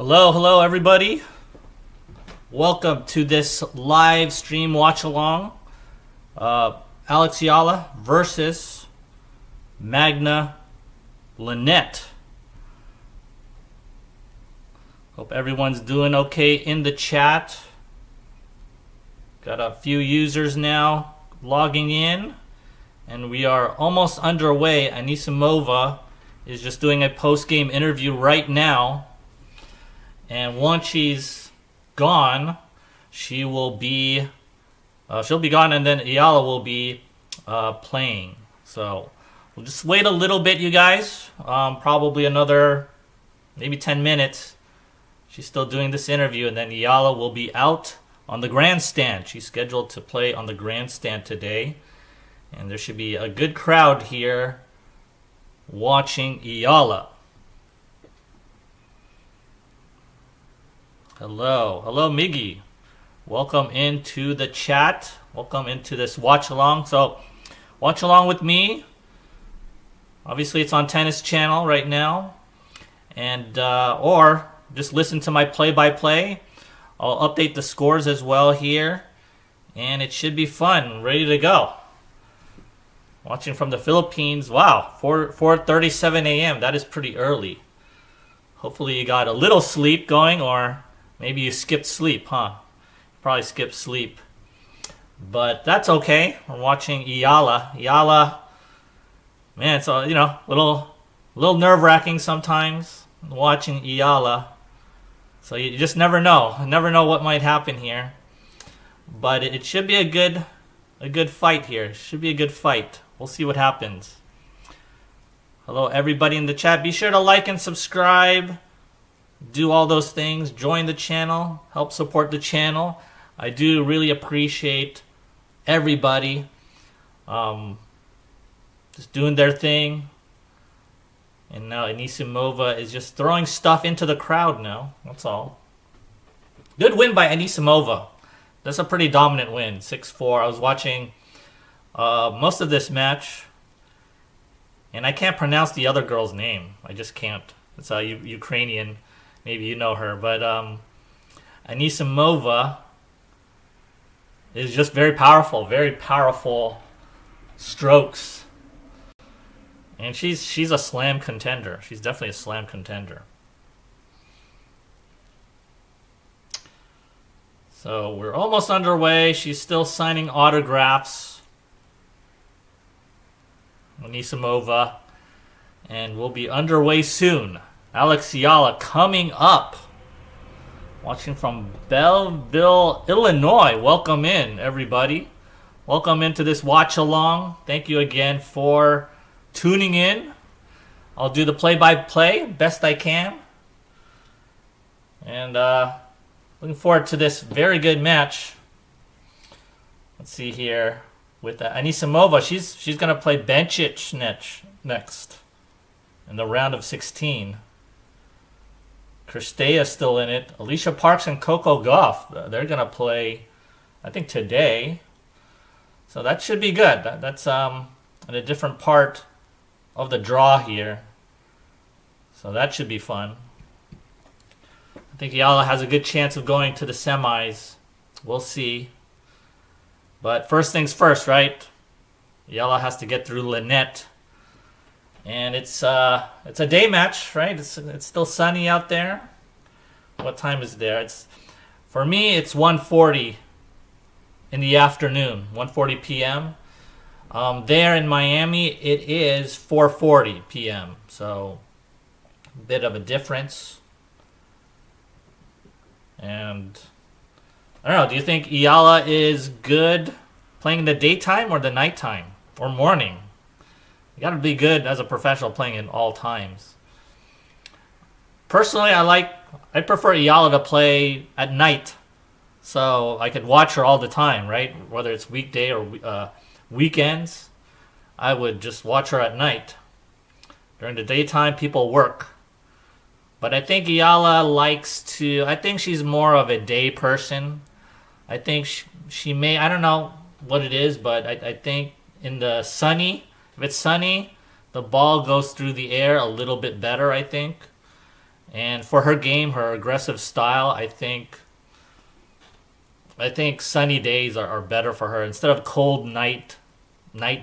Hello everybody. Welcome to this live stream watch along. Alex Eala versus Magda Linette. Hope everyone's doing okay in the chat. Got a few users now logging in, and we are almost underway. Anisimova is just doing a post-game interview right now. And once she's gone, she'll be gone, and then Eala will be playing. So we'll just wait a little bit, you guys. Probably another maybe 10 minutes. She's still doing this interview, and then Eala will be out on the grandstand. She's scheduled to play on the grandstand today, and there should be a good crowd here watching Eala. Hello Miggy. Welcome into the chat. Welcome into this watch along. So, watch along with me. Obviously, it's on Tennis Channel right now, and or just listen to my play-by-play. I'll update the scores as well here, and it should be fun. Ready to go. Watching from the Philippines. Wow, 4:37 a.m. That is pretty early. Hopefully, you got a little sleep going, or maybe you skipped sleep, huh? Probably skipped sleep. But that's okay. We're watching Eala. Eala, man, it's a little nerve-wracking sometimes watching Eala. So you just never know. Never know what might happen here. But it should be a good fight here. It should be a good fight. We'll see what happens. Hello everybody in the chat. Be sure to like and subscribe. Do all those things. Join the channel. Help support the channel. I do really appreciate everybody just doing their thing. And now Anisimova is just throwing stuff into the crowd now. That's all. Good win by Anisimova. That's a pretty dominant win. 6-4. I was watching most of this match, and I can't pronounce the other girl's name. I just can't. It's a Ukrainian. Maybe you know her, but Anisimova is just very powerful strokes, and she's a slam contender. She's definitely a slam contender. So we're almost underway. She's still signing autographs, Anisimova, and we'll be underway soon. Alex Eala coming up. Watching from Belleville, Illinois. Welcome in, everybody. Welcome into this watch along. Thank you again for tuning in. I'll do the play-by-play best I can. And looking forward to this very good match. Let's see here. With Anisimova, she's going to play Bencic next in the round of 16. Kristea's still in it. Alicia Parks and Coco Gauff, they're going to play, I think, today. So that should be good. That's in a different part of the draw here. So that should be fun. I think Eala has a good chance of going to the semis. We'll see. But first things first, right? Eala has to get through Linette. And it's a day match, right? It's still sunny out there. What time is there? For me, it's 1:40 in the afternoon, 1:40 p.m. There in Miami, it is 4:40 p.m. So a bit of a difference. And I don't know. Do you think Eala is good playing in the daytime or the nighttime or morning? You got to be good as a professional playing in all times. Personally, I prefer Eala to play at night, so I could watch her all the time, right? Whether it's weekday or weekends, I would just watch her at night. During the daytime, people work. But I think Eala I think she's more of a day person. I think she may, I don't know what it is, but I think in the if it's sunny, the ball goes through the air a little bit better, I think. And for her game, her aggressive style, I think sunny days are better for her instead of cold night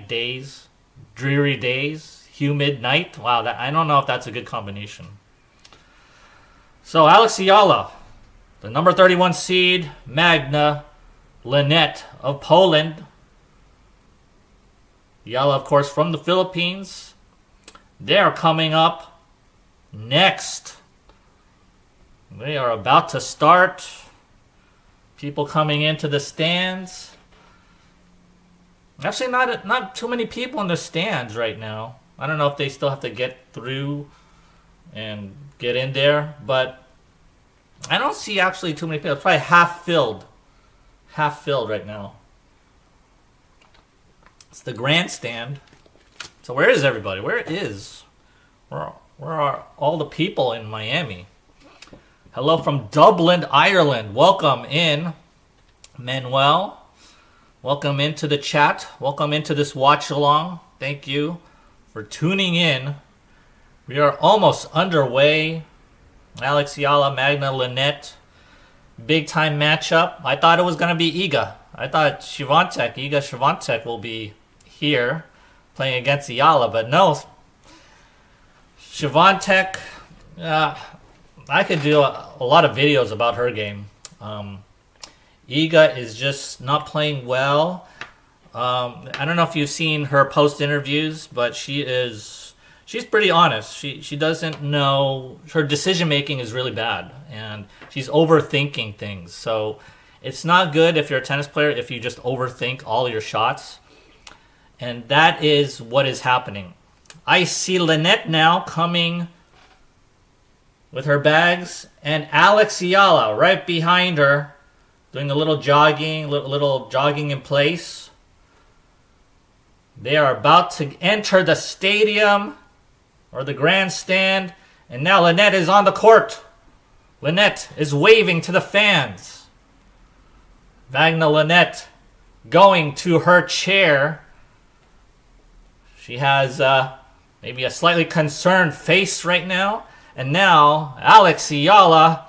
days, dreary days, humid night. Wow, I don't know if that's a good combination. So Alex Eala, the number 31 seed, Magda Linette of Poland. Eala, of course, from the Philippines. They are coming up next. They are about to start. People coming into the stands. Actually, not too many people in the stands right now. I don't know if they still have to get through and get in there, but I don't see actually too many people. It's probably half filled right now. It's the grandstand. So where is everybody? Where are all the people in Miami? Hello from Dublin, Ireland. Welcome in, Manuel. Welcome into the chat. Welcome into this watch along. Thank you for tuning in. We are almost underway. Alex Eala, Magda Linette. Big time matchup. I thought it was going to be Iga. I thought Iga Swiatek will be here playing against Eala, but no. Swiatek, I could do a lot of videos about her game. Iga is just not playing well. I don't know if you've seen her post interviews, but she's pretty honest. She doesn't know, her decision making is really bad, and she's overthinking things. So it's not good if you're a tennis player if you just overthink all your shots, and that is what is happening. I see Linette now coming with her bags, and Alex Eala right behind her, doing a little jogging in place. They are about to enter the stadium or the grandstand, and now Linette is on the court. Linette is waving to the fans. Magda Linette going to her chair. She has maybe a slightly concerned face right now. And now, Alex Eala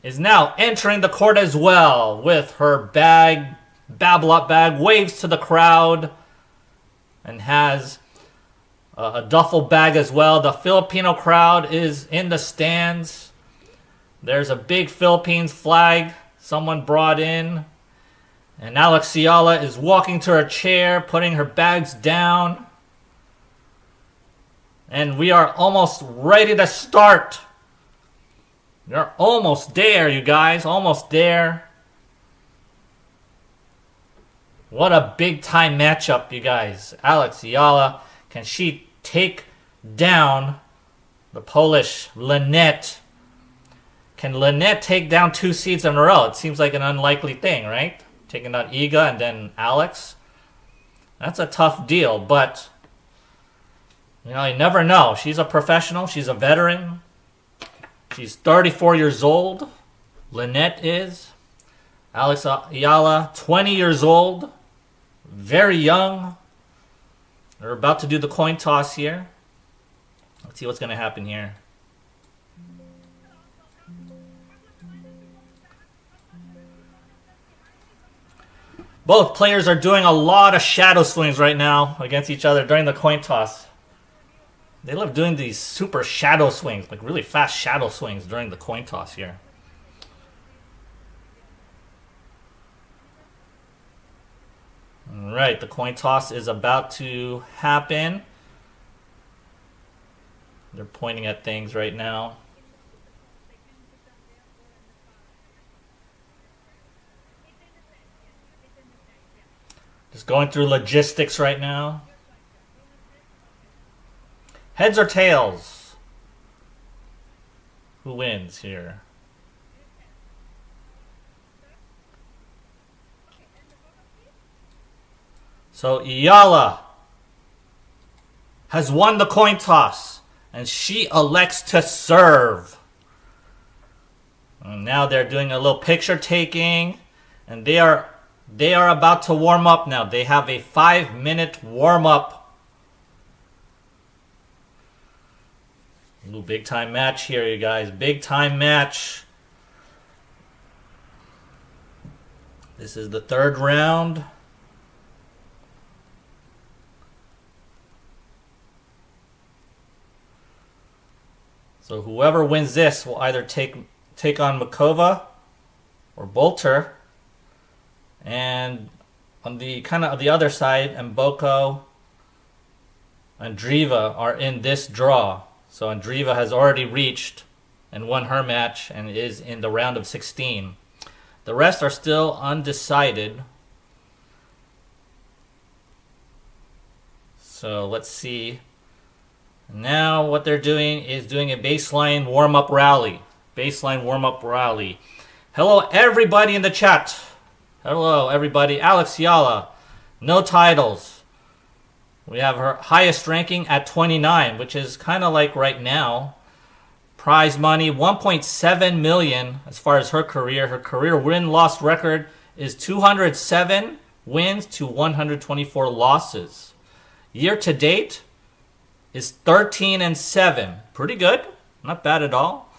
is now entering the court as well with her bag, Babble Up bag, waves to the crowd, and has a duffel bag as well. The Filipino crowd is in the stands. There's a big Philippines flag someone brought in. And Alex Eala is walking to her chair, putting her bags down. And we are almost ready to start. We're almost there, you guys. Almost there. What a big time matchup, you guys. Alex Eala, can she take down the Polish Linette? Can Linette take down 2 seeds in a row? It seems like an unlikely thing, right? Taking down Iga and then Alex. That's a tough deal, but you never know. She's a professional. She's a veteran. She's 34 years old. Linette is. Alex Eala, 20 years old. Very young. They're about to do the coin toss here. Let's see what's going to happen here. Both players are doing a lot of shadow swings right now against each other during the coin toss. They love doing these super shadow swings, like really fast shadow swings during the coin toss here. All right, the coin toss is about to happen. They're pointing at things right now. Just going through logistics right now. Heads or tails? Who wins here? So Eala has won the coin toss, and she elects to serve. And now they're doing a little picture taking, and they are about to warm up now. They have a 5-minute warm up. Ooh, big time match here, you guys. Big time match. This is the third round. So whoever wins this will either take on Makova or Bolter. And on the the other side, Mboko and Driva are in this draw. So Andriva has already reached and won her match and is in the round of 16. The rest are still undecided. So let's see. Now what they're doing is doing a baseline warm-up rally. Baseline warm-up rally. Hello everybody in the chat. Hello everybody. Alex Eala. No titles. We have her highest ranking at 29, which is kind of like right now. Prize money, 1.7 million as far as her career. Her career win-loss record is 207 wins to 124 losses. Year to date is 13-7. Pretty good. Not bad at all.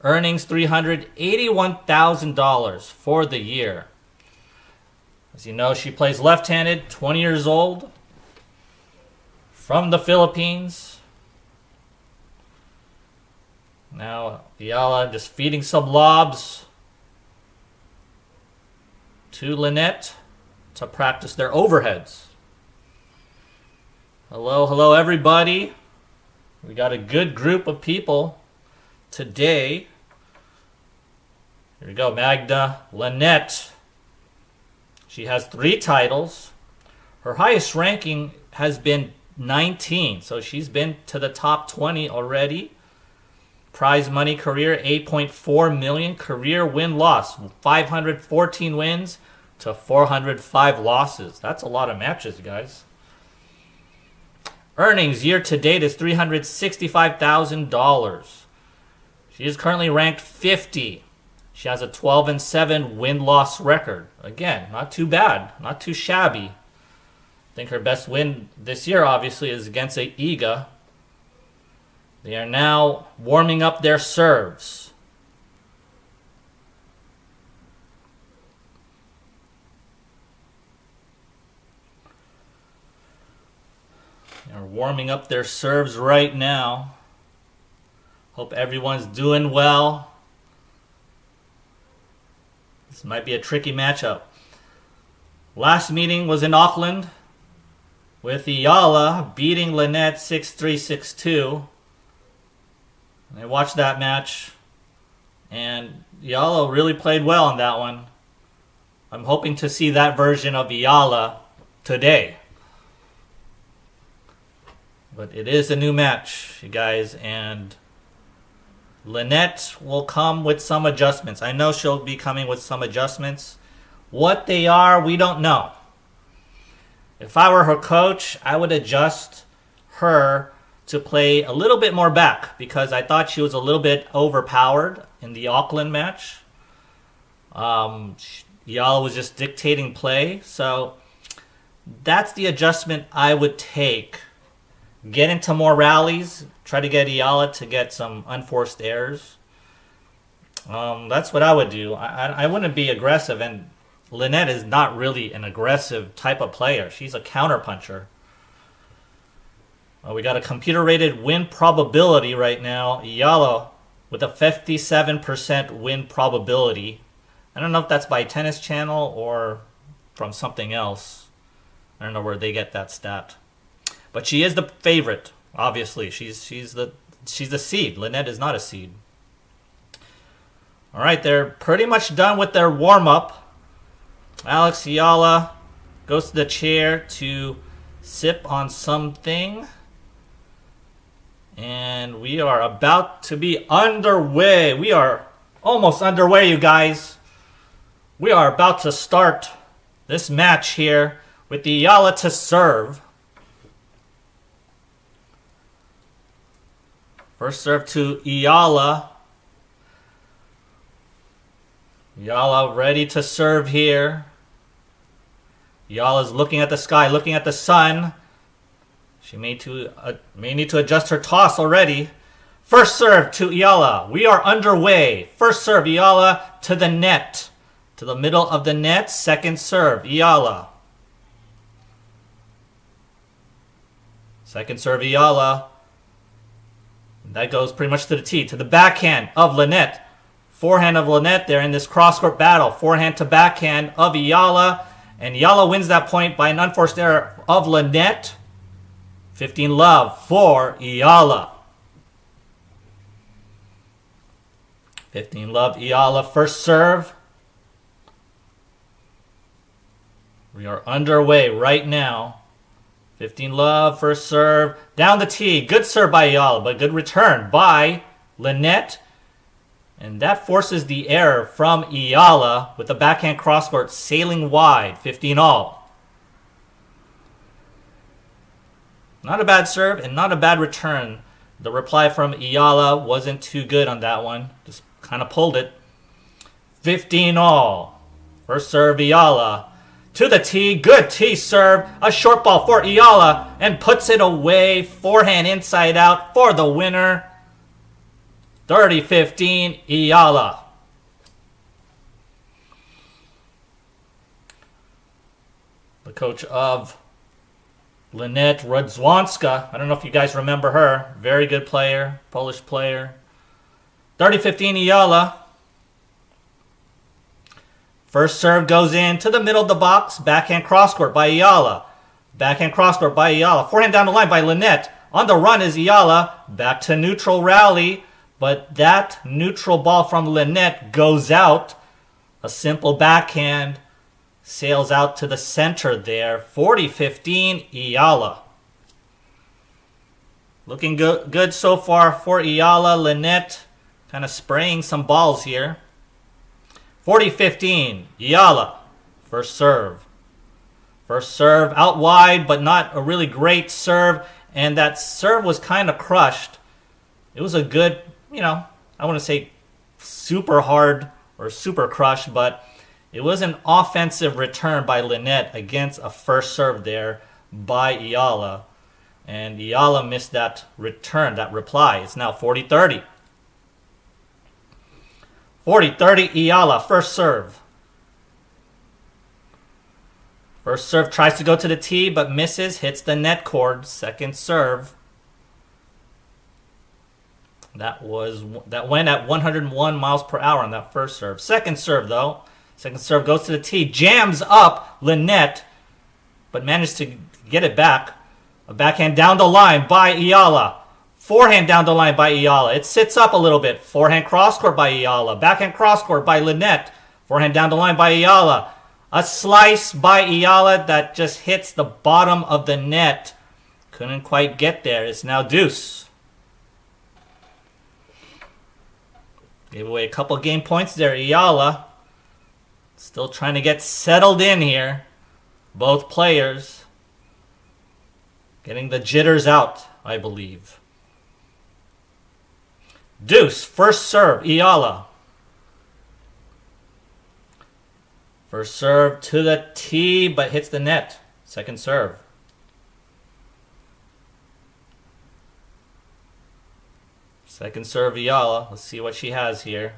Earnings $381,000 for the year. As you know, she plays left-handed, 20 years old. From the Philippines. Now, Eala just feeding some lobs to Linette to practice their overheads. Hello everybody. We got a good group of people today. Here we go, Magda Linette. She has 3 titles. Her highest ranking has been 19, so she's been to the top 20 already. Prize money career 8.4 million. Career win-loss 514 wins to 405 losses. That's a lot of matches, guys. Earnings year to date is $365,000. She is currently ranked 50. She has a 12-7 win-loss record. Again, not too bad, not too shabby. I think her best win this year, obviously, is against Eala. They are now warming up their serves. They are warming up their serves right now. Hope everyone's doing well. This might be a tricky matchup. Last meeting was in Auckland, with Eala beating Linette 6-3, 6-2. I watched that match, and Eala really played well in that one. I'm hoping to see that version of Eala today. But it is a new match, you guys, and Linette will come with some adjustments. I know she'll be coming with some adjustments. What they are, we don't know. If I were her coach, I would adjust her to play a little bit more back because I thought she was a little bit overpowered in the Auckland match. Eala was just dictating play. So that's the adjustment I would take. Get into more rallies. Try to get Eala to get some unforced errors. That's what I would do. I wouldn't be aggressive, and Linette is not really an aggressive type of player. She's a counterpuncher. We got a computer-rated win probability right now. Eala with a 57% win probability. I don't know if that's by Tennis Channel or from something else. I don't know where they get that stat. But she is the favorite, obviously. She's the seed. Linette is not a seed. All right, they're pretty much done with their warm-up. Alex Eala goes to the chair to sip on something. And we are about to be underway. We are almost underway, you guys. We are about to start this match here with the Eala to serve. First serve to Eala. Eala ready to serve here. Eala's looking at the sky, looking at the sun. She may need to adjust her toss already. First serve to Eala. We are underway. First serve, Eala to the net. To the middle of the net. Second serve, Eala. Second serve, Eala. That goes pretty much to the tee. To the backhand of Linette. Forehand of Linette. They're in this cross-court battle. Forehand to backhand of Eala. And Eala wins that point by an unforced error of Linette. 15 love for Eala. 15 love, Eala. First serve. We are underway right now. 15 love, first serve. Down the tee. Good serve by Eala, but good return by Linette. And that forces the error from Eala with the backhand crosscourt sailing wide. 15 all. Not a bad serve and not a bad return. The reply from Eala wasn't too good on that one. Just kind of pulled it. 15 all. First serve, Eala. To the tee. Good tee serve. A short ball for Eala. And puts it away. Forehand inside out for the winner. 30-15, Eala. The coach of Linette Rodzwanska. I don't know if you guys remember her. Very good player. Polish player. 30-15, Eala. First serve goes in to the middle of the box. Backhand crosscourt by Eala. Backhand crosscourt by Eala. Forehand down the line by Linette. On the run is Eala. Back to neutral rally. But that neutral ball from Linette goes out. A simple backhand sails out to the center there. 40-15, Eala. Looking good so far for Eala. Linette kind of spraying some balls here. 40-15, Eala. First serve. First serve out wide, but not a really great serve. And that serve was kind of crushed. It was a good, I wouldn't say super hard or super crushed, but it was an offensive return by Linette against a first serve there by Eala. And Eala missed that return, that reply. It's now 40-30. 40-30, Eala, first serve. First serve tries to go to the tee, but misses, hits the net cord. Second serve. That went at 101 miles per hour on that first serve. Second serve, though. Second serve goes to the tee. Jams up Linette, but managed to get it back. A backhand down the line by Eala. Forehand down the line by Eala. It sits up a little bit. Forehand crosscourt by Eala. Backhand crosscourt by Linette. Forehand down the line by Eala. A slice by Eala that just hits the bottom of the net. Couldn't quite get there. It's now deuce. Gave away a couple game points there, Eala. Still trying to get settled in here. Both players. Getting the jitters out, I believe. Deuce, first serve, Eala. First serve to the tee, but hits the net. Second serve. Second serve, Eala. Let's see what she has here.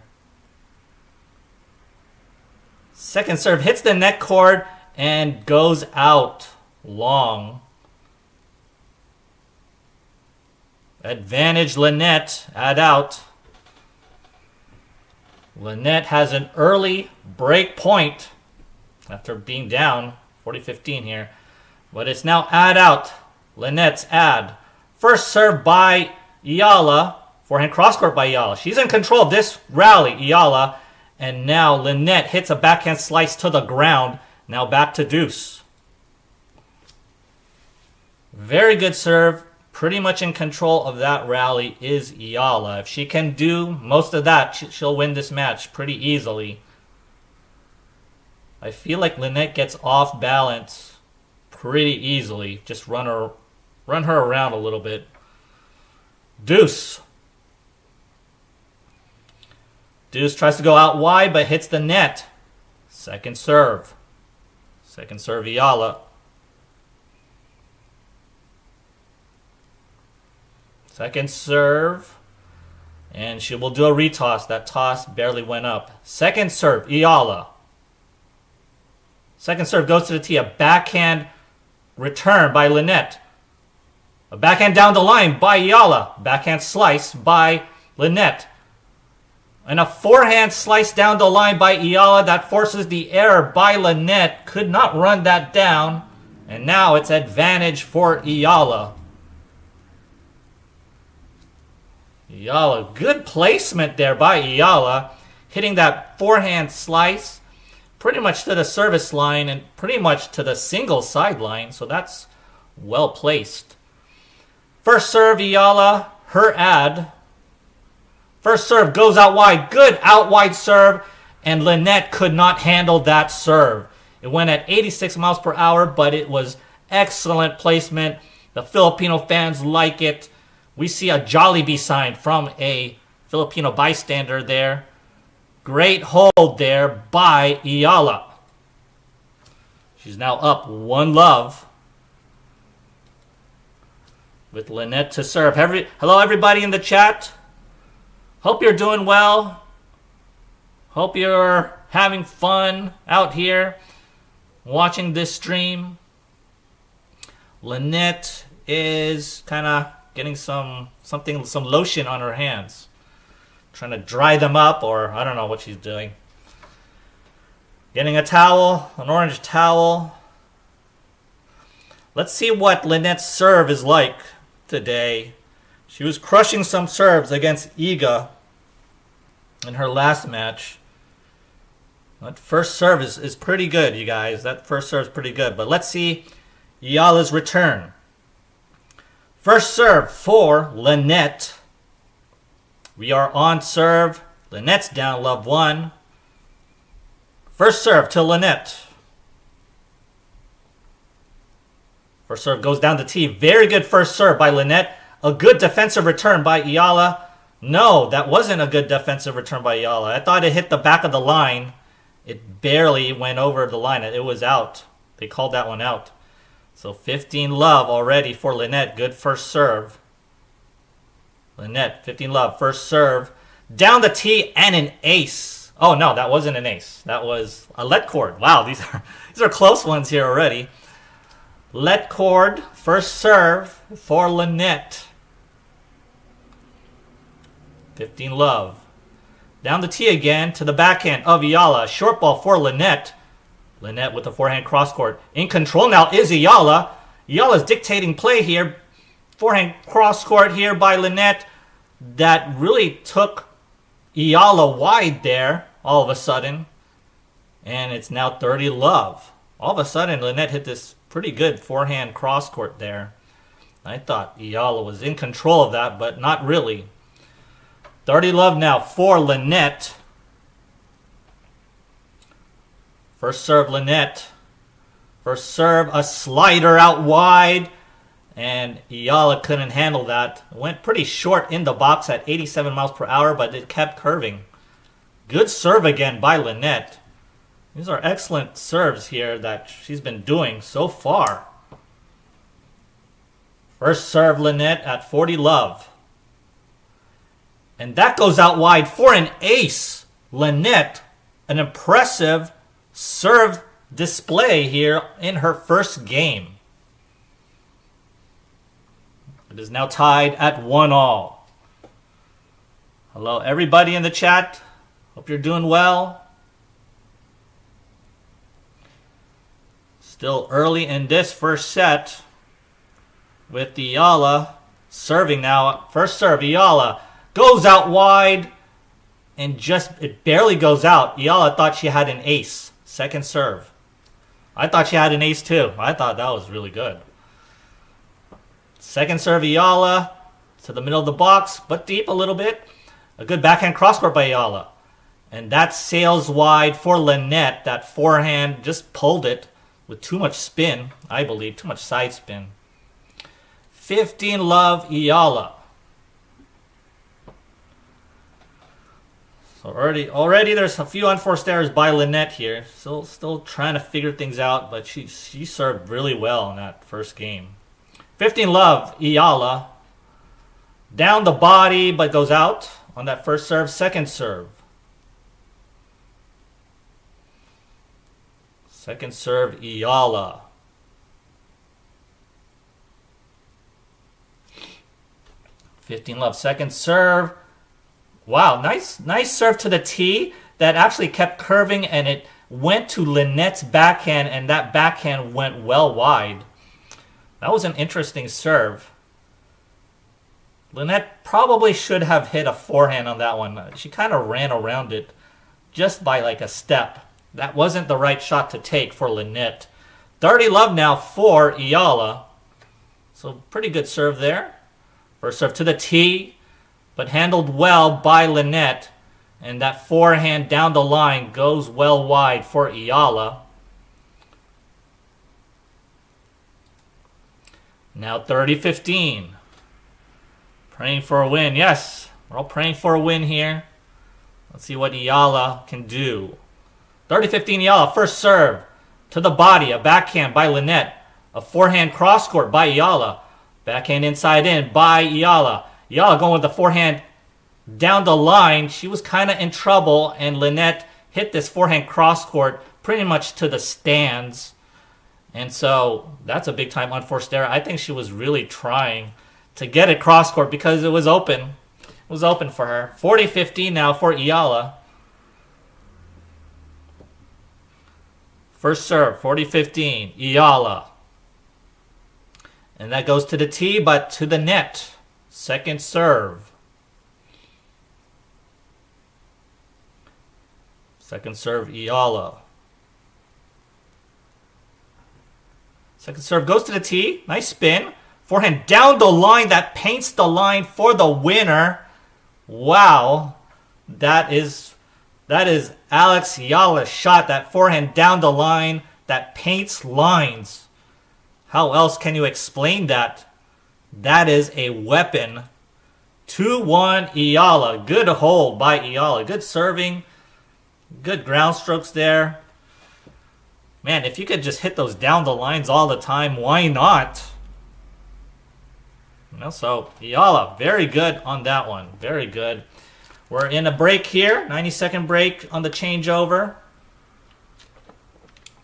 Second serve hits the net cord and goes out long. Advantage Linette, add out. Linette has an early break point after being down 40-15 here. But it's now add out. Linette's add. First serve by Eala. Forehand crosscourt by Eala. She's in control of this rally, Eala. And now Linette hits a backhand slice to the ground. Now back to deuce. Very good serve. Pretty much in control of that rally is Eala. If she can do most of that, she'll win this match pretty easily. I feel like Linette gets off balance pretty easily. Just run her around a little bit. Deuce. Deuce tries to go out wide, but hits the net. Second serve. Second serve, Eala. Second serve. And she will do a retoss. That toss barely went up. Second serve, Eala. Second serve goes to the tee. A backhand return by Linette. A backhand down the line by Eala. Backhand slice by Linette. And a forehand slice down the line by Eala that forces the error by Linette. Could not run that down. And now it's advantage for Eala. Eala, good placement there by Eala. Hitting that forehand slice pretty much to the service line and pretty much to the single sideline. So that's well placed. First serve, Eala, her ad. First serve goes out wide. Good out wide serve. And Linette could not handle that serve. It went at 86 miles per hour, but it was excellent placement. The Filipino fans like it. We see a Jollibee sign from a Filipino bystander there. Great hold there by Eala. She's now up 1-love. With Linette to serve. Hello everybody in the chat. Hope you're doing well. Hope you're having fun out here watching this stream. Linette is kind of getting some lotion on her hands. Trying to dry them up, or I don't know what she's doing. Getting a towel, an orange towel. Let's see what Linette's serve is like today. She was crushing some serves against Iga in her last match. That first serve is pretty good, you guys. That first serve is pretty good. But let's see Eala's return. First serve for Linette. We are on serve. Linette's down love 1. First serve to Linette. First serve goes down the tee. Very good first serve by Linette. A good defensive return by Eala. No, that wasn't a good defensive return by Eala. I thought it hit the back of the line. It barely went over the line. It was out. They called that one out. So 15-love already for Linette. Good first serve. Linette, 15-love, first serve. Down the tee and an ace. Oh, no, that wasn't an ace. That was a let cord. Wow, these are close ones here already. Let cord, first serve for Linette. 15-love. Down the tee again to the backhand of Eala. Short ball for Linette. Linette with the forehand cross court. In control now is Eala. Eala's dictating play here. Forehand cross court here by Linette. That really took Eala wide there all of a sudden. And it's now 30-love. All of a sudden, Linette hit this pretty good forehand cross court there. I thought Eala was in control of that, but not really. 30-love now for Linette. First serve, Linette. First serve, a slider out wide. And Eala couldn't handle that. It went pretty short in the box at 87 miles per hour, but it kept curving. Good serve again by Linette. These are excellent serves here that she's been doing so far. First serve, Linette at 40-love. And that goes out wide for an ace. Linette, an impressive serve display here in her first game. It is now tied at 1-all. Hello, everybody in the chat. Hope you're doing well. Still early in this first set with Eala serving now. First serve, Eala goes out wide and it barely goes out. Eala thought she had an ace. Second serve. I thought she had an ace too. I thought that was really good. Second serve, Eala to the middle of the box, but deep a little bit. A good backhand crosscourt by Eala. And that sails wide for Linette. That forehand just pulled it with too much spin, I believe. Too much side spin. 15-love, Eala. So already there's a few unforced errors by Linette here. Still trying to figure things out, but she served really well in that first game. 15-love, Eala. Down the body, but goes out. on that first serve. Second serve. Second serve, Eala. $15 second serve. Wow, nice serve to the tee that actually kept curving, and it went to Linette's backhand, and that backhand went well wide. That was an interesting serve. Linette probably should have hit a forehand on that one. She kind of ran around it just by like a step. That wasn't the right shot to take for Linette. 30 love now for Eala. So pretty good serve there. First serve to the tee, but handled well by Linette. And that forehand down the line goes well wide for Eala. Now 30-15. Praying for a win. Yes, we're all praying for a win here. Let's see what Eala can do. 30-15 Eala. First serve to the body. A backhand by Linette. A forehand cross court by Eala. Backhand inside in by Eala. Eala going with the forehand down the line. She was kind of in trouble, and Linette hit this forehand cross court pretty much to the stands. And so that's a big time unforced error. I think she was really trying to get it cross court because it was open. It was open for her. 40-15 now for Eala. First serve, 40-15, Eala. And that goes to the tee, but to the net. Second serve. Second serve, Eala. Second serve goes to the tee. Nice spin. Forehand down the line. That paints the line for the winner. Wow. That is Alex Eala's shot. That forehand down the line. That paints lines. How else can you explain that? That is a weapon. 2-1 Eala. Good hold by Eala. Good serving. Good ground strokes there. Man, if you could just hit those down the lines all the time, why not? So, Eala, very good on that one. Very good. We're in a break here. 90-second break on the changeover.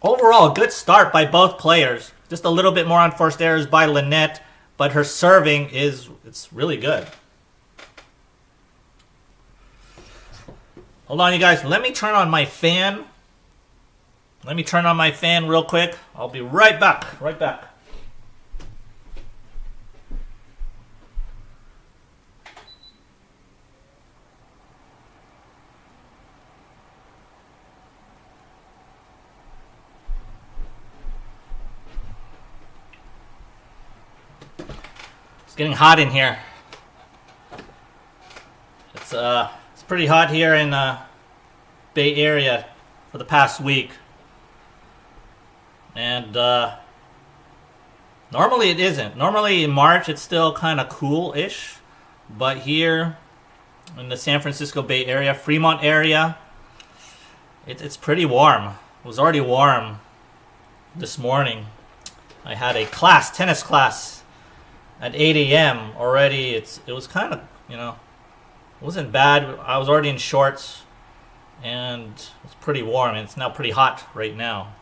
Overall, good start by both players. Just a little bit more on forced errors by Linette, but her serving it's really good. Hold on, you guys. Let me turn on my fan. Let me turn on my fan real quick. I'll be right back. Right back. It's getting hot in here. It's pretty hot here in Bay Area for the past week. And normally it isn't. Normally in March it's still kind of cool-ish. But here in the San Francisco Bay Area, Fremont area, it's pretty warm. It was already warm this morning. I had a tennis class at 8 a.m. already. It was kind of, it wasn't bad. I was already in shorts. And it's pretty warm. And it's now pretty hot right now.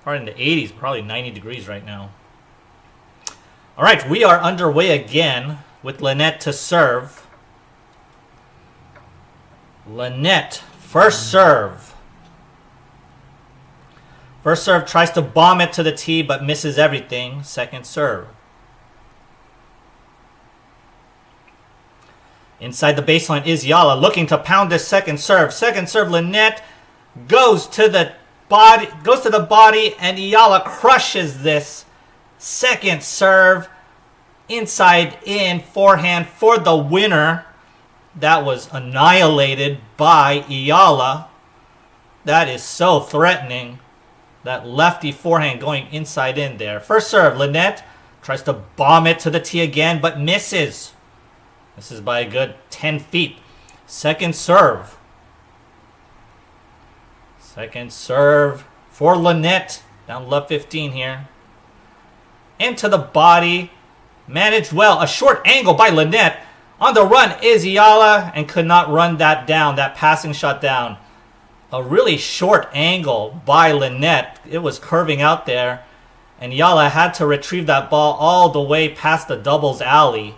Probably in the 80s, probably 90 degrees right now. All right, we are underway again with Linette to serve. Linette, first serve. First serve tries to bomb it to the tee, but misses everything. Second serve. Inside the baseline is Eala, looking to pound this second serve. Second serve, Linette goes to the body, and Eala crushes this second serve. Inside in, forehand for the winner. That was annihilated by Eala. That is so threatening. That lefty forehand going inside in there. First serve, Linette tries to bomb it to the tee again, but misses. This is by a good 10 feet. Second serve. Second serve for Linette. Down left 15 here. Into the body. Managed well. A short angle by Linette. On the run is Eala and could not run that down, that passing shot down. A really short angle by Linette. It was curving out there. And Eala had to retrieve that ball all the way past the doubles alley.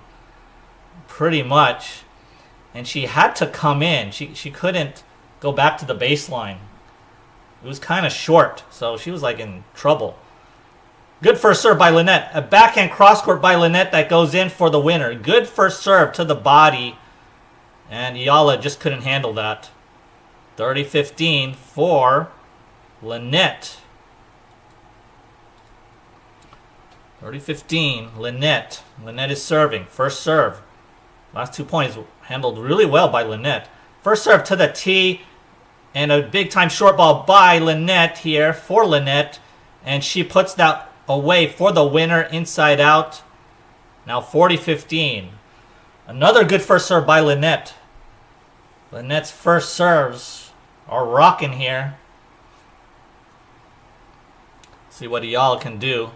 Pretty much. And she had to come in. She couldn't go back to the baseline. It was kind of short, so she was like in trouble. Good first serve by Linette. A backhand cross-court by Linette that goes in for the winner. Good first serve to the body. And Eala just couldn't handle that. 30-15 for Linette. 30-15, Linette. Linette is serving. First serve. Last 2 points handled really well by Linette. First serve to the tee. And a big-time short ball by Linette here for Linette. And she puts that away for the winner, inside out. Now 40-15. Another good first serve by Linette. Linette's first serves are rocking here. See what Eala can do.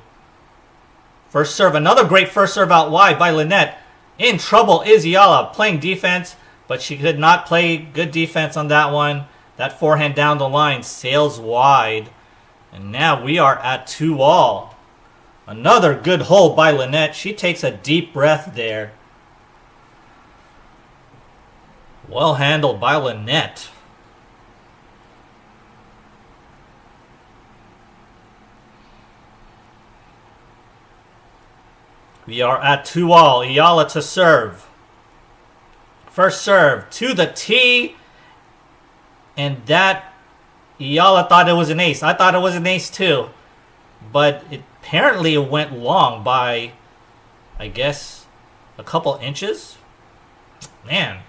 First serve, another great first serve out wide by Linette. In trouble is Eala, playing defense, but she could not play good defense on that one. That forehand down the line sails wide. And now we are at 2-all. Another good hold by Linette. She takes a deep breath there. Well handled by Linette. We are at 2-all. Eala to serve. First serve to the tee. And that, Eala thought it was an ace. I thought it was an ace too. But apparently it went long by, I guess, a couple inches. Man,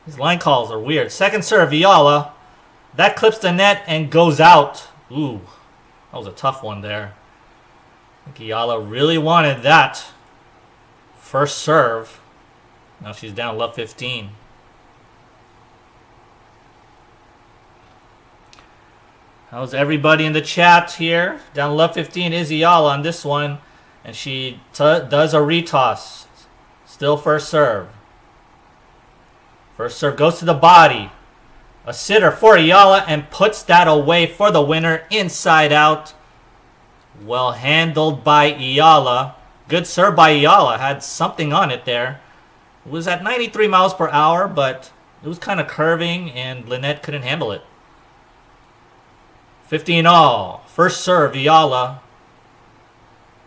these line calls are weird. Second serve, Eala. That clips the net and goes out. Ooh, that was a tough one there. I think Eala really wanted that first serve. Now she's down love 15. How's everybody in the chat here? Down love 15 is Eala on this one. And she does a retoss. Still first serve. First serve goes to the body. A sitter for Eala and puts that away for the winner, inside out. Well handled by Eala. Good serve by Eala. Had something on it there. It was at 93 miles per hour, but it was kind of curving and Linette couldn't handle it. 15-all. First serve, Eala.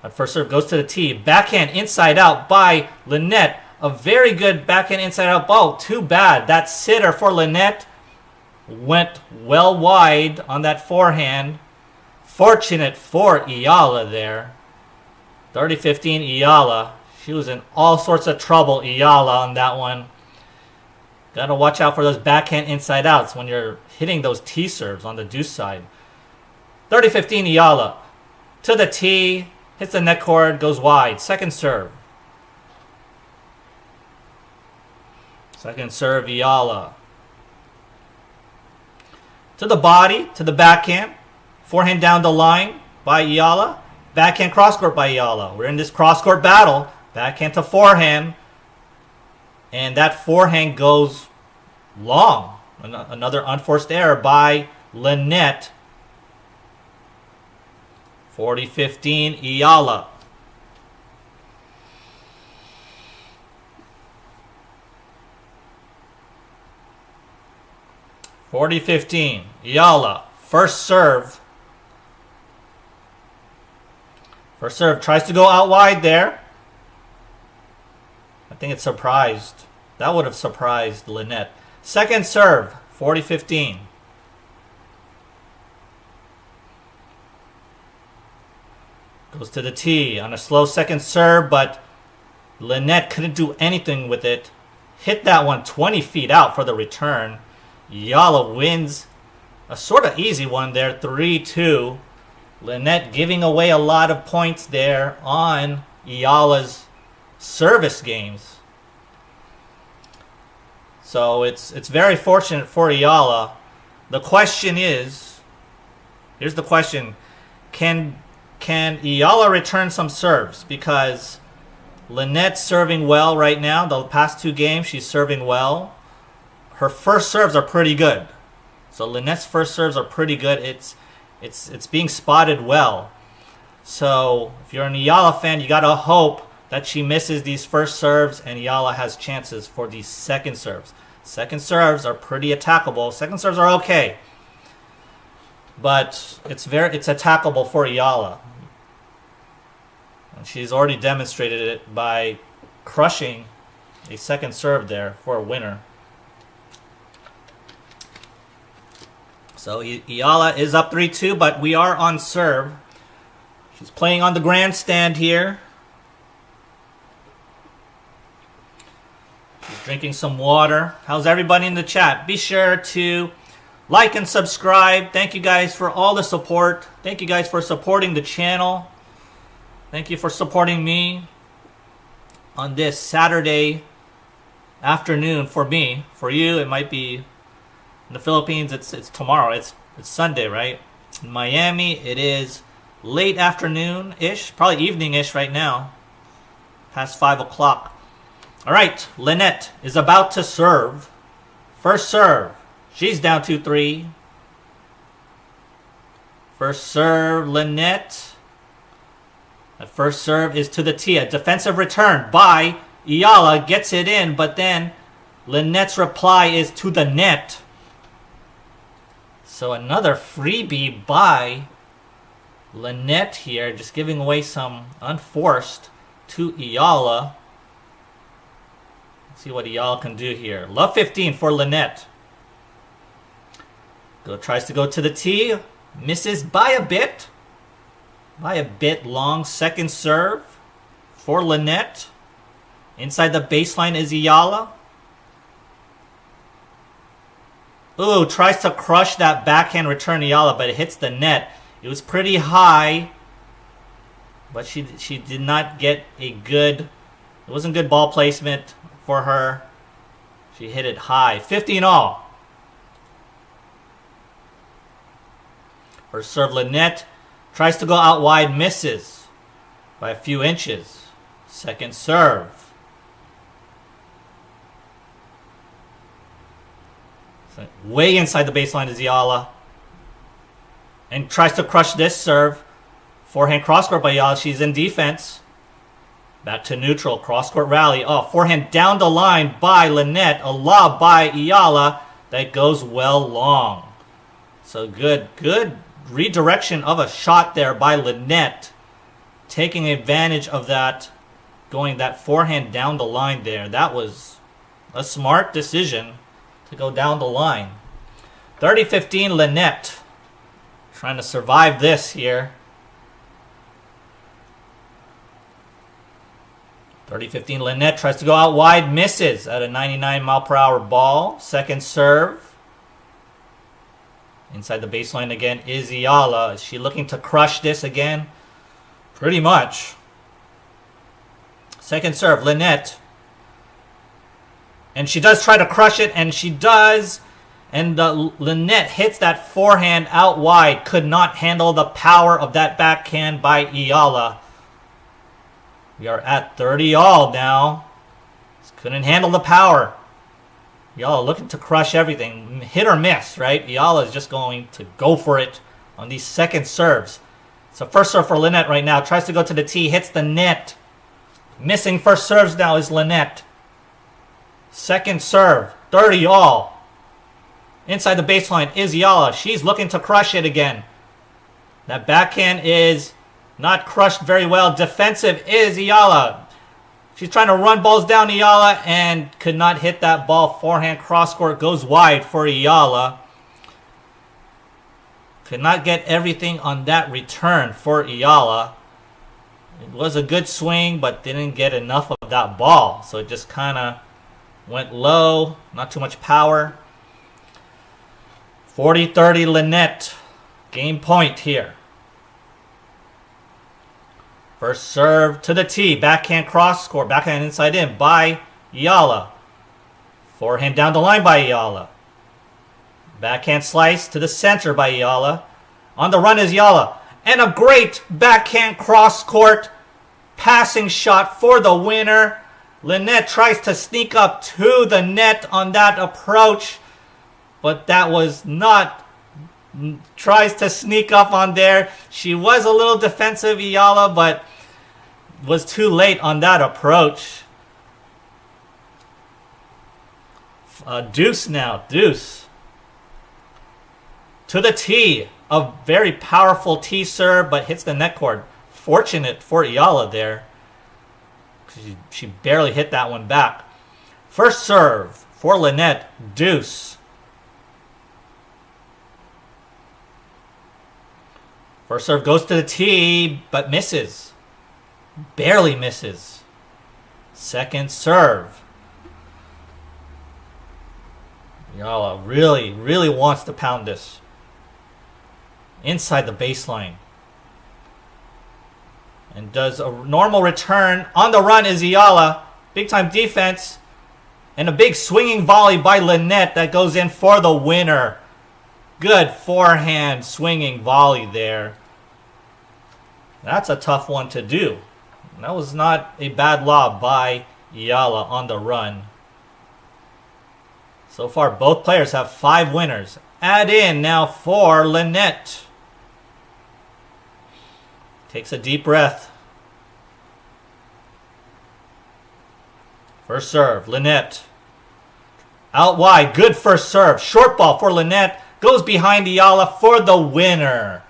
That first serve goes to the tee. Backhand inside out by Linette. A very good backhand inside out ball. Too bad. That sitter for Linette went well wide on that forehand. Fortunate for Eala there. 30-15 Eala. She was in all sorts of trouble, Eala, on that one. Gotta watch out for those backhand inside outs when you're hitting those tee serves on the deuce side. 30-15 Eala. To the tee. Hits the net cord. Goes wide. Second serve. Second serve Eala. To the body. To the backhand. Forehand down the line by Eala. Backhand cross-court by Eala. We're in this cross-court battle. Backhand to forehand. And that forehand goes long. Another unforced error by Linette. 40-15 Eala. Eala. First serve. First serve tries to go out wide there. I think it surprised. That would have surprised Linette. Second serve. 40-15. Goes to the tee on a slow second serve, but Linette couldn't do anything with it. Hit that one 20 feet out for the return. Eala wins a sort of easy one there, 3-2. Linette giving away a lot of points there on Eala's service games. So it's very fortunate for Eala. The question is, here's the question, can Eala return some serves? Because Linette serving well right now. The past 2 games, she's serving well. Her first serves are pretty good. So Linette's first serves are pretty good. It's being spotted well. So if you're an Eala fan, you gotta hope that she misses these first serves and Eala has chances for these second serves. Second serves are pretty attackable. Second serves are okay, but it's attackable for Eala. And she's already demonstrated it by crushing a second serve there for a winner. So Eala is up 3-2, but we are on serve. She's playing on the grandstand here. She's drinking some water. How's everybody in the chat? Be sure to like and subscribe. Thank you guys for all the support. Thank you guys for supporting the channel. Thank you for supporting me on this Saturday afternoon for me. For you, it might be in the Philippines. It's tomorrow. It's Sunday, right? In Miami, it is late afternoon-ish, probably evening-ish right now, past 5 o'clock. All right, Linette is about to serve. First serve. She's down 2-3. First serve, Linette. That first serve is to the tee. A defensive return by Eala. Gets it in, but then Linette's reply is to the net. So another freebie by Linette here, just giving away some unforced to Eala. Let's see what Eala can do here. Love 15 for Linette. Tries to go to the tee. Misses by a bit. By a bit long. Second serve for Linette. Inside the baseline is Eala. Ooh, tries to crush that backhand return Eala, but it hits the net. It was pretty high, but she did not get a good... It wasn't good ball placement for her. She hit it high. 15 all. First serve, Linette tries to go out wide, misses by a few inches. Second serve. Way inside the baseline is Eala. And tries to crush this serve. Forehand cross-court by Eala. She's in defense. Back to neutral. Cross-court rally. Oh, forehand down the line by Linette. A lob by Eala that goes well long. So good redirection of a shot there by Linette. Taking advantage of that. Going that forehand down the line there. That was a smart decision to go down the line. 30-15 Linette. Trying to survive this here. 30-15 Linette tries to go out wide. Misses at a 99 mile per hour ball. Second serve. Inside the baseline again is Eala. Is she looking to crush this again? Pretty much. Second serve, Linette. And she does try to crush it, and she does. And Linette hits that forehand out wide. Could not handle the power of that backhand by Eala. We are at 30 all now. Just couldn't handle the power. Eala looking to crush everything. Hit or miss, right? Eala is just going to go for it on these second serves. So first serve for Linette right now. Tries to go to the tee. Hits the net. Missing first serves now is Linette. Second serve. 30 all. Inside the baseline is Eala. She's looking to crush it again. That backhand is not crushed very well. Defensive is Eala. She's trying to run balls down Eala and could not hit that ball. Forehand cross court goes wide for Eala. Could not get everything on that return for Eala. It was a good swing, but didn't get enough of that ball. So it just kind of went low. Not too much power. 40-30 Linette. Game point here. First serve to the tee. Backhand cross court. Backhand inside in by Eala. Forehand down the line by Eala. Backhand slice to the center by Eala. On the run is Eala. And a great backhand cross court passing shot for the winner. Linette tries to sneak up to the net on that approach, but that was not. Tries to sneak up on there. She was a little defensive, Eala, but was too late on that approach. Deuce now. Deuce. To the tee. A very powerful tee serve, but hits the net cord. Fortunate for Eala there. She barely hit that one back. First serve for Linette. Deuce. First serve goes to the tee, but misses. Barely misses. Second serve. Eala really wants to pound this. Inside the baseline. And does a normal return. On the run is Eala. Big time defense. And a big swinging volley by Linette that goes in for the winner. Good forehand swinging volley there. That's a tough one to do. That was not a bad lob by Eala on the run. So far, both players have 5 winners. Add in now for Linette. Takes a deep breath. First serve, Linette. Out wide, good first serve. Short ball for Linette. Goes behind Eala for the winner.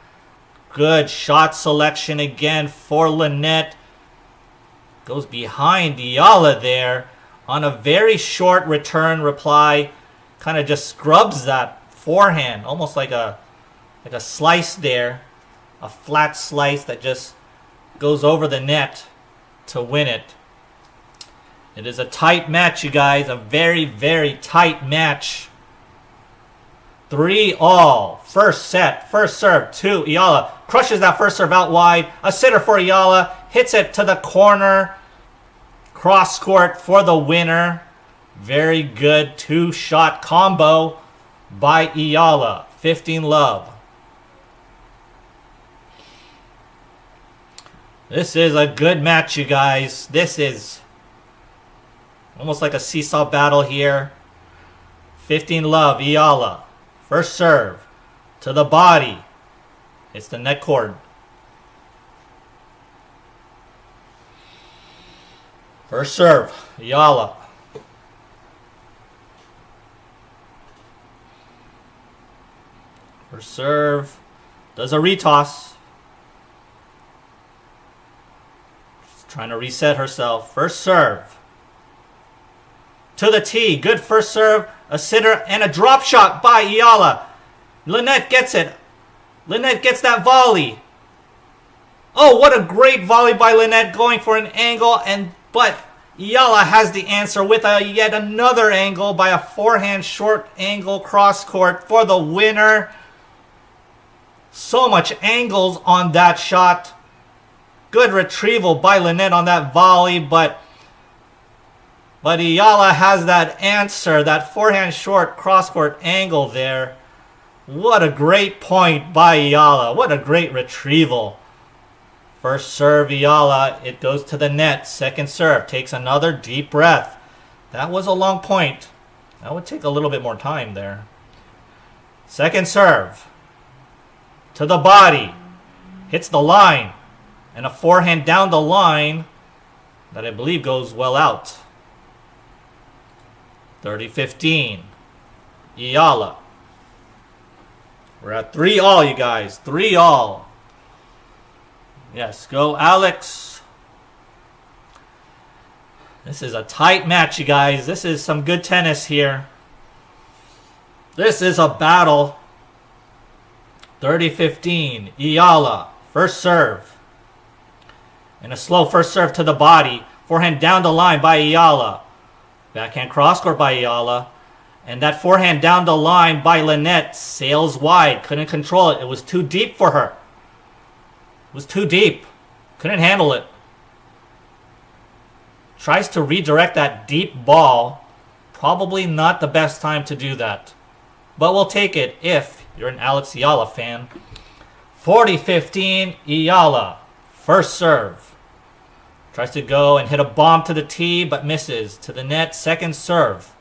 Good shot selection again for Linette. Goes behind Eala there on a very short return reply. Kind of just scrubs that forehand. Almost like a slice there. A flat slice that just goes over the net to win it. It is a tight match, you guys. A very tight match. 3-all. First set. First serve to Eala. Crushes that first serve out wide. A sitter for Eala. Hits it to the corner. Cross court for the winner. Very good 2-shot combo by Eala. 15-love. This is a good match, you guys. This is almost like a seesaw battle here. 15-love, Eala. First serve to the body. It's the net cord. First serve, Eala. First serve. Does a retoss. Trying to reset herself. First serve. To the tee. Good first serve. A sitter and a drop shot by Eala. Linette gets it. Linette gets that volley. Oh, what a great volley by Linette going for an angle. But Eala has the answer with yet another angle by a forehand short angle cross court for the winner. So much angles on that shot. Good retrieval by Linette on that volley, but Eala has that answer, that forehand short cross-court angle there. What a great point by Eala. What a great retrieval. First serve, Eala. It goes to the net. Second serve. Takes another deep breath. That was a long point. That would take a little bit more time there. Second serve. To the body. Hits the line. And a forehand down the line that I believe goes well out. 30-15. Eala. We're at 3-all, you guys. 3-all. Yes, go Alex. This is a tight match, you guys. This is some good tennis here. This is a battle. 30-15. Eala. First serve. And a slow first serve to the body. Forehand down the line by Eala. Backhand cross court by Eala. And that forehand down the line by Linette sails wide. Couldn't control it. It was too deep for her. It was too deep. Couldn't handle it. Tries to redirect that deep ball. Probably not the best time to do that. But we'll take it if you're an Alex Eala fan. 40-15, Eala. First serve. Tries to go and hit a bomb to the tee, but misses. To the net, second serve.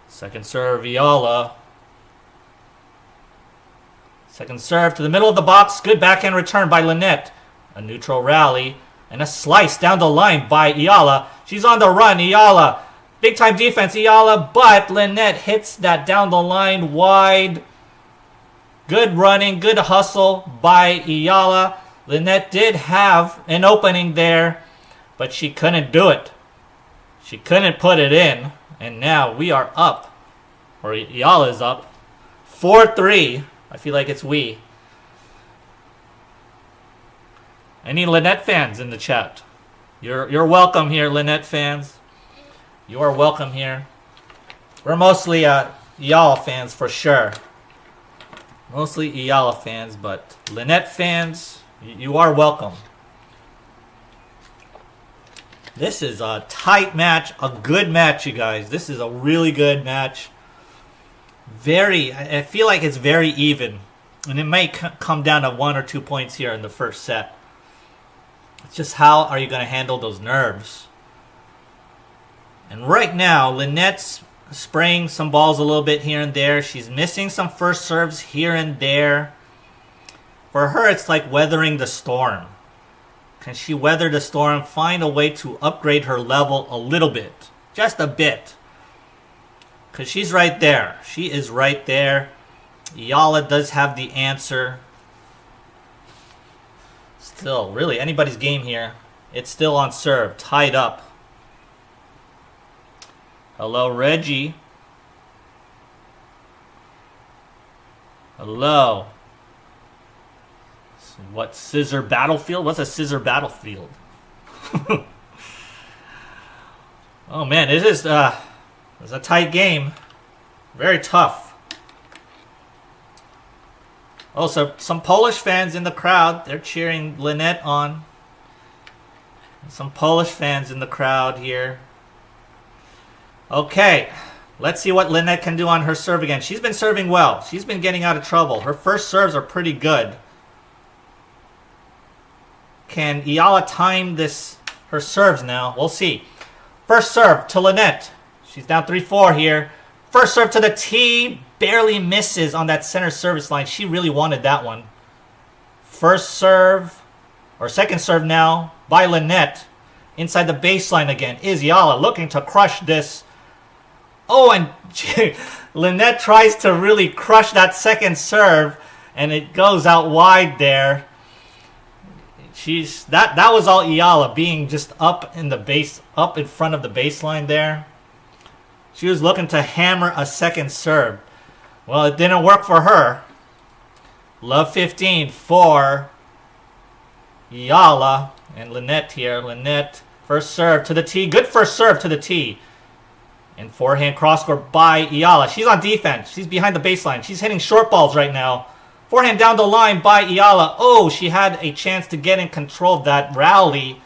Second serve, Eala. Second serve to the middle of the box. Good backhand return by Linette. A neutral rally. And a slice down the line by Eala. She's on the run, Eala. Big time defense, Eala. But Linette hits that down the line wide. Good running, good hustle by Eala. Linette did have an opening there, but she couldn't do it. She couldn't put it in. And now we are up. Or Eala is up. 4-3. I feel like it's we. Any Linette fans in the chat? You're welcome here, Linette fans. You are welcome here. We're mostly Eala fans for sure. Mostly Eala fans, but Linette fans, you are welcome. This is a tight match, a good match, you guys. This is a really good match. I feel like it's very even. And it may come down to 1 or 2 points here in the first set. It's just how are you going to handle those nerves? And right now, Linette's spraying some balls a little bit here and there. She's missing some first serves here and there. For her, it's like weathering the storm. Can she weather the storm, find a way to upgrade her level a little bit? Just a bit. Because she's right there. She is right there. Eala does have the answer. Still, really, anybody's game here. It's still on serve. Tied up. Hello, Reggie. Hello. What, scissor battlefield? What's a scissor battlefield? Oh, man, it's a tight game. Very tough. Also, some Polish fans in the crowd. They're cheering Linette on. Some Polish fans in the crowd here. Okay. Let's see what Linette can do on her serve again. She's been serving well. She's been getting out of trouble. Her first serves are pretty good. Can Eala time her serves now? We'll see. First serve to Linette. She's down 3-4 here. First serve to the tee. Barely misses on that center service line. She really wanted that one. First serve, or second serve now, by Linette. Inside the baseline again is Eala looking to crush this. Oh, and Linette tries to really crush that second serve, and it goes out wide there. That was all Eala being just up in front of the baseline there. She was looking to hammer a second serve. Well, it didn't work for her. Love 15 for Eala and Linette here. Linette, first serve to the tee. Good first serve to the tee. And forehand cross court by Eala. She's on defense. She's behind the baseline. She's hitting short balls right now. Forehand down the line by Eala. Oh, she had a chance to get in control of that rally.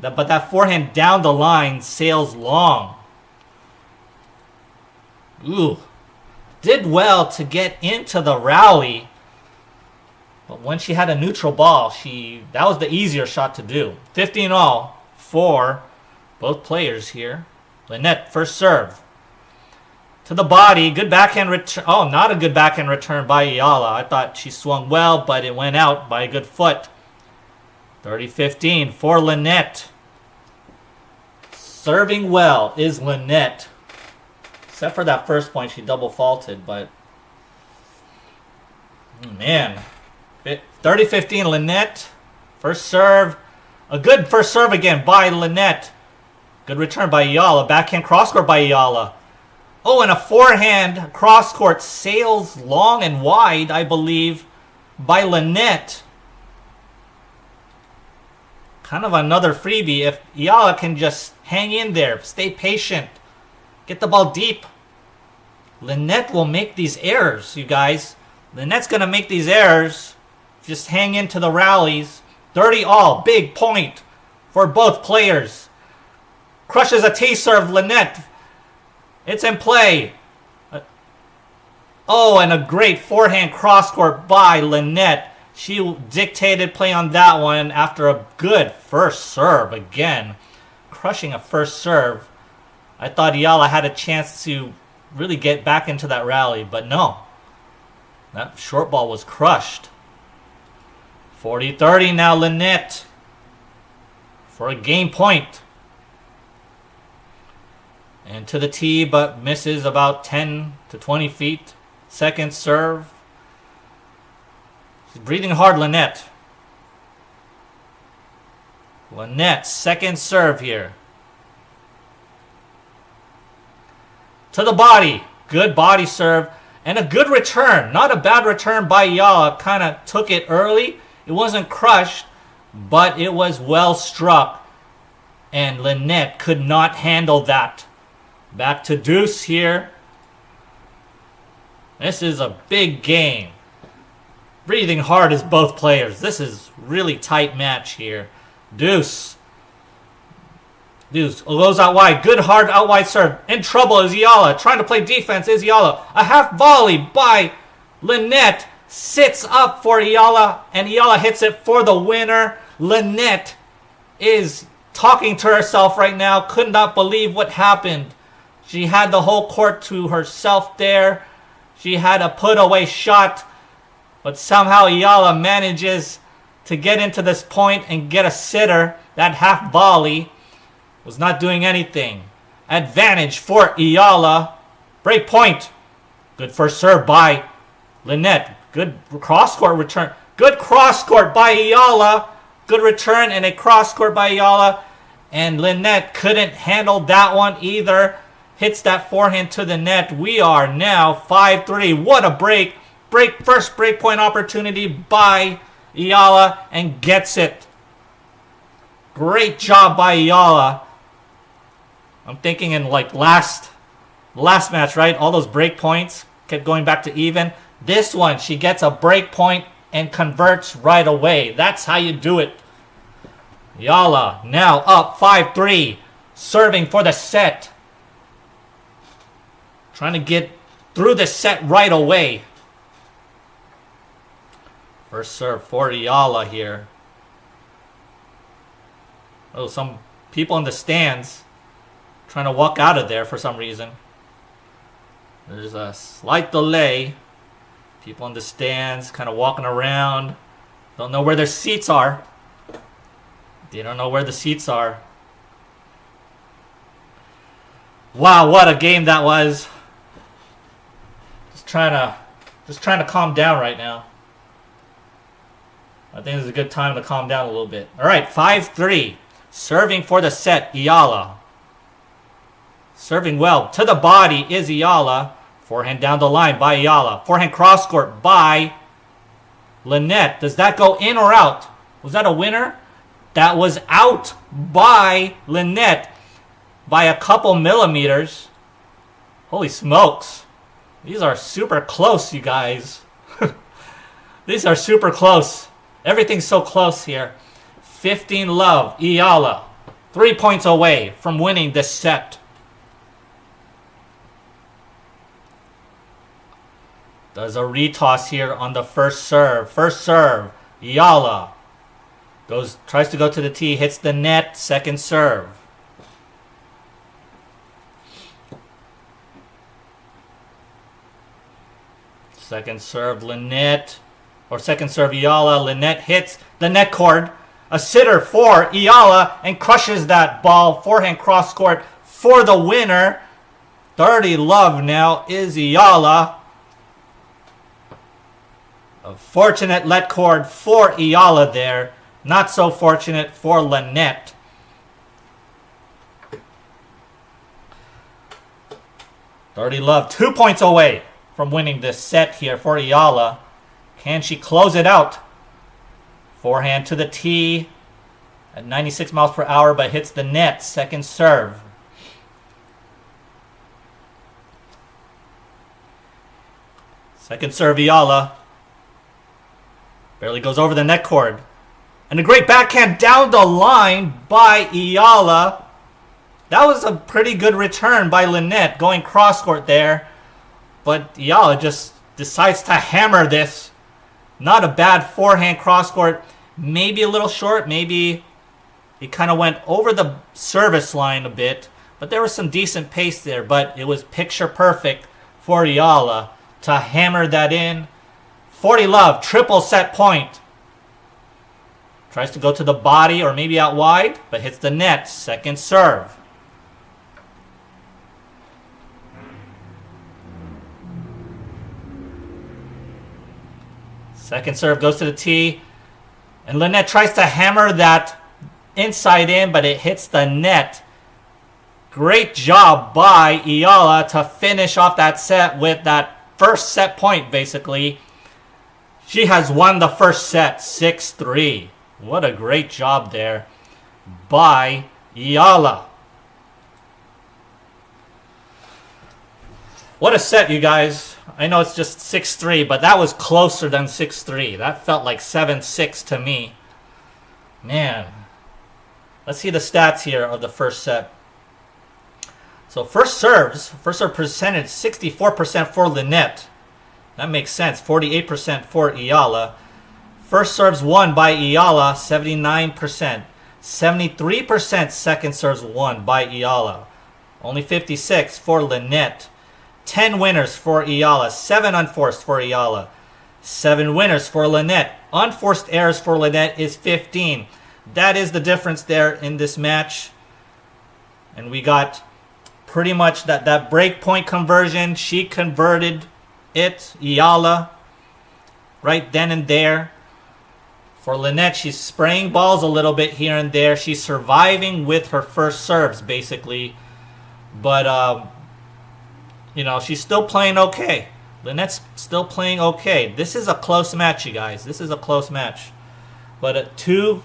But that forehand down the line sails long. Ooh. Did well to get into the rally. But when she had a neutral ball, that was the easier shot to do. 15 all for both players here. Linette, first serve. To the body, good backhand return. Oh, not a good backhand return by Eala. I thought she swung well, but it went out by a good foot. 30-15 for Linette. Serving well is Linette. Except for that first point, she double faulted, but man. 30-15 Linette. First serve. A good first serve again by Linette. Good return by Eala. Backhand cross court by Eala. Oh, and a forehand cross court sails long and wide, I believe, by Linette. Kind of another freebie. If Eala can just hang in there, stay patient, get the ball deep. Linette will make these errors, you guys. Linette's going to make these errors. Just hang into the rallies. 30 all. Big point for both players. Crushes a tee serve. Linette. It's in play. Oh, and a great forehand cross court by Linette. She dictated play on that one after a good first serve. Again, crushing a first serve. I thought Eala had a chance to really get back into that rally, but no. That short ball was crushed. 40-30 now, Linette for a game point. And to the tee, but misses about 10 to 20 feet. Second serve. She's breathing hard, Linette. Linette, second serve here. To the body. Good body serve. And a good return. Not a bad return by Eala. Kind of took it early. It wasn't crushed, but it was well struck. And Linette could not handle that. Back to deuce here. This is a big game. Breathing hard is both players. This is really tight match here. Deuce. Deuce goes out wide. Good hard out wide serve. In trouble is Eala. Trying to play defense is Eala. A half volley by Linette. Sits up for Eala. And Eala hits it for the winner. Linette is talking to herself right now. Could not believe what happened. She had the whole court to herself there. She had a put away shot. But somehow Eala manages to get into this point and get a sitter. That half volley was not doing anything. Advantage for Eala. Break point. Good first serve by Linette. Good cross-court return. Good cross-court by Eala. Good return and a cross-court by Eala. And Linette couldn't handle that one either. Hits that forehand to the net. We are now 5-3. What a break. First break point opportunity by Eala and gets it. Great job by Eala. I'm thinking in like last match, right? All those break points kept going back to even. This one, she gets a break point and converts right away. That's how you do it. Eala now up 5-3. Serving for the set. Trying to get through the set right away. First serve for Eala here. Oh, some people in the stands trying to walk out of there for some reason. There's a slight delay. People in the stands kind of walking around. Don't know where their seats are. They don't know where the seats are. Wow, what a game that was. Just trying to calm down right now. I think this is a good time to calm down a little bit. All right, 5-3. Serving for the set, Eala. Serving well. To the body is Eala. Forehand down the line by Eala. Forehand cross court by Linette. Does that go in or out? Was that a winner? That was out by Linette by a couple millimeters. Holy smokes. These are super close, you guys. These are super close. Everything's so close here. 15-love, Eala. 3 points away from winning this set. Does a retoss here on the first serve. First serve, Eala. Tries to go to the tee, hits the net, second serve. Second serve, Linette. Or second serve, Eala. Linette hits the net cord. A sitter for Eala and crushes that ball. Forehand cross court for the winner. 30-love now is Eala. A fortunate let cord for Eala there. Not so fortunate for Linette. Love 2 points away from winning this set here for Eala. Can she close it out? Forehand to the tee at 96 miles per hour, but hits the net. Second serve. Second serve, Eala. Barely goes over the net cord. And a great backhand down the line by Eala. That was a pretty good return by Linette, going cross court there. But Eala just decides to hammer this. Not a bad forehand cross court. Maybe a little short. Maybe it kind of went over the service line a bit. But there was some decent pace there. But it was picture perfect for Eala to hammer that in. 40 love. Triple set point. Tries to go to the body or maybe out wide. But hits the net. Second serve. Second serve goes to the tee. And Linette tries to hammer that inside in, but it hits the net. Great job by Eala to finish off that set with that first set point, basically. She has won the first set, 6-3. What a great job there by Eala. What a set, you guys. I know it's just 6-3, but that was closer than 6-3. That felt like 7-6 to me. Man. Let's see the stats here of the first set. So first serve percentage, 64% for Linette. That makes sense. 48% for Eala. First serves won by Eala, 79%. 73% second serves won by Eala. Only 56 for Linette. 10 winners for Eala, 7 unforced for Eala. 7 winners for Linette. Unforced errors for Linette is 15. That is the difference there in this match. And we got pretty much that break point conversion. She converted it, Eala, right then and there. For Linette, she's spraying balls a little bit here and there. She's surviving with her first serves, basically. But, you know, she's still playing okay. Linette's still playing okay. This is a close match, you guys. This is a close match. But two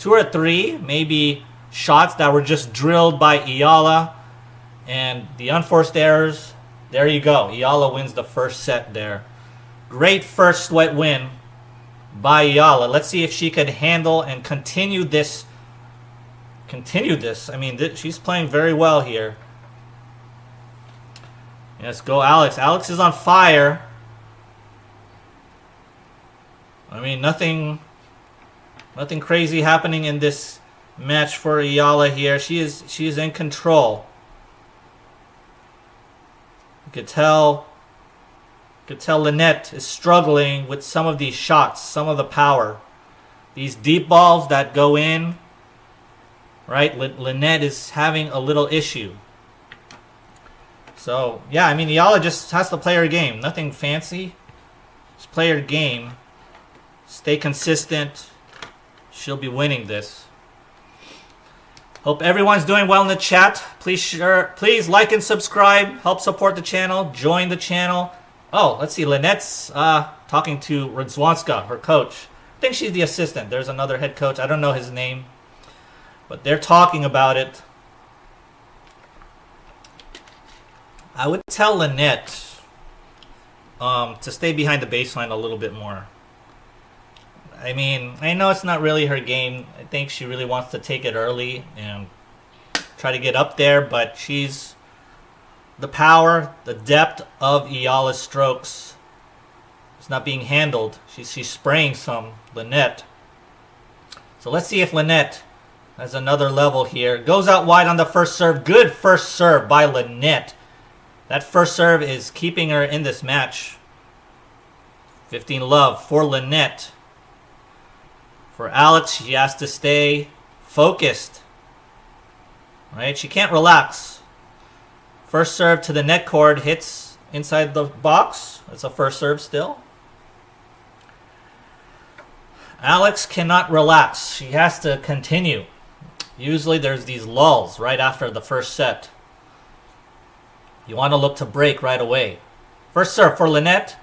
or three, maybe, shots that were just drilled by Eala. And the unforced errors, there you go. Eala wins the first set there. Great first sweat win by Eala. Let's see if she could handle and continue this. I mean, she's playing very well here. Let's go, Alex. Alex is on fire. I mean, nothing crazy happening in this match for Eala here. She is in control. You could tell Linette is struggling with some of these shots, some of the power. These deep balls that go in, right? Linette is having a little issue. So, yeah, I mean, Eala just has to play her game. Nothing fancy. Just play her game. Stay consistent. She'll be winning this. Hope everyone's doing well in the chat. Please like and subscribe. Help support the channel. Join the channel. Oh, let's see. Linette's talking to Radzwanska, her coach. I think she's the assistant. There's another head coach. I don't know his name. But they're talking about it. I would tell Linette to stay behind the baseline a little bit more. I mean, I know it's not really her game. I think she really wants to take it early and try to get up there, but she's the power, the depth of Eala's strokes is not being handled. She's spraying some, Linette. So let's see if Linette has another level here. Goes out wide on the first serve. Good first serve by Linette. That first serve is keeping her in this match. 15 love for Linette. For Alex, she has to stay focused. Right? She can't relax. First serve to the net cord hits inside the box. It's a first serve still. Alex cannot relax. She has to continue. Usually there's these lulls right after the first set. You want to look to break right away. First serve for Linette.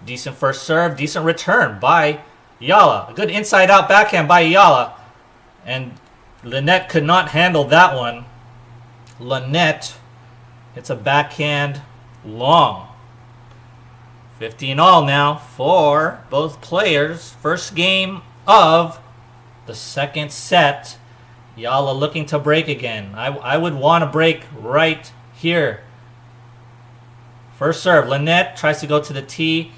Decent first serve. Decent return by Eala. A good inside-out backhand by Eala. And Linette could not handle that one. Linette hits a backhand long. 15 all now for both players. First game of the second set. Eala looking to break again. I would want to break right here. First serve. Linette tries to go to the tee.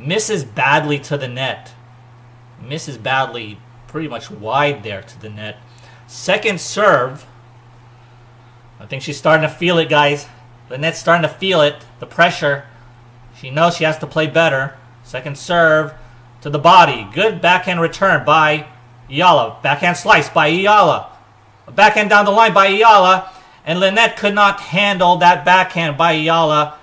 Misses badly to the net. Misses badly, pretty much wide there to the net. Second serve. I think she's starting to feel it, guys. Linette's starting to feel it. The pressure. She knows she has to play better. Second serve to the body. Good backhand return by Eala. Backhand slice by Eala. A backhand down the line by Eala. And Linette could not handle that backhand by Eala.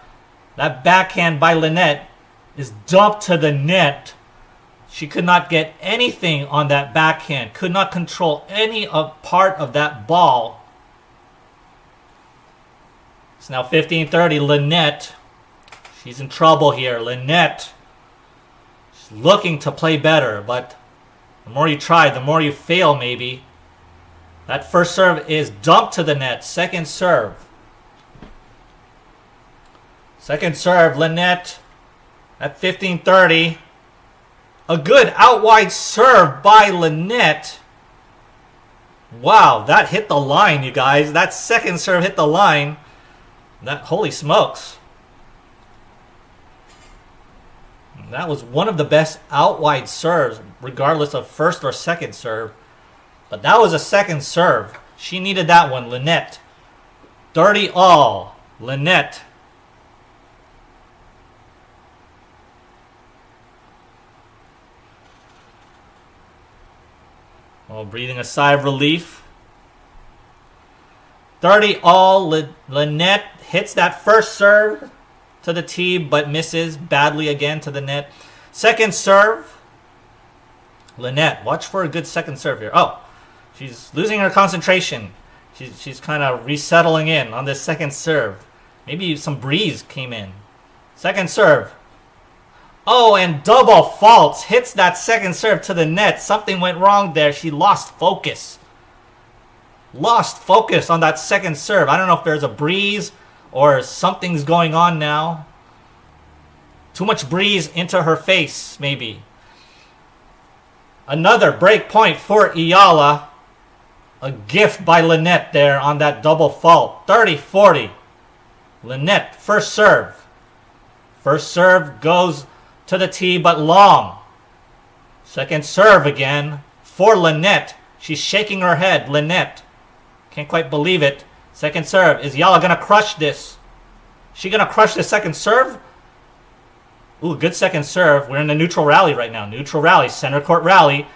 That backhand by Linette is dumped to the net. She could not get anything on that backhand. Could not control any part of that ball. It's now 15-30. Linette. She's in trouble here. Linette. She's looking to play better, but the more you try, the more you fail, maybe. That first serve is dumped to the net. Second serve. Second serve, Linette at 15-30. A good out wide serve by Linette. Wow, that hit the line, you guys. That second serve hit the line. That, holy smokes. That was one of the best out wide serves, regardless of first or second serve. But that was a second serve. She needed that one, Linette. 30 all. Linette. Oh, breathing a sigh of relief. 30 all. Linette hits that first serve to the tee, but misses badly again to the net. Second serve. Linette, watch for a good second serve here. Oh, she's losing her concentration. She's kind of resettling in on this second serve. Maybe some breeze came in. Second serve. Oh, and double faults. Hits that second serve to the net. Something went wrong there. She lost focus. Lost focus on that second serve. I don't know if there's a breeze or something's going on now. Too much breeze into her face, maybe. Another break point for Eala. A gift by Linette there on that double fault. 30-40. Linette, first serve. First serve goes to the tee, but long. Second serve again for Linette. She's shaking her head. Linette. Can't quite believe it. Second serve. Is Eala going to crush this? She going to crush this second serve? Ooh, good second serve. We're in the neutral rally right now. Neutral rally. Center court rally.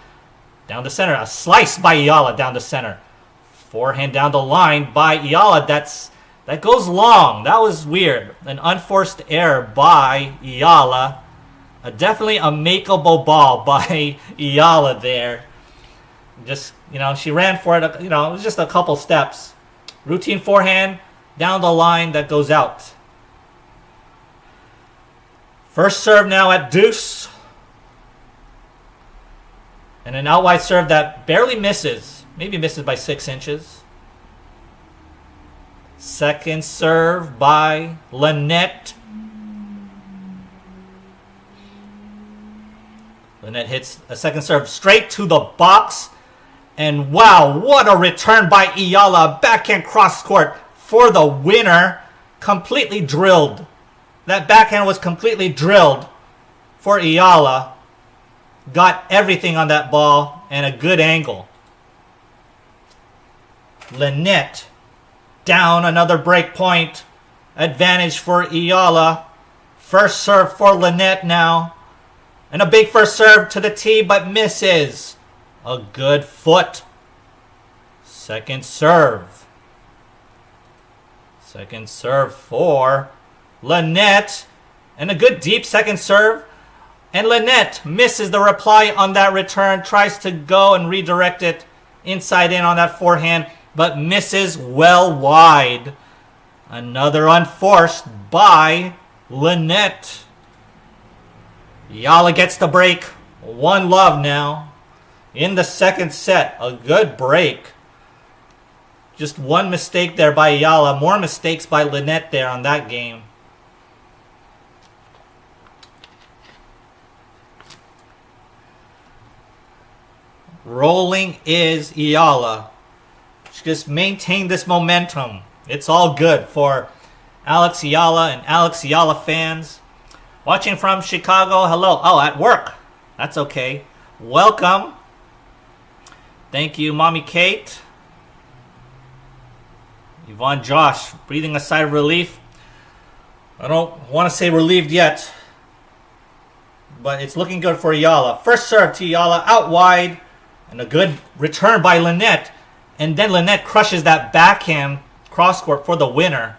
Down the center. A slice by Eala down the center. Forehand down the line by Eala. That goes long. That was weird. An unforced error by Eala. Definitely a makeable ball by Eala there. Just, she ran for it. It was just a couple steps. Routine forehand down the line that goes out. First serve now at deuce. And an out wide serve that barely misses. Maybe misses by 6 inches. Second serve by Linette. Linette hits a second serve straight to the box. And wow, what a return by Eala. Backhand cross court for the winner. Completely drilled. That backhand was completely drilled for Eala. Got everything on that ball and a good angle. Linette down another break point. Advantage for Eala. First serve for Linette now. And a big first serve to the tee, but misses. A good foot. Second serve. Second serve for Linette. And a good deep second serve. And Linette misses the reply on that return. Tries to go and redirect it inside in on that forehand, but misses well wide. Another unforced by Linette. Eala gets the break. 1-love now. In the second set, a good break. Just one mistake there by Eala. More mistakes by Linette there on that game. Rolling is Eala. She just maintained this momentum. It's all good for Alex Eala and Alex Eala fans. Watching from Chicago. Hello. Oh, at work. That's okay. Welcome. Thank you, Mommy Kate. Yvonne Josh, breathing a sigh of relief. I don't want to say relieved yet, but it's looking good for Eala. First serve to Eala, out wide, and a good return by Linette. And then Linette crushes that backhand cross-court for the winner.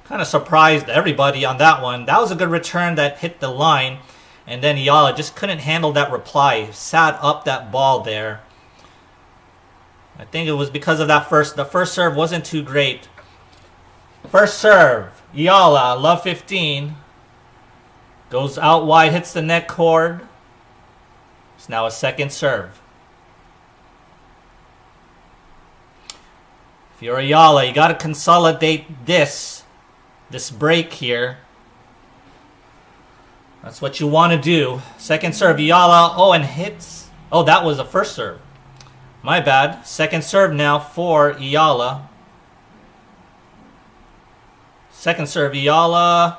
Kind of surprised everybody on that one. That was a good return that hit the line. And then Eala just couldn't handle that reply. Sat up that ball there. I think it was because of that the first serve wasn't too great. First serve, Eala, love 15. Goes out wide, hits the net cord. It's now a second serve. If you're Eala, you got to consolidate this break here. That's what you want to do. Second serve, Eala. Oh, and hits. Oh, that was the first serve. My bad. Second serve now for Eala. Second serve, Eala.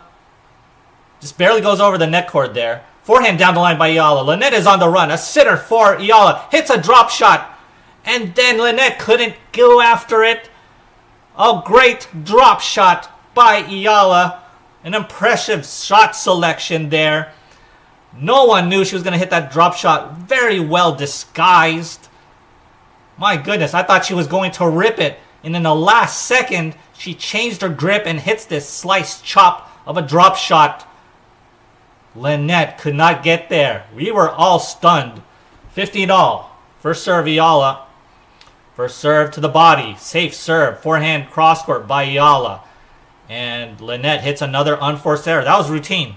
Just barely goes over the net cord there. Forehand down the line by Eala. Linette is on the run. A sitter for Eala. Hits a drop shot. And then Linette couldn't go after it. A great drop shot by Eala. An impressive shot selection there. No one knew she was going to hit that drop shot. Very well disguised. My goodness, I thought she was going to rip it. And in the last second, she changed her grip and hits this slice chop of a drop shot. Linette could not get there. We were all stunned. 15-all. First serve, Eala. First serve to the body. Safe serve. Forehand cross-court by Eala. And Linette hits another unforced error. That was routine.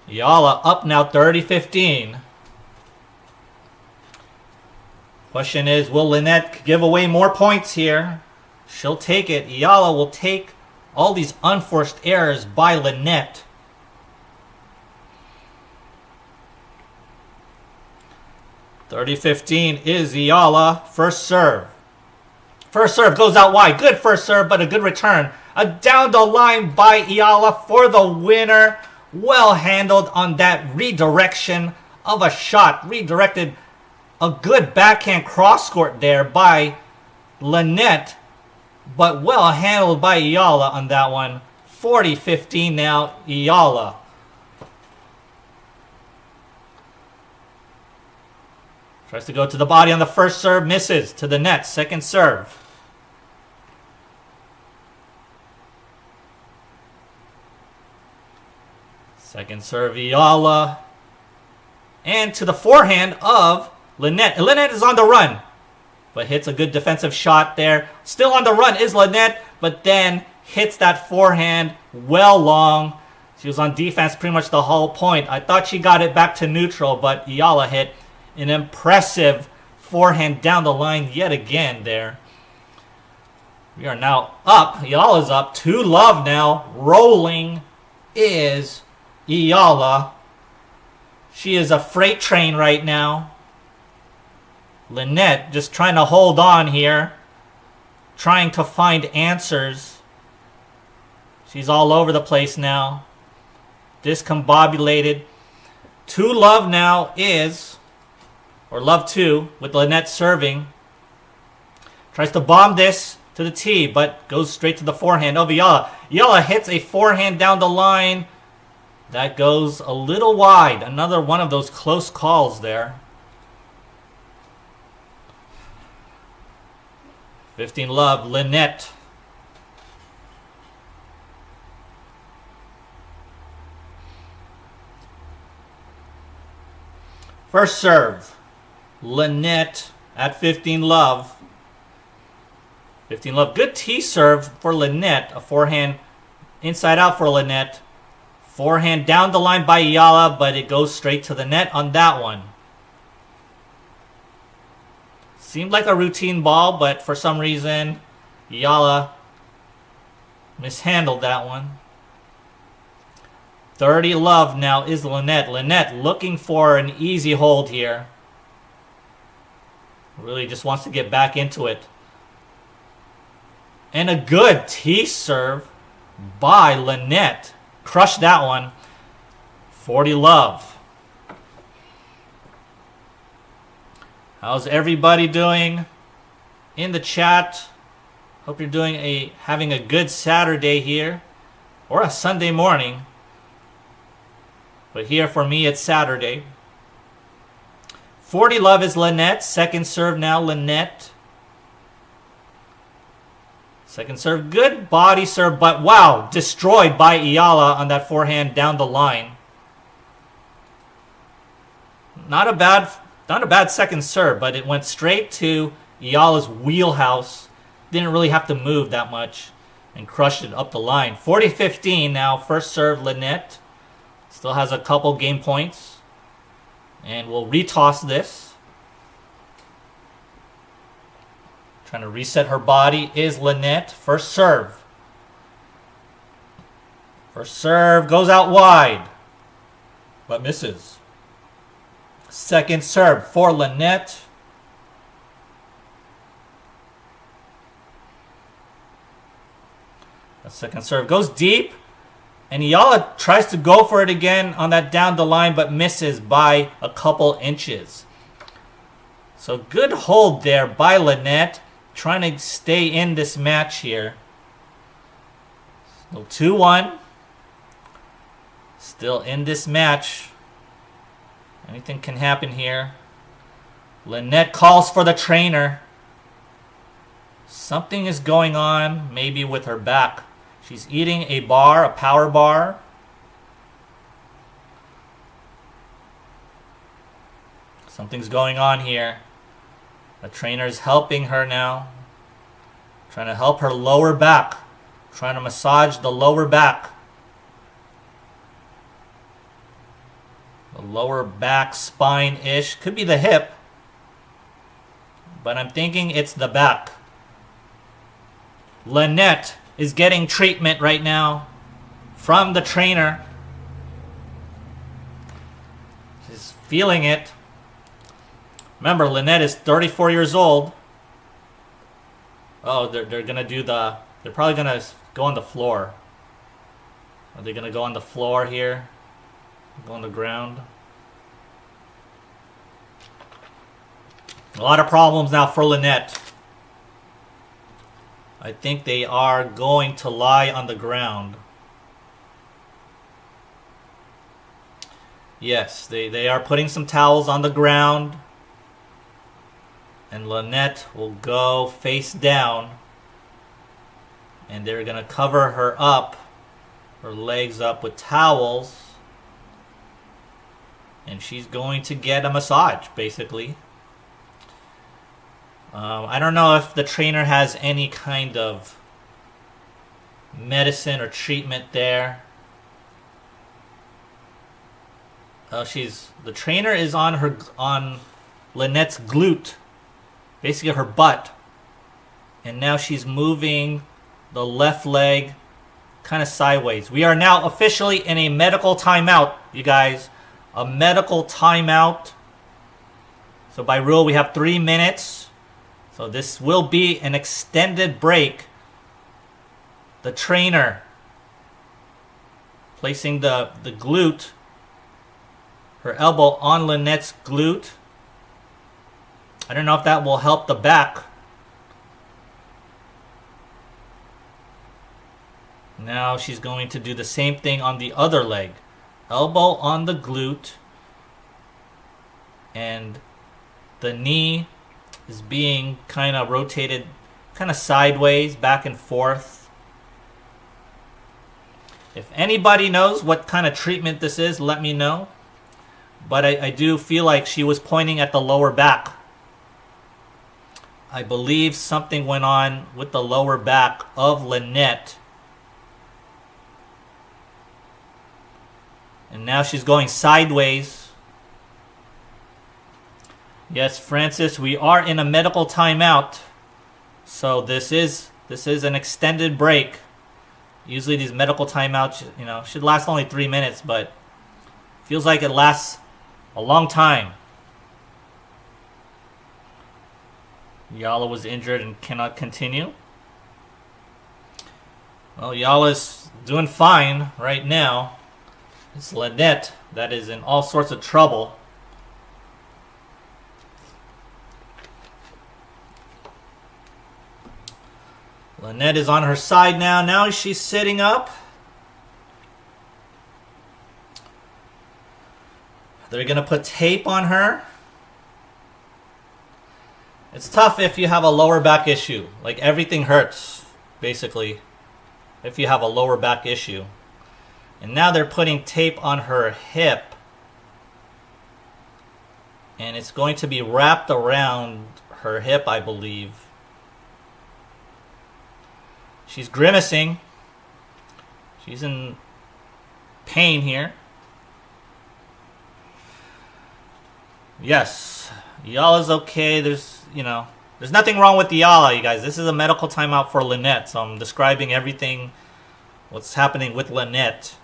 Eala up now 30-15. Question is, will Linette give away more points here? She'll take it. Eala will take all these unforced errors by Linette. (30-15) is Eala. First serve. First serve goes out wide. Good first serve, but a good return. A down the line by Eala for the winner. Well handled on that redirection of a shot. Redirected. A good backhand cross-court there by Linette, but well handled by Eala on that one. 40-15 now, Eala. Tries to go to the body on the first serve, misses to the net. Second serve. Second serve, Eala. And to the forehand of Linette. Linette is on the run, but hits a good defensive shot there. Still on the run is Linette, but then hits that forehand well long. She was on defense pretty much the whole point. I thought she got it back to neutral, but Eala hit an impressive forehand down the line yet again there. We are now up. Eala's up. 2-love now. Rolling is Eala. She is a freight train right now. Linette just trying to hold on here. Trying to find answers. She's all over the place now. Discombobulated. 2-love now is, or love 2, with Linette serving. Tries to bomb this to the tee, but goes straight to the forehand of Eala. Eala hits a forehand down the line. That goes a little wide. Another one of those close calls there. 15-love, Linette. First serve, Linette at 15-love. 15-love, good tee serve for Linette. A forehand inside out for Linette. Forehand down the line by Eala, but it goes straight to the net on that one. Seemed like a routine ball, but for some reason, Eala mishandled that one. 30-love now is Linette. Linette looking for an easy hold here. Really just wants to get back into it. And a good tee serve by Linette. Crushed that one. 40 love. How's everybody doing in the chat? Hope you're having a good Saturday here, or a Sunday morning. But here for me, it's Saturday. 40 love is Linette. Second serve now, Linette. Second serve, good body serve, but wow, destroyed by Eala on that forehand down the line. Not a bad second serve, but it went straight to Eala's wheelhouse. Didn't really have to move that much and crushed it up the line. 40-15 now, first serve Linette. Still has a couple game points. And we'll retoss this. Trying to reset her body is Linette. First serve. First serve goes out wide, but misses. Second serve for Linette. The second serve goes deep. And Eala tries to go for it again on that down the line, but misses by a couple inches. So good hold there by Linette, trying to stay in this match here. Still 2-1. Still in this match. Anything can happen here. Linette calls for the trainer. Something is going on, maybe with her back. She's eating a bar, a power bar. Something's going on here. The trainer's helping her now. Trying to help her lower back. Trying to massage the lower back. The lower back spine-ish. Could be the hip. But I'm thinking it's the back. Linette is getting treatment right now from the trainer. She's feeling it. Remember, Linette is 34 years old. Oh, they're gonna do they're probably gonna go on the floor. Are they gonna go on the floor here? Go on the ground? A lot of problems now for Linette. I think they are going to lie on the ground. Yes, they are putting some towels on the ground. And Linette will go face down. And they're going to cover her up, her legs up with towels. And she's going to get a massage, basically. I don't know if the trainer has any kind of medicine or treatment there. The trainer is on Linette's glute, basically her butt, and now she's moving the left leg kind of sideways. We are now officially in a medical timeout, you guys. A medical timeout. So by rule, we have 3 minutes. So this will be an extended break. The trainer placing the glute, her elbow on Linette's glute. I don't know if that will help the back. Now she's going to do the same thing on the other leg. Elbow on the glute. And the knee is being kind of rotated kind of sideways, back and forth. If anybody knows what kind of treatment this is, let me know. But I do feel like she was pointing at the lower back. I believe something went on with the lower back of Linette. And now she's going sideways. Yes, Francis, we are in a medical timeout. So this is an extended break. Usually these medical timeouts, should last only 3 minutes, but feels like it lasts a long time. Eala was injured and cannot continue. Well, Eala's doing fine right now. It's Linette that is in all sorts of trouble. Linette is on her side now. Now she's sitting up. They're going to put tape on her. It's tough if you have a lower back issue. Like, everything hurts, basically, if you have a lower back issue. And now they're putting tape on her hip. And it's going to be wrapped around her hip, I believe. She's grimacing. She's in pain here. Yes, Eala's okay. There's nothing wrong with Eala, you guys. This is a medical timeout for Linette, so I'm describing everything, what's happening with Linette.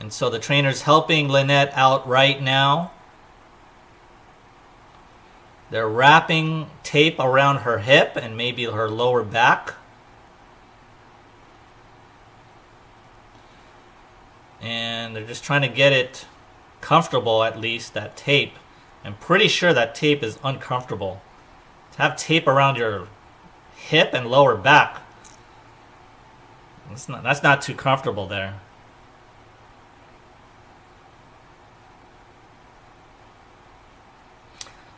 And so the trainer's helping Linette out right now. They're wrapping tape around her hip and maybe her lower back. And they're just trying to get it comfortable, at least, that tape. I'm pretty sure that tape is uncomfortable. To have tape around your hip and lower back, that's not too comfortable there.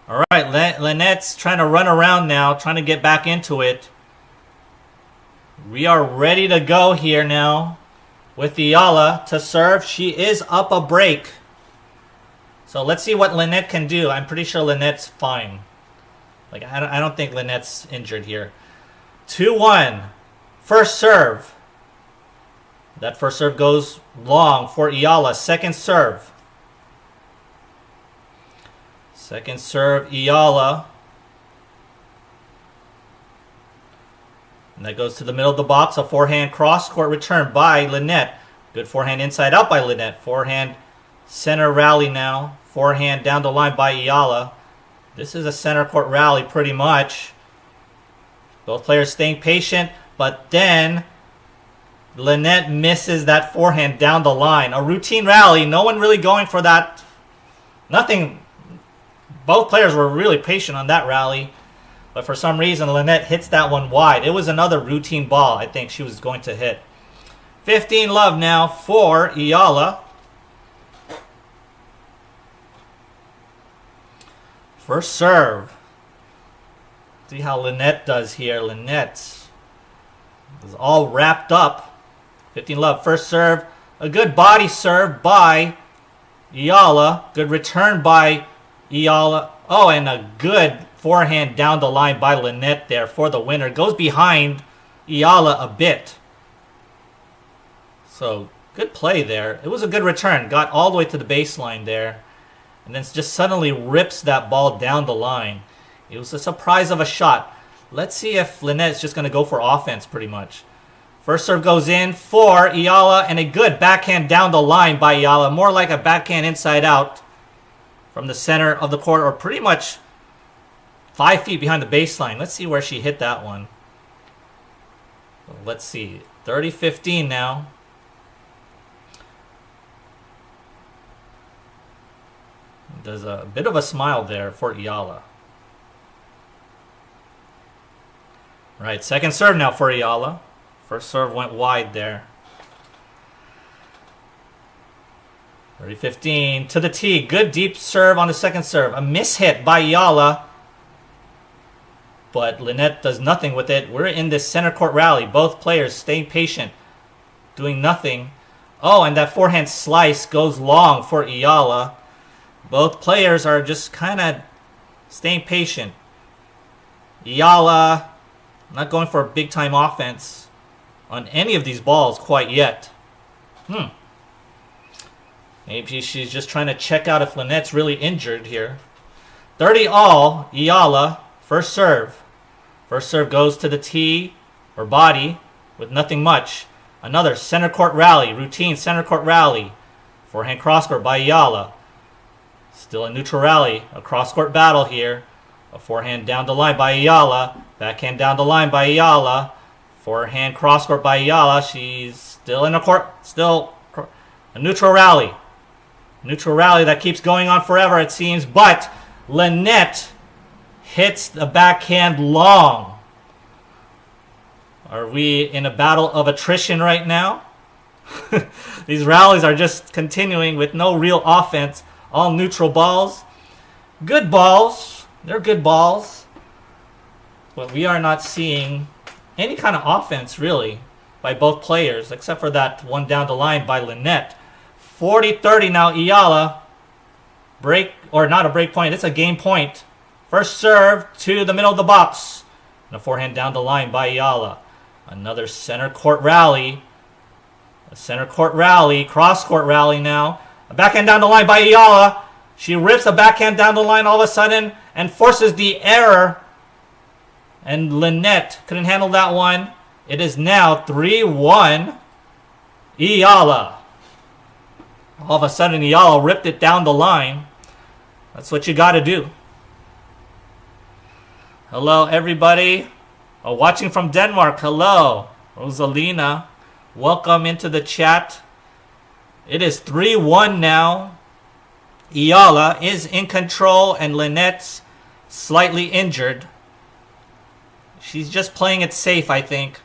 All right, Linette's trying to run around now, trying to get back into it. We are ready to go here now with Eala to serve. She is up a break. So let's see what Linette can do. I'm pretty sure Linette's fine. Like, I don't think Linette's injured here. 2-1. First serve. That first serve goes long for Eala. Second serve. Second serve, Eala. And that goes to the middle of the box. A forehand cross-court return by Linette. Good forehand inside out by Linette. Forehand center rally now. Forehand down the line by Eala. This is a center court rally pretty much. Both players staying patient, but then Linette misses that forehand down the line. A routine rally. No one really going for that. Nothing. Both players were really patient on that rally. But for some reason, Linette hits that one wide. It was another routine ball I think she was going to hit. 15-love now for Eala. First serve. See how Linette does here. Linette is all wrapped up. 15-love. First serve. A good body serve by Eala. Good return by Eala. Oh, and a good forehand down the line by Linette there for the winner. Goes behind Eala a bit. So, good play there. It was a good return. Got all the way to the baseline there. And then just suddenly rips that ball down the line. It was a surprise of a shot. Let's see if Linette's just going to go for offense pretty much. First serve goes in for Eala. And a good backhand down the line by Eala. More like a backhand inside out from the center of the court, or pretty much 5 feet behind the baseline. Let's see where she hit that one. Let's see. 30-15 now. There's a bit of a smile there for Eala. Right, second serve now for Eala. First serve went wide there. 30-15 to the tee. Good deep serve on the second serve. A mishit by Eala. But Linette does nothing with it. We're in this center court rally. Both players staying patient. Doing nothing. Oh, and that forehand slice goes long for Eala. Both players are just kind of staying patient. Eala not going for a big-time offense on any of these balls quite yet. Maybe she's just trying to check out if Linette's really injured here. 30-all, Eala, first serve. First serve goes to the tee or body with nothing much. Another center court rally, routine center court rally. Forehand cross court by Eala. Still a neutral rally, a cross court battle here. A forehand down the line by Eala. Backhand down the line by Eala. Forehand cross court by Eala. She's still in the court. Still a neutral rally. Neutral rally that keeps going on forever, it seems. But Linette hits the backhand long. Are we in a battle of attrition right now? These rallies are just continuing with no real offense. All neutral balls. Good balls. They're good balls. But we are not seeing any kind of offense, really, by both players, except for that one down the line by Linette. 40-30 now, Eala. Break, or not a break point, it's a game point. First serve to the middle of the box. And a forehand down the line by Eala. Another center court rally. A center court rally, cross court rally now. A backhand down the line by Eala. She rips a backhand down the line all of a sudden and forces the error. And Linette couldn't handle that one. It is now 3-1 Eala. All of a sudden, Eala ripped it down the line. That's what you got to do. Hello, everybody. Watching from Denmark. Hello, Rosalina. Welcome into the chat. It is 3-1 now. Eala is in control, and Linette's slightly injured. She's just playing it safe, I think.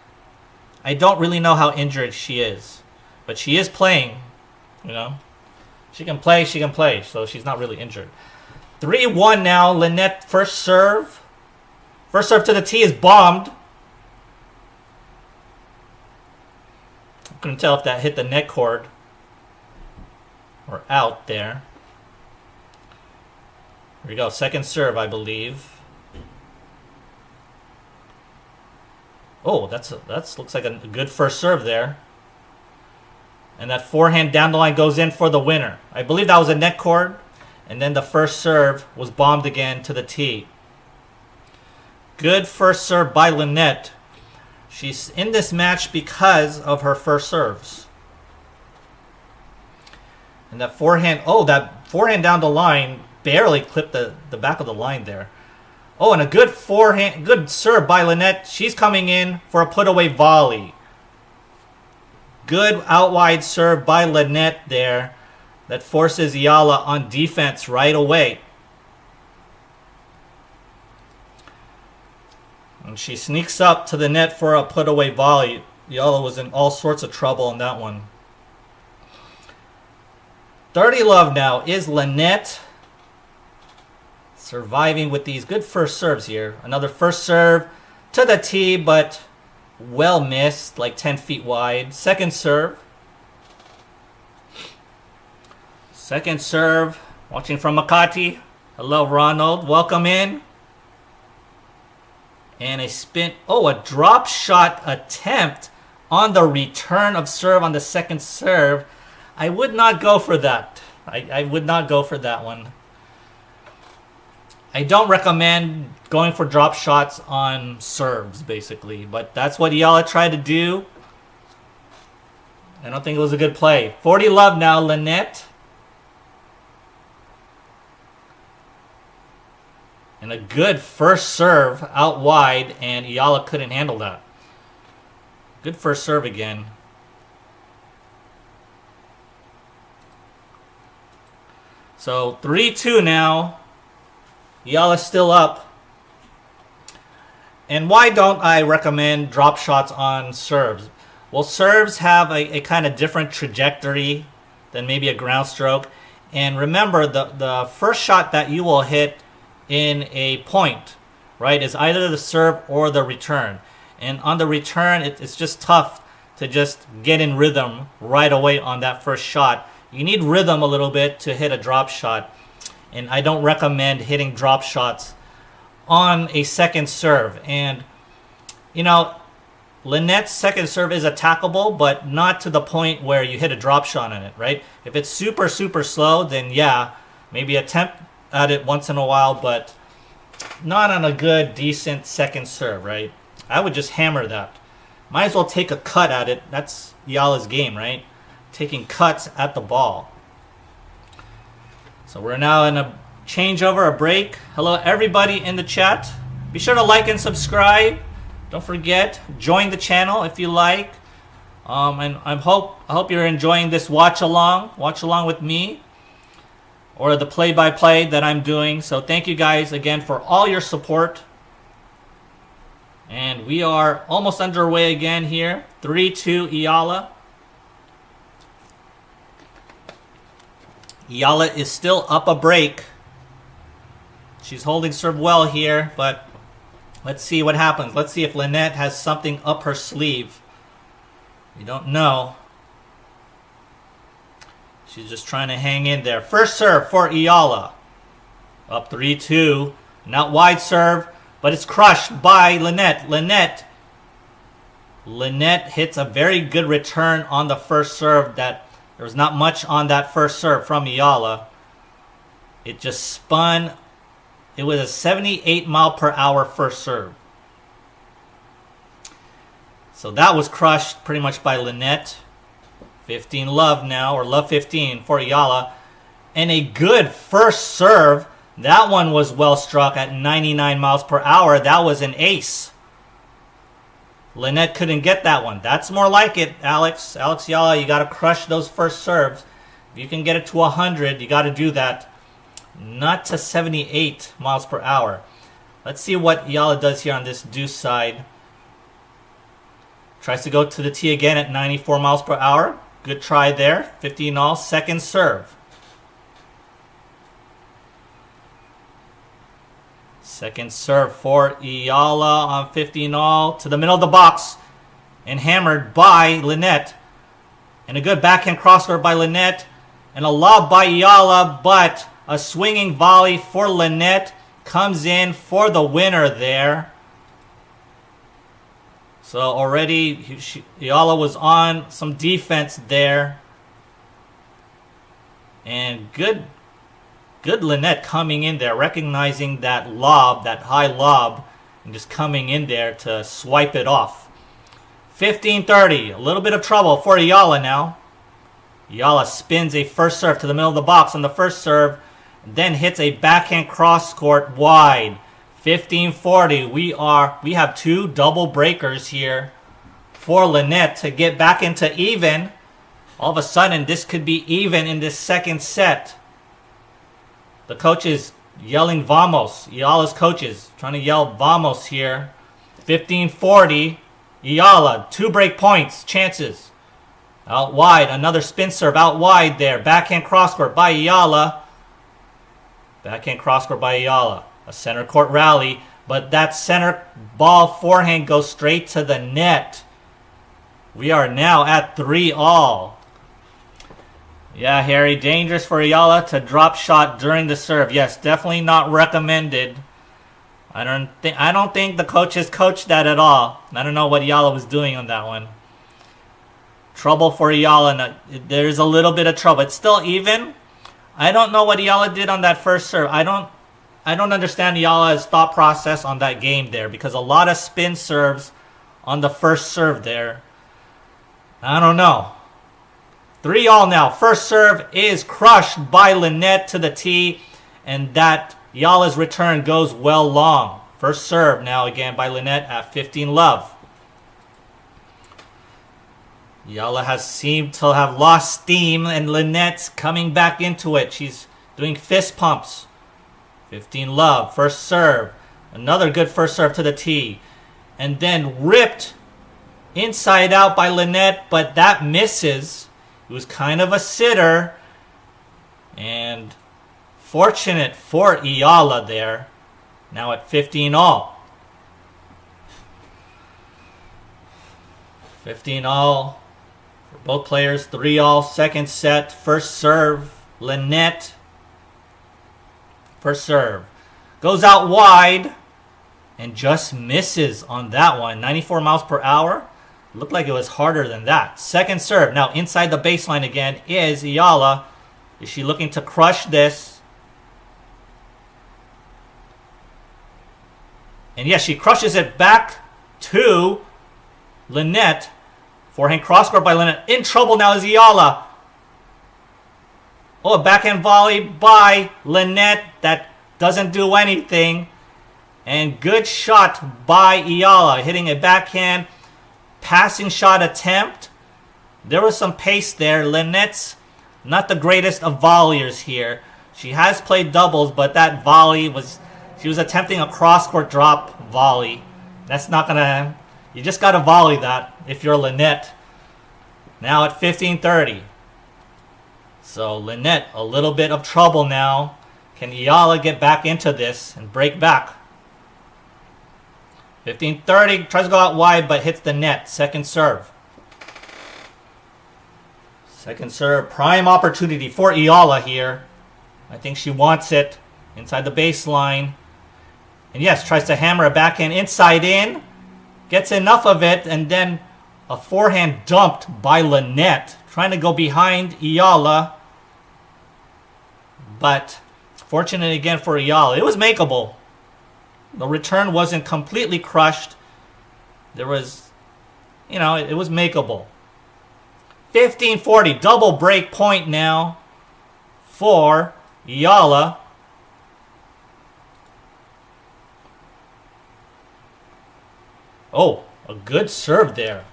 I don't really know how injured she is, but she is playing. You know, she can play, so she's not really injured. 3-1 now. Linette first serve. First serve to the tee is bombed. I couldn't tell if that hit the net cord or out there. Here we go. Second serve, I believe. Oh, that's looks like a good first serve there. And that forehand down the line goes in for the winner. I believe that was a net cord. And then the first serve was bombed again to the tee. Good first serve by Linette. She's in this match because of her first serves. And that forehand down the line barely clipped the back of the line there. Oh, and a good good serve by Linette. She's coming in for a put-away volley. Good out wide serve by Linette there that forces Eala on defense right away. And she sneaks up to the net for a put-away volley. Eala was in all sorts of trouble in that one. 30 love now. Is Linette surviving with these good first serves here. Another first serve to the tee, but well missed, like 10 feet wide. Second serve. Second serve. Watching from Makati. Hello, Ronald. Welcome in. And a spin. Oh, a drop shot attempt on the return of serve on the second serve. I would not go for that. I would not go for that one. I don't recommend going for drop shots on serves, basically. But that's what Eala tried to do. I don't think it was a good play. 40 love now, Linette. And a good first serve out wide, and Eala couldn't handle that. Good first serve again. So 3-2 now. Eala's still up. And why don't I recommend drop shots on serves? Well, serves have a kind of different trajectory than maybe a ground stroke. And remember, the first shot that you will hit in a point, right, is either the serve or the return. And on the return, it's just tough to just get in rhythm right away on that first shot. You need rhythm a little bit to hit a drop shot. And I don't recommend hitting drop shots on a second serve. And, you know, Linette's second serve is attackable, but not to the point where you hit a drop shot on it, right? If it's super, super slow, then yeah, maybe attempt at it once in a while, but not on a good, decent second serve, right? I would just hammer that. Might as well take a cut at it. That's Eala's game, right? Taking cuts at the ball. So we're now in a changeover, a break. Hello, everybody in the chat. Be sure to like and subscribe. don't forget, join the channel if you like. And I hope you're enjoying this watch along with me, or the play-by-play that I'm doing. So thank you guys again for all your support. And we are almost underway again here. 3-2 Eala. Eala is still up a break. She's holding serve well here, but let's see what happens. Let's see if Linette has something up her sleeve. We don't know. She's just trying to hang in there. First serve for Eala. Up 3-2. Not wide serve, but it's crushed by Linette. Linette hits a very good return on the first serve. There was not much on that first serve from Eala. It just spun. It was a 78 mile per hour first serve. So that was crushed pretty much by Linette. 15 love now, or love 15 for Eala. And a good first serve. That one was well struck at 99 miles per hour. That was an ace. Linette couldn't get that one. That's more like it, Alex. Alex Eala, you got to crush those first serves. If you can get it to 100, you got to do that. Not to 78 miles per hour. Let's see what Eala does here on this deuce side. Tries to go to the tee again at 94 miles per hour. Good try there. 15 all. Second serve. Second serve for Eala on 15 all. To the middle of the box. And hammered by Linette. And a good backhand crosscourt by Linette. And a lob by Eala. But a swinging volley for Linette. Comes in for the winner there. So already Eala was on some defense there. And good Linette coming in there, recognizing that lob, that high lob, and just coming in there to swipe it off. 15-30, a little bit of trouble for Eala now. Eala spins a first serve to the middle of the box on the first serve, and then hits a backhand cross court wide. 15-40. We have two double breakers here for Linette to get back into even. All of a sudden, this could be even in this second set. The coach is yelling vamos. Eala's coaches trying to yell vamos here. 15-40. Eala, 2 break points, chances. Out wide, another spin serve out wide there. Backhand crosscourt by Eala. Backhand crosscourt by Eala. A center court rally, but that center ball forehand goes straight to the net. We are now at 3 all. Yeah, Harry, dangerous for Eala to drop shot during the serve. Yes, definitely not recommended. I don't think the coaches coached that at all. I don't know what Eala was doing on that one. Trouble for Eala. There's a little bit of trouble. It's still even. I don't know what Eala did on that first serve. I don't understand Eala's thought process on that game there, because a lot of spin serves on the first serve there. I don't know. 3 all now. First serve is crushed by Linette to the tee, and that Eala's return goes well long. First serve now again by Linette at 15 love. Eala has seemed to have lost steam, and Linette's coming back into it. She's doing fist pumps. 15 love, first serve. Another good first serve to the tee. And then ripped inside out by Linette, but that misses. It was kind of a sitter. And fortunate for Eala there. Now at 15 all. 15 all for both players. 3 all, second set. First serve, Linette. First serve. Goes out wide and just misses on that one. 94 miles per hour. Looked like it was harder than that. Second serve. Now inside the baseline again is Eala. Is she looking to crush this? And yes, she crushes it back to Linette. Forehand crosscourt by Linette. In trouble now is Eala. Oh, a backhand volley by Linette that doesn't do anything. And good shot by Eala, hitting a backhand passing shot attempt. There was some pace there. Linette's not the greatest of volleyers here. She has played doubles, but that volley she was attempting a cross-court drop volley. That's not gonna, you just gotta volley that if you're Linette. Now at 15:30. So Linette, a little bit of trouble now. Can Eala get back into this and break back? 15:30, tries to go out wide, but hits the net. Second serve. Second serve, prime opportunity for Eala here. I think she wants it inside the baseline. And yes, tries to hammer a backhand inside in. Gets enough of it, and then a forehand dumped by Linette. Trying to go behind Eala. But fortunate again for Eala. It was makeable. The return wasn't completely crushed. There was, it was makeable. 15:40, double break point now for Eala. Oh, a good serve there.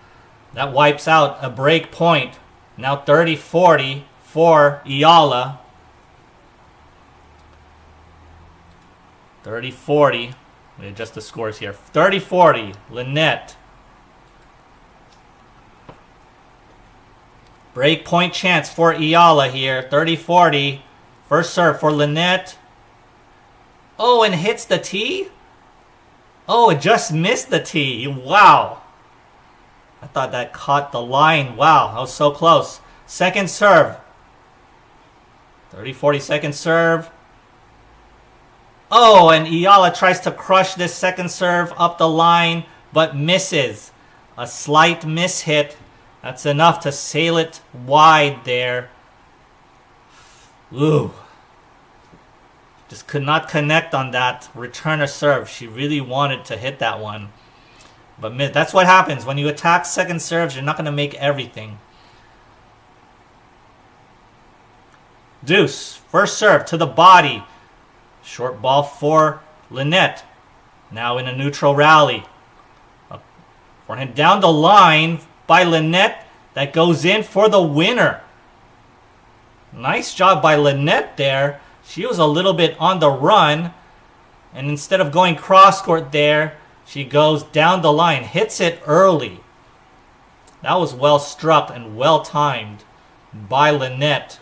That wipes out a break point. Now 30-40 for Eala. 30-40. Let me adjust the scores here. 30-40, Linette. Break point chance for Eala here. 30-40. First serve for Linette. Oh, and hits the tee? Oh, it just missed the tee. Wow. I thought that caught the line. Wow, that was so close. Second serve. 30-40 second serve. Oh, and Eala tries to crush this second serve up the line, but misses. A slight miss hit. That's enough to sail it wide there. Ooh. Just could not connect on that returner serve. She really wanted to hit that one. But that's what happens. When you attack second serves, you're not going to make everything. Deuce. First serve to the body. Short ball for Linette. Now in a neutral rally. Forehand down the line by Linette. That goes in for the winner. Nice job by Linette there. She was a little bit on the run. And instead of going cross court there, she goes down the line. Hits it early. That was well struck and well timed by Linette.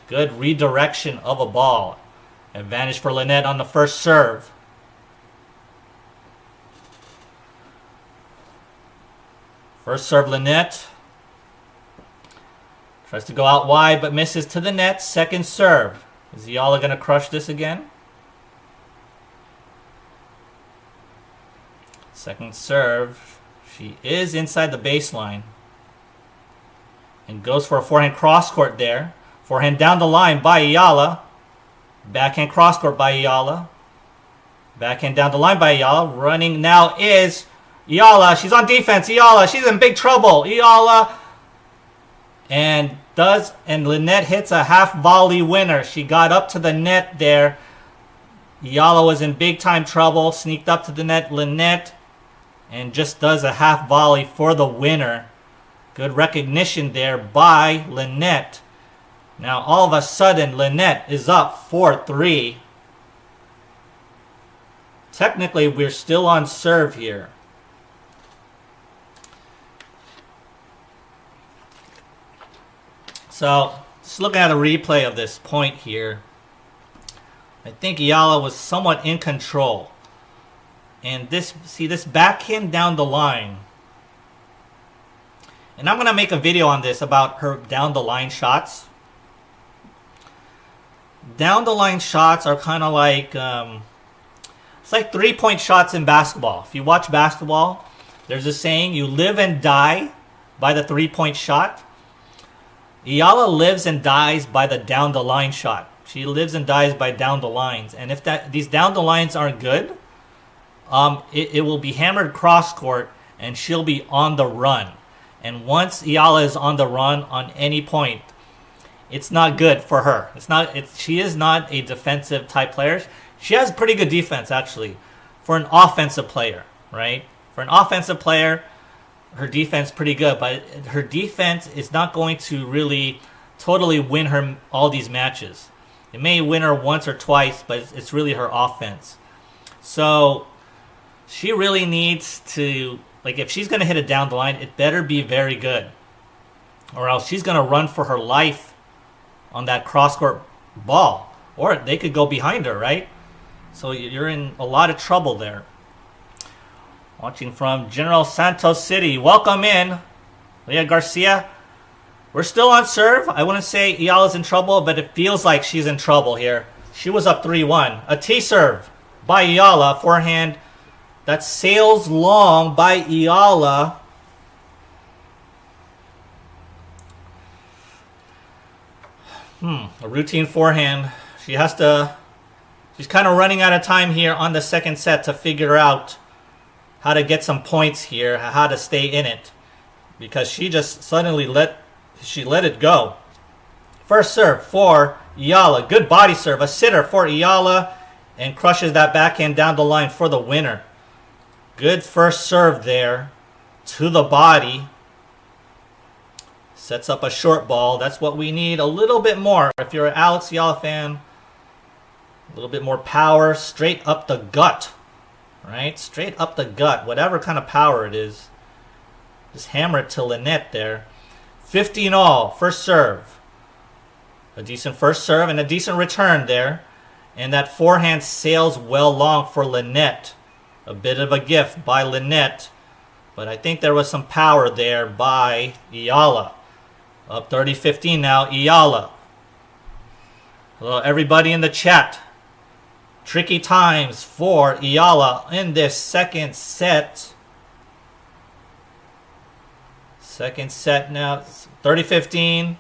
Good redirection of a ball. Advantage for Linette on the first serve. First serve Linette. Tries to go out wide but misses to the net. Second serve. Is Eala going to crush this again? Second serve. She is inside the baseline. And goes for a forehand cross court there. Forehand down the line by Eala. Backhand cross court by Eala. Backhand down the line by Eala. Running now is Eala. She's on defense. Eala. She's in big trouble. Eala. And Linette hits a half volley winner. She got up to the net there. Eala was in big time trouble. Sneaked up to the net. Linette. And just does a half volley for the winner. Good recognition there by Linette. Now all of a sudden Linette is up 4-3. Technically we're still on serve here. So just looking at a replay of this point here. I think Eala was somewhat in control. And this backhand down the line. And I'm going to make a video on this about her down the line shots. Down the line shots are kind of like it's like 3-point shots in basketball. If you watch basketball, there's a saying, you live and die by the 3-point shot. Eala lives and dies by the down the line shot. She lives and dies by down the lines. And if these down the lines aren't good, it will be hammered cross court and she'll be on the run. And once Eala is on the run on any point, it's not good for her. She is not a defensive type player. She has pretty good defense actually for an offensive player, right? For an offensive player, her defense pretty good, but her defense is not going to really totally win her all these matches. It may win her once or twice, but it's really her offense. So she really needs to, like, if she's going to hit it down the line, it better be very good, or else she's going to run for her life on that cross-court ball, or they could go behind her, right? So you're in a lot of trouble there. Watching from General Santos City. Welcome in, Leah Garcia. We're still on serve. I wouldn't say Eala's in trouble, but it feels like she's in trouble here. She was up 3-1. A T-serve by Eala. Forehand that sails long by Eala. A routine forehand. She's kind of running out of time here on the second set to figure out how to get some points here, how to stay in it, because she just suddenly let it go. First serve for Eala. Good body serve. A sitter for Eala, and crushes that backhand down the line for the winner. Good first serve there to the body. Sets up a short ball. That's what we need. A little bit more. If you're an Alex Eala fan, a little bit more power straight up the gut. Right? Straight up the gut. Whatever kind of power it is. Just hammer it to Linette there. 15 all. First serve. A decent first serve and a decent return there. And that forehand sails well long for Linette. A bit of a gift by Linette. But I think there was some power there by Eala. Up 30-15 now, Eala. Hello, everybody in the chat. Tricky times for Eala in this second set. Second set now, 30-15.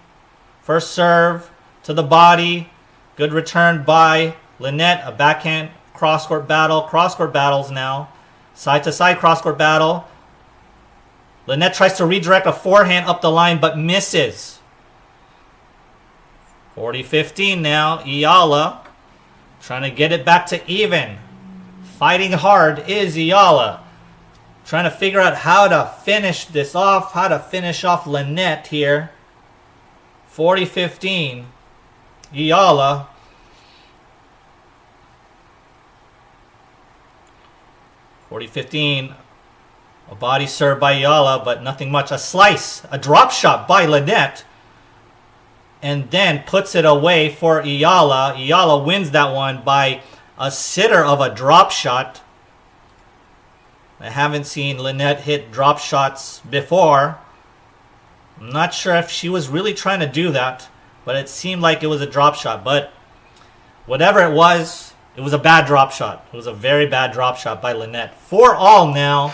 First serve to the body. Good return by Linette. A backhand cross-court battle. Cross-court battles now. Side-to-side cross-court battle. Linette tries to redirect a forehand up the line, but misses. 40-15 now. Eala trying to get it back to even. Fighting hard is Eala. Trying to figure out how to finish this off. How to finish off Linette here. 40-15. Eala. A body serve by Eala, but nothing much. A slice, a drop shot by Linette. And then puts it away for Eala. Eala wins that one by a sitter of a drop shot. I haven't seen Linette hit drop shots before. I'm not sure if she was really trying to do that, but it seemed like it was a drop shot. But whatever it was a bad drop shot. It was a very bad drop shot by Linette. 4 all now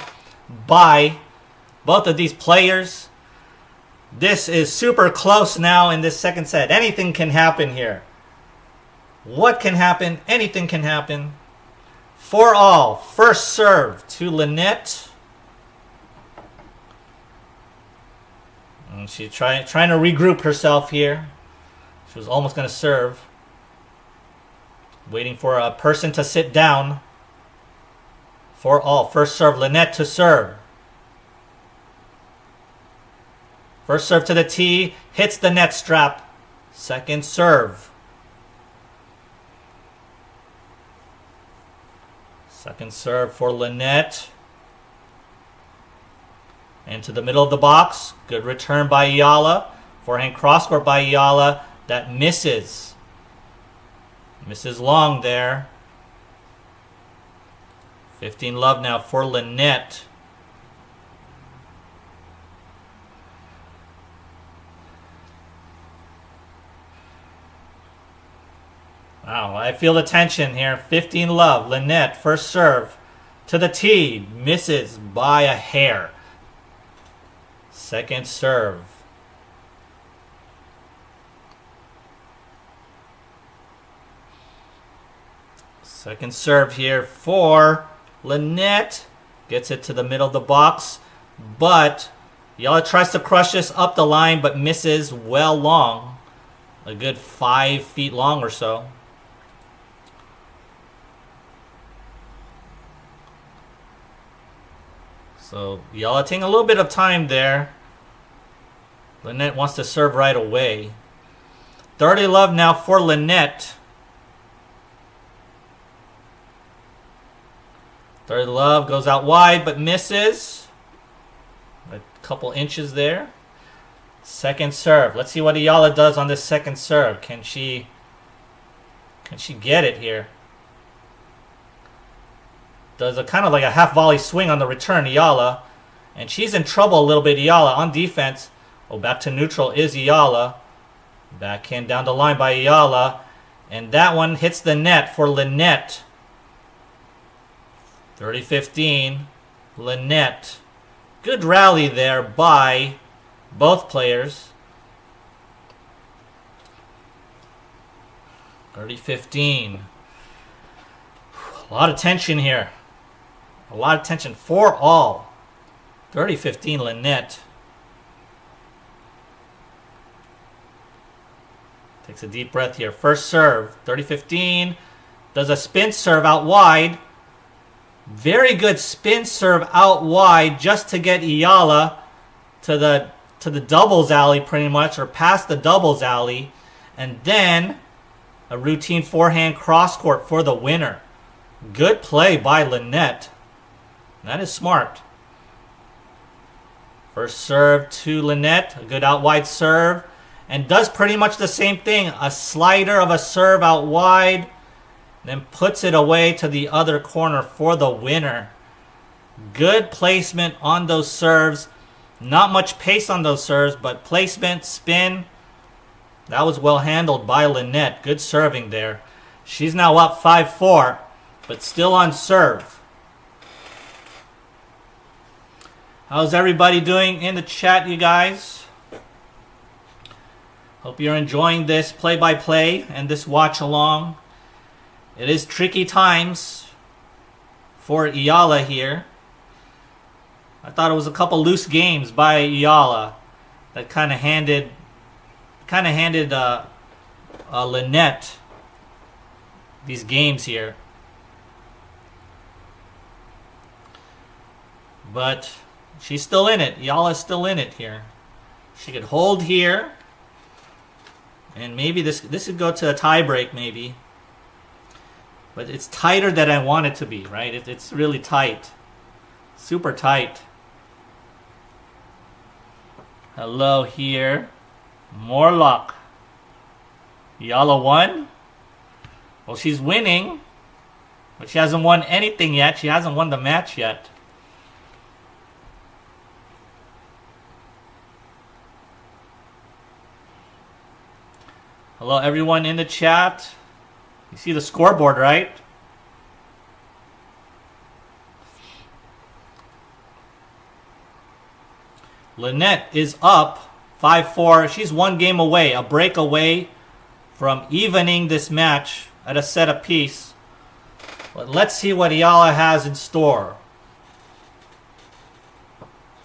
by both of these players. This is super close now in this second set. Anything can happen here. What can happen? Anything can happen. 4 all. First serve to Linette. And she's trying to regroup herself here. She was almost going to serve. Waiting for a person to sit down. 4 all. First serve. Linette to serve. First serve to the tee. Hits the net strap. Second serve. Second serve for Linette. Into the middle of the box. Good return by Eala. Forehand crosscourt by Eala. That misses. Misses long there. 15 love now for Linette. Wow, I feel the tension here. 15 love. Linette, first serve to the tee. Misses by a hair. Second serve. Second serve here for Linette. Gets it to the middle of the box. But Eala tries to crush this up the line, but misses well long. A good 5 feet long or so. So Eala taking a little bit of time there. Linette wants to serve right away. 30 love now for Linette. 30 love goes out wide but misses. A couple inches there. Second serve. Let's see what Eala does on this second serve. Can she get it here? Does a kind of like a half volley swing on the return, Eala. And she's in trouble a little bit, Eala, on defense. Oh, back to neutral is Eala. Backhand down the line by Eala. And that one hits the net for Linette. 30-15. Linette. Good rally there by both players. 30-15. A lot of tension here. A lot of tension for all. 30-15 Linette. Takes a deep breath here. First serve. 30-15. Does a spin serve out wide. Very good spin serve out wide just to get Eala to the doubles alley pretty much, or past the doubles alley. And then a routine forehand cross court for the winner. Good play by Linette. That is smart. First serve to Linette. A good out wide serve. And does pretty much the same thing. A slider of a serve out wide. Then puts it away to the other corner for the winner. Good placement on those serves. Not much pace on those serves, but placement, spin. That was well handled by Linette. Good serving there. She's now up 5-4, but still on serve. How's everybody doing in the chat, you guys? Hope you're enjoying this play-by-play and this watch-along. It is tricky times for Eala here. I thought it was a couple loose games by Eala that kind of handed Linette these games here. But she's still in it. Eala's still in it here. She could hold here. And maybe this could go to a tie break maybe. But it's tighter than I want it to be, right? It's really tight. Super tight. Hello here. More luck. Eala won. Well, she's winning. But she hasn't won anything yet. She hasn't won the match yet. Hello everyone in the chat. You see the scoreboard, right? Linette is up 5-4. She's one game away, a break away from evening this match at a set apiece. But let's see what Eala has in store.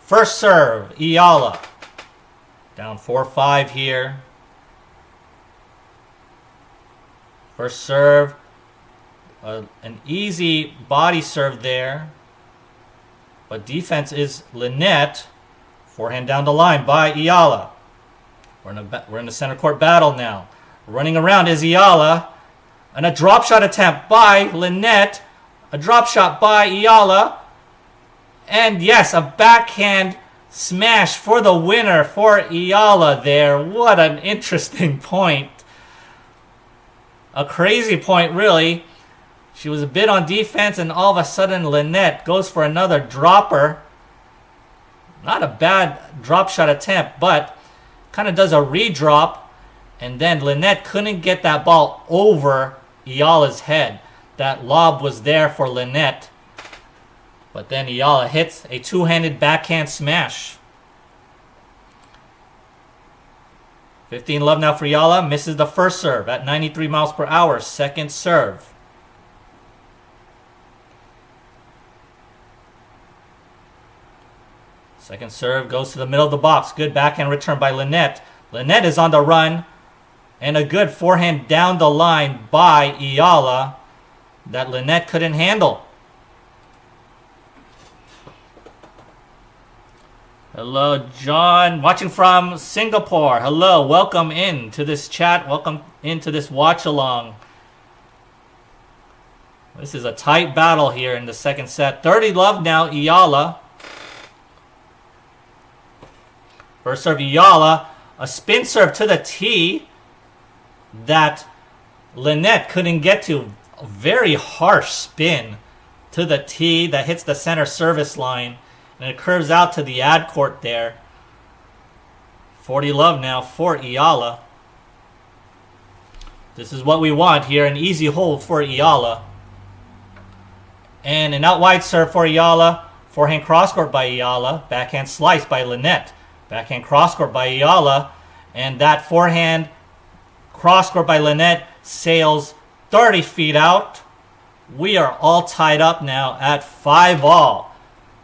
First serve, Eala. Down 4-5 here. First serve, an easy body serve there. But defense is Linette. Forehand down the line by Eala. We're in the center court battle now. Running around is Eala. And a drop shot attempt by Linette. A drop shot by Eala. And yes, a backhand smash for the winner for Eala there. What an interesting point. A crazy point, really. She was a bit on defense, and all of a sudden, Linette goes for another dropper. Not a bad drop shot attempt, but kind of does a redrop, and then Linette couldn't get that ball over Eala's head. That lob was there for Linette, but then Eala hits a two-handed backhand smash. 15 love now for Eala. Misses the first serve at 93 miles per hour. Second serve. Second serve goes to the middle of the box. Good backhand return by Linette. Linette is on the run. And a good forehand down the line by Eala that Linette couldn't handle. Hello, John, watching from Singapore. Hello, welcome in to this chat. Welcome into this watch along. This is a tight battle here in the second set. 30 love now, Eala. First serve, Eala. A spin serve to the tee that Linette couldn't get to. A very harsh spin to the tee that hits the center service line. And it curves out to the ad court there. 40 love now for Eala. This is what we want here. An easy hold for Eala. And an out wide serve for Eala. Forehand cross court by Eala. Backhand slice by Linette. Backhand cross court by Eala. And that forehand cross court by Linette sails 30 feet out. We are all tied up now at 5-all.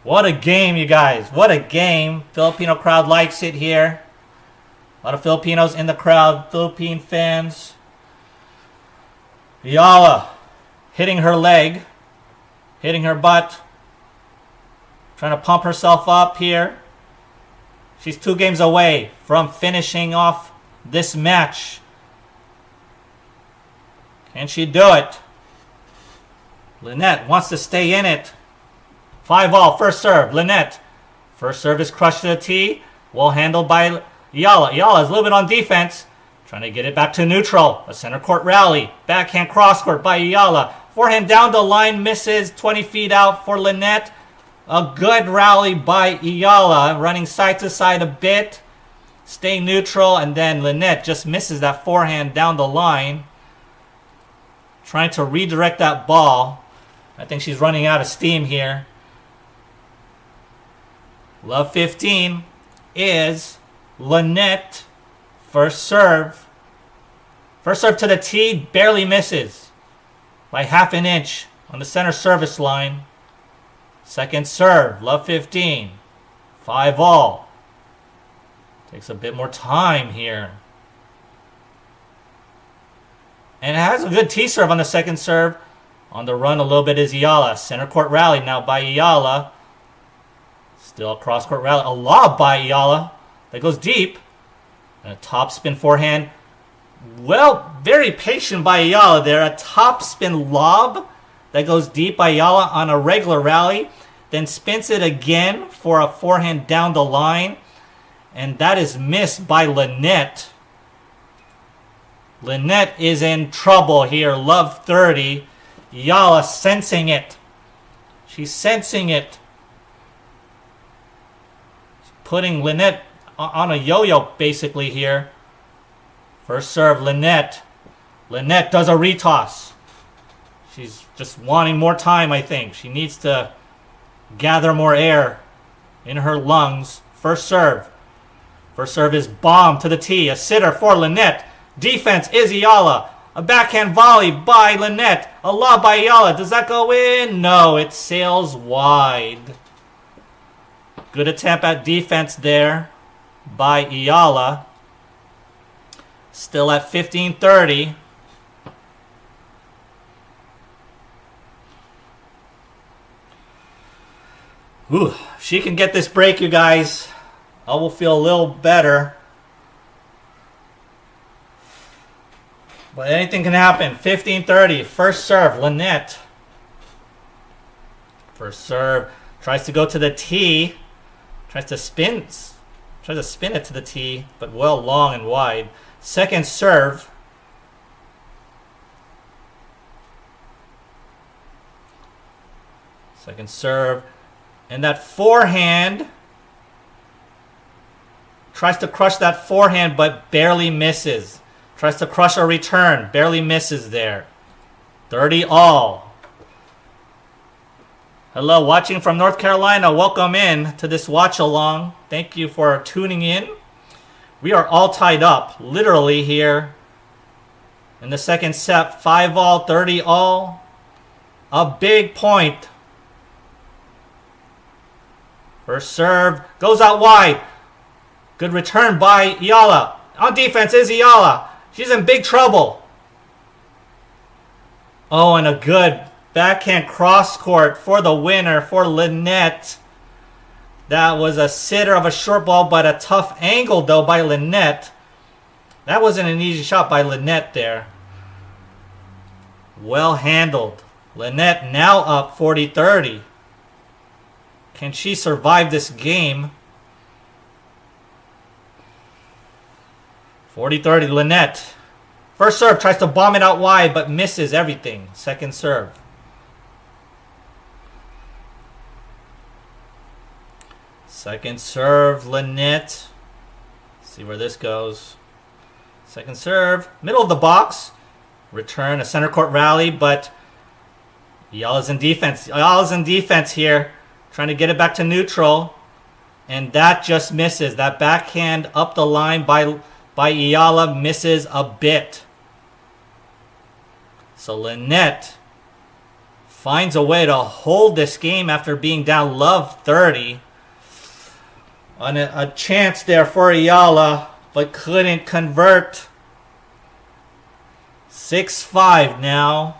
What a game, you guys. What a game. Filipino crowd likes it here. A lot of Filipinos in the crowd. Philippine fans. Eala hitting her leg. Hitting her butt. Trying to pump herself up here. She's 2 games away from finishing off this match. Can she do it? Linette wants to stay in it. 5-all, first serve, Linette. First serve is crushed to the tee. Well handled by Eala. Eala is a little bit on defense. Trying to get it back to neutral. A center court rally. Backhand cross court by Eala. Forehand down the line, misses 20 feet out for Linette. A good rally by Eala. Running side to side a bit. Staying neutral, and then Linette just misses that forehand down the line. Trying to redirect that ball. I think she's running out of steam here. Love 15 is Linette. First serve. First serve to the tee, barely misses by half an inch on the center service line. Second serve, love 15. 5-all. Takes a bit more time here. And it has a good tee serve on the second serve. On the run a little bit is Eala. Center court rally now by Eala. Still a cross court rally. A lob by Eala that goes deep. And a top spin forehand. Well, very patient by Eala there. A top spin lob that goes deep by Eala on a regular rally. Then spins it again for a forehand down the line. And that is missed by Linette. Linette is in trouble here. Love 30. Eala sensing it. She's sensing it. Putting Linette on a yo-yo basically here. First serve, Linette. Linette does a retoss. She's just wanting more time, I think. She needs to gather more air in her lungs. First serve. First serve is bomb to the tee. A sitter for Linette. Defense is Eala. A backhand volley by Linette. A lob by Eala. Does that go in? No, it sails wide. Good attempt at defense there by Eala. Still at 15-30. Ooh, if she can get this break, you guys, I will feel a little better. But anything can happen. 15-30. First serve, Linette. First serve. Tries to go to the tee. Tries to spin it to the tee, but well long and wide. Second serve. Second serve. And that forehand. Tries to crush that forehand, but barely misses. Tries to crush a return. Barely misses there. 30-all. Hello, watching from North Carolina. Welcome in to this watch along. Thank you for tuning in. We are all tied up, literally here in the second set. 5-all, 30-all. A big point. First serve goes out wide. Good return by Eala. On defense is Eala. She's in big trouble. Oh, and a good backhand cross court for the winner for Linette. That was a sitter of a short ball, but a tough angle, though, by Linette. That wasn't an easy shot by Linette there. Well handled. Linette now up 40-30. Can she survive this game? 40-30, Linette. First serve, tries to bomb it out wide, but misses everything. Second serve. Second serve, Linette. See where this goes. Second serve, middle of the box. Return, a center court rally, but Eala's in defense. Eala's in defense here. Trying to get it back to neutral. And that just misses. That backhand up the line by Eala misses a bit. So Linette finds a way to hold this game after being down love 30. On a chance there for Eala, but couldn't convert. 6-5 now.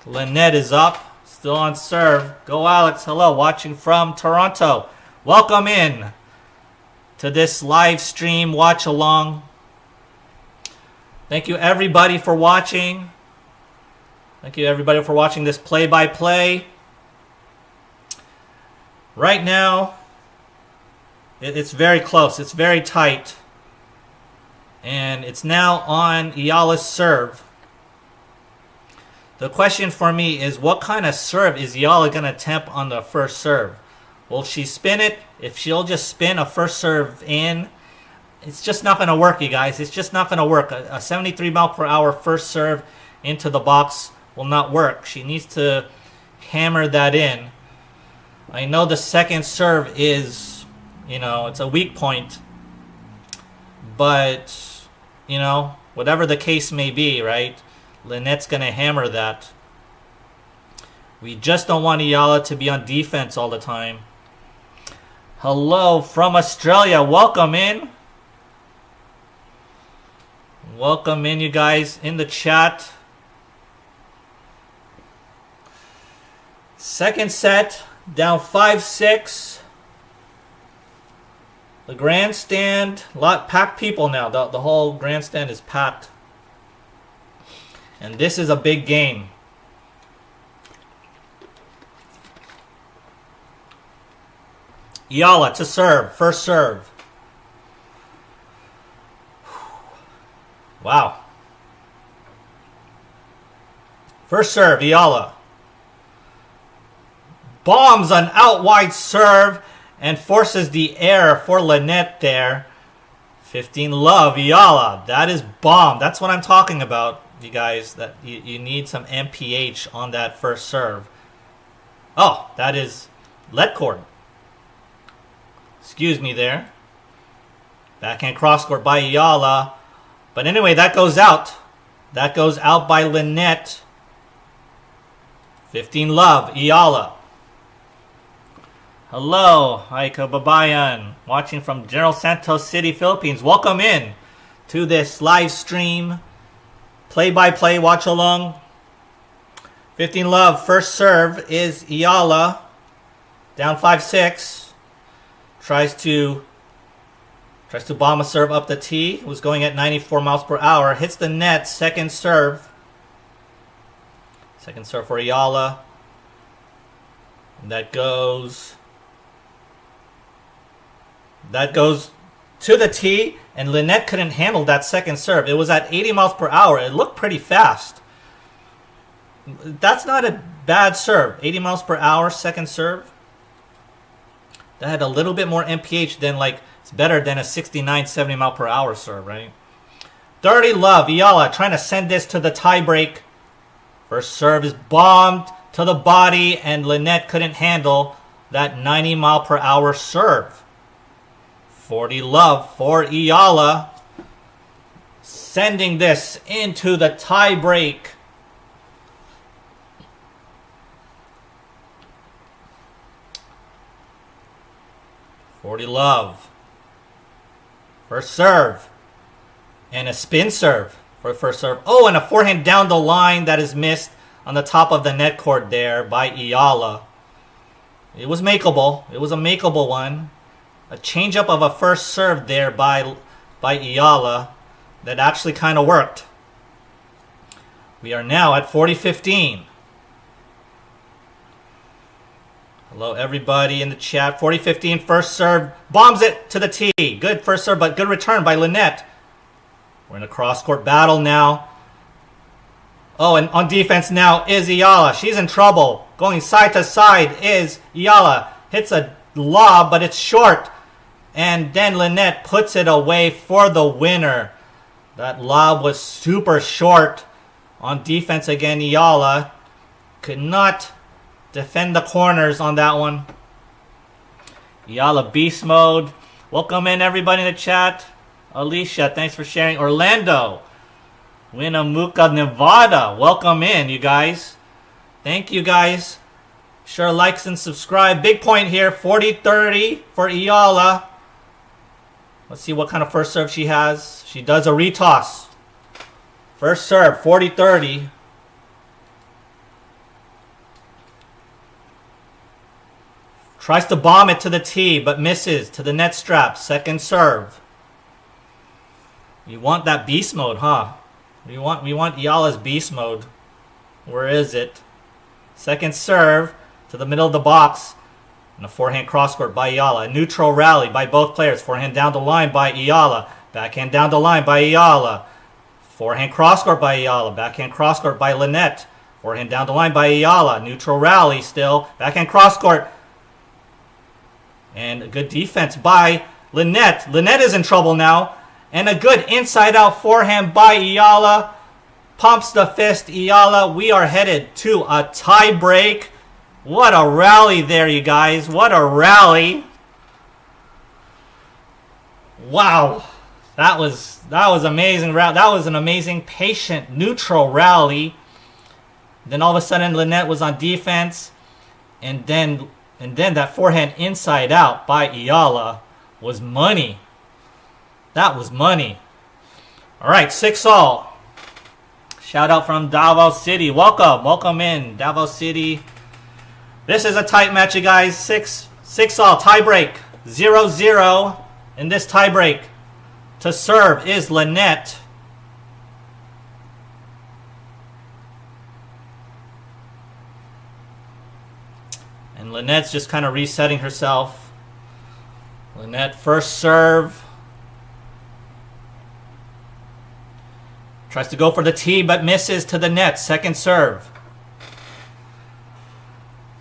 Linette is up, still on serve. Go Alex, hello, watching from Toronto. Welcome in to this live stream watch along. Thank you everybody for watching. Thank you everybody for watching this play-by-play. Right now, it's very close. It's very tight. And it's now on Eala's serve. The question for me is, what kind of serve is Eala going to attempt on the first serve? Will she spin it? If she'll just spin a first serve in, it's just not going to work, you guys. It's just not going to work. A 73 mile per hour first serve into the box will not work. She needs to hammer that in. I know the second serve is, it's a weak point. But, whatever the case may be, right? Linette's going to hammer that. We just don't want Eala to be on defense all the time. Hello from Australia. Welcome in. Welcome in, you guys, in the chat. Second set, down 5-6. The grandstand, packed people now. The whole grandstand is packed. And this is a big game. Eala to serve. First serve. Wow. First serve, Eala. Bombs an out wide serve and forces the error for Linette there. 15 love, Eala. That is bomb. That's what I'm talking about, you guys. That you need some MPH on that first serve. Oh, that is let court. Excuse me there. Backhand cross court by Eala. But anyway, that goes out. That goes out by Linette. 15 love, Eala. Hello, Aika Babayan, watching from General Santos City, Philippines. Welcome in to this live stream, play-by-play watch along. 15 love, first serve is Eala, down 5-6. Tries to bomb a serve up the tee. Was going at 94 miles per hour. Hits the net, second serve. Second serve for Eala. And that goes to the tee, and Linette couldn't handle that second serve. It was at 80 miles per hour. It looked pretty fast. That's not a bad serve. 80 miles per hour, second serve. That had a little bit more MPH than, it's better than a 69, 70 mile per hour serve, right? 30 love, Eala trying to send this to the tiebreak. First serve is bombed to the body, and Linette couldn't handle that 90 mile per hour serve. 40 love for Eala, sending this into the tiebreak. Love. First serve. And a spin serve for first serve. Oh, and a forehand down the line that is missed on the top of the net court there by Eala. It was makeable. It was a makeable one. A changeup of a first serve there by Eala that actually kind of worked. We are now at 40-15. Hello, everybody in the chat. 40-15, first serve. Bombs it to the tee. Good first serve, but good return by Linette. We're in a cross-court battle now. Oh, and on defense now is Eala. She's in trouble. Going side to side is Eala. Hits a lob, but it's short. And then Linette puts it away for the winner. That lob was super short. On defense again, Eala could not defend the corners on that one. Eala beast mode. Welcome in everybody in the chat. Alicia, thanks for sharing. Orlando. Winnemucca, Nevada. Welcome in, you guys. Thank you, guys. Sure, likes and subscribe. Big point here. 40-30 for Eala. Let's see what kind of first serve she has. She does a retoss. First serve, 40-30. Tries to bomb it to the tee, but misses to the net strap. Second serve. You want that beast mode, huh? We want Eala's beast mode. Where is it? Second serve to the middle of the box. And a forehand cross-court by Eala. A neutral rally by both players. Forehand down the line by Eala. Backhand down the line by Eala. Forehand cross-court by Eala. Backhand cross-court by Linette. Forehand down the line by Eala. Neutral rally still. Backhand cross-court. And a good defense by Linette. Linette is in trouble now. And a good inside-out forehand by Eala. Pumps the fist. Eala, we are headed to a tie break. What a rally there, you guys. What a rally. Wow. That was amazing. That was an amazing, patient, neutral rally. Then all of a sudden, Linette was on defense. And then that forehand inside out by Eala was money. That was money. All right, 6-all. Shout out from Davao City. Welcome in, Davao City. This is a tight match, you guys. 6-all tie break. 0-0 in this tie break. To serve is Linette. And Linette's just kind of resetting herself. Linette first serve. Tries to go for the tee, but misses to the net. Second serve.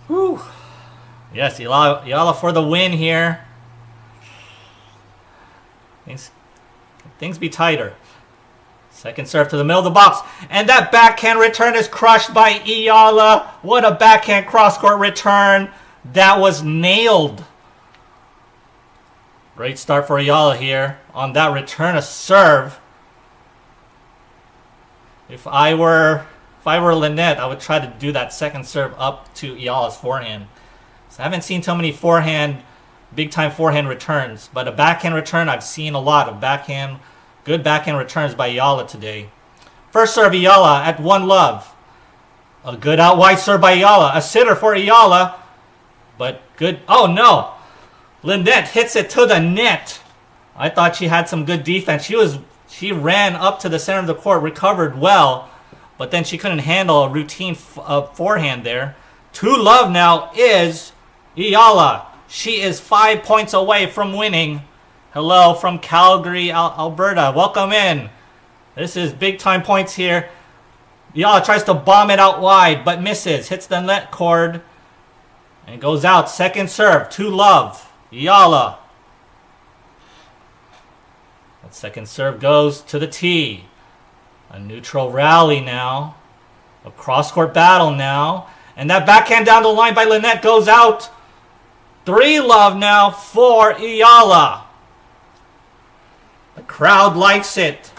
Whew. Yes, Eala for the win here. Things be tighter. Second serve to the middle of the box. And that backhand return is crushed by Eala. What a backhand cross-court return. That was nailed. Great start for Eala here on that return of serve. If I were Linette, I would try to do that second serve up to Eala's forehand. So I haven't seen too many big-time forehand returns. But a backhand return, I've seen a lot of good backhand returns by Eala today. First serve, Eala at 1-love. A good out wide serve by Eala. A sitter for Eala. But good. Oh, no. Linette hits it to the net. I thought she had some good defense. She ran up to the center of the court, recovered well, but then she couldn't handle a routine forehand there. 2-love now is Eala. She is 5 points away from winning. Hello from Calgary, Alberta. Welcome in. This is big time points here. Eala tries to bomb it out wide, but misses. Hits the net cord and goes out. Second serve, 2-love. Eala. That second serve goes to the tee. A neutral rally now. A cross-court battle now. And that backhand down the line by Linette goes out. 3-love now for Eala. The crowd likes it.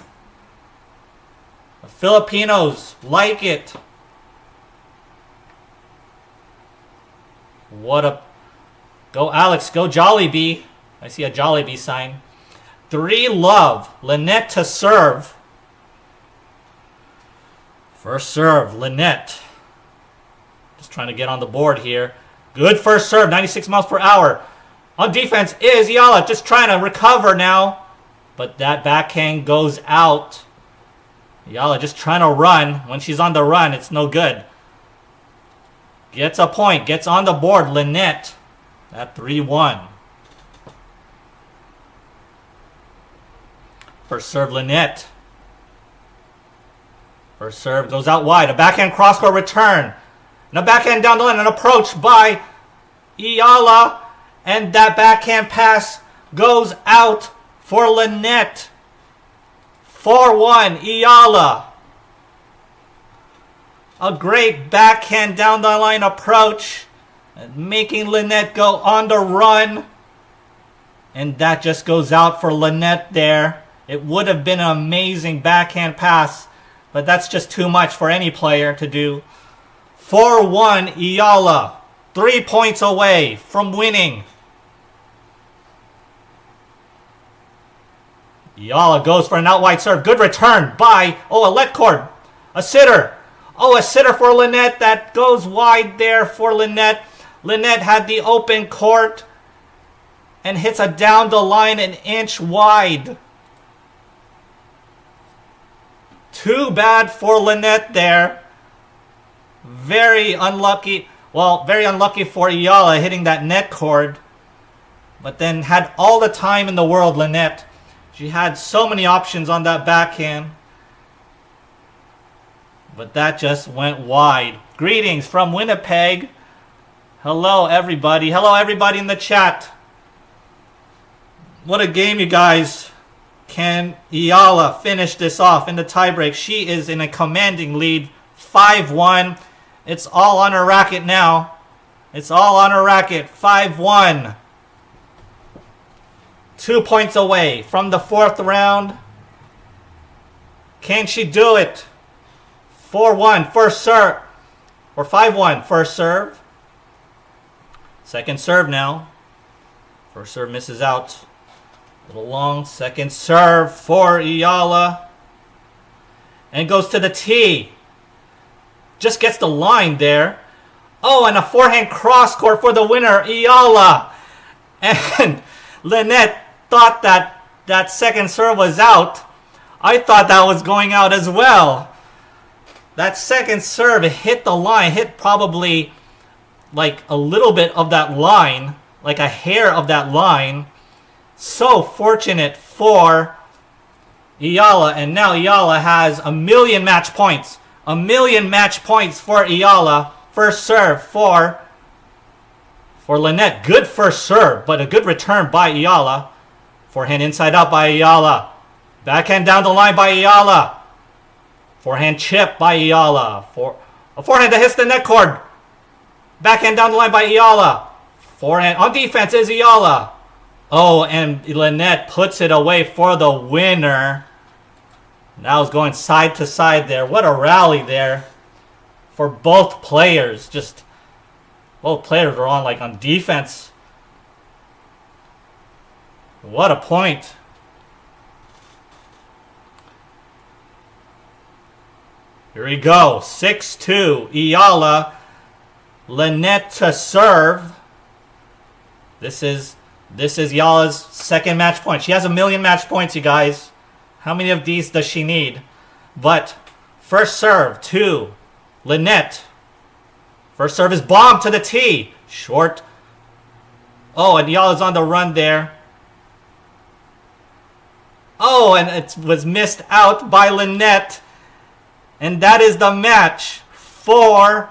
The Filipinos like it. Go Alex, go Jollibee. I see a Jollibee sign. 3-love. Linette to serve. First serve, Linette. Just trying to get on the board here. Good first serve, 96 miles per hour. On defense is Eala, just trying to recover now. But that backhand goes out. Eala just trying to run. When she's on the run, it's no good. Gets a point, gets on the board. Linette at 3-1. First serve, Linette. First serve goes out wide. A backhand cross-court return. And a backhand down the line. An approach by Eala. And that backhand pass goes out for Linette. 4-1, Eala. A great backhand down the line approach. Making Linette go on the run. And that just goes out for Linette there. It would have been an amazing backhand pass. But that's just too much for any player to do. 4-1, Eala. 3 points away from winning. Eala goes for an out wide serve. Good return by, a let cord. A sitter. A sitter for Linette. That goes wide there for Linette. Linette had the open court and hits a down the line an inch wide. Too bad for Linette there. Very unlucky. Well, very unlucky for Eala hitting that net cord. But then had all the time in the world, Linette. She had so many options on that backhand. But that just went wide. Greetings from Winnipeg. Hello, everybody. Hello, everybody in the chat. What a game, you guys. Can Eala finish this off in the tiebreak? She is in a commanding lead, 5-1. It's all on her racket now. It's all on her racket, 5-1. 2 points away from the 4th round. Can she do it? 4-1, first serve. Or 5-1, first serve. Second serve now. First serve misses out. A little long. Second serve for Eala. And goes to the tee. Just gets the line there. And a forehand cross court for the winner, Eala. And Linette thought that second serve was out. I thought that was going out as well. That second serve hit the line. Hit probably like a little bit of that line. Like a hair of that line. So fortunate for Eala. And now Eala has 1,000,000 match points. 1,000,000 match points for Eala. First serve for Linette. Good first serve, but a good return by Eala. Forehand inside out by Eala. Backhand down the line by Eala. Forehand chip by Eala. A forehand that hits the net cord. Backhand down the line by Eala. Forehand on defense is Eala. And Linette puts it away for the winner. Now it's going side to side there. What a rally there for both players. Just both players were on defense. What a point. Here we go. 6-2. Eala. Linette to serve. This is Eala's second match point. She has 1,000,000 match points, you guys. How many of these does she need? But first serve to Linette. First serve is bombed to the tee. Short. And Eala's on the run there. And it was missed out by Linette. And that is the match for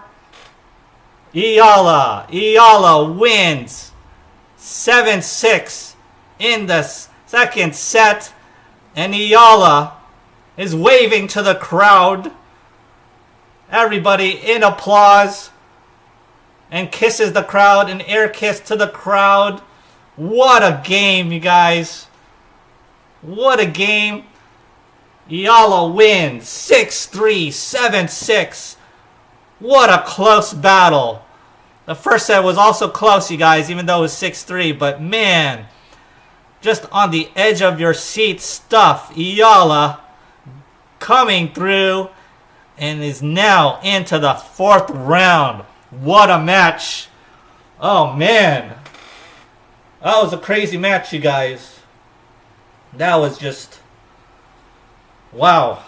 Eala. Eala wins 7-6 in the second set. And Eala is waving to the crowd. Everybody in applause. And kisses the crowd. An air kiss to the crowd. What a game, you guys. What a game. Eala wins 6-3, 7-6. What a close battle. The first set was also close, you guys, even though it was 6-3. But man, just on the edge of your seat stuff. Eala coming through and is now into the 4th round. What a match. Oh, man. That was a crazy match, you guys. That was just... Wow.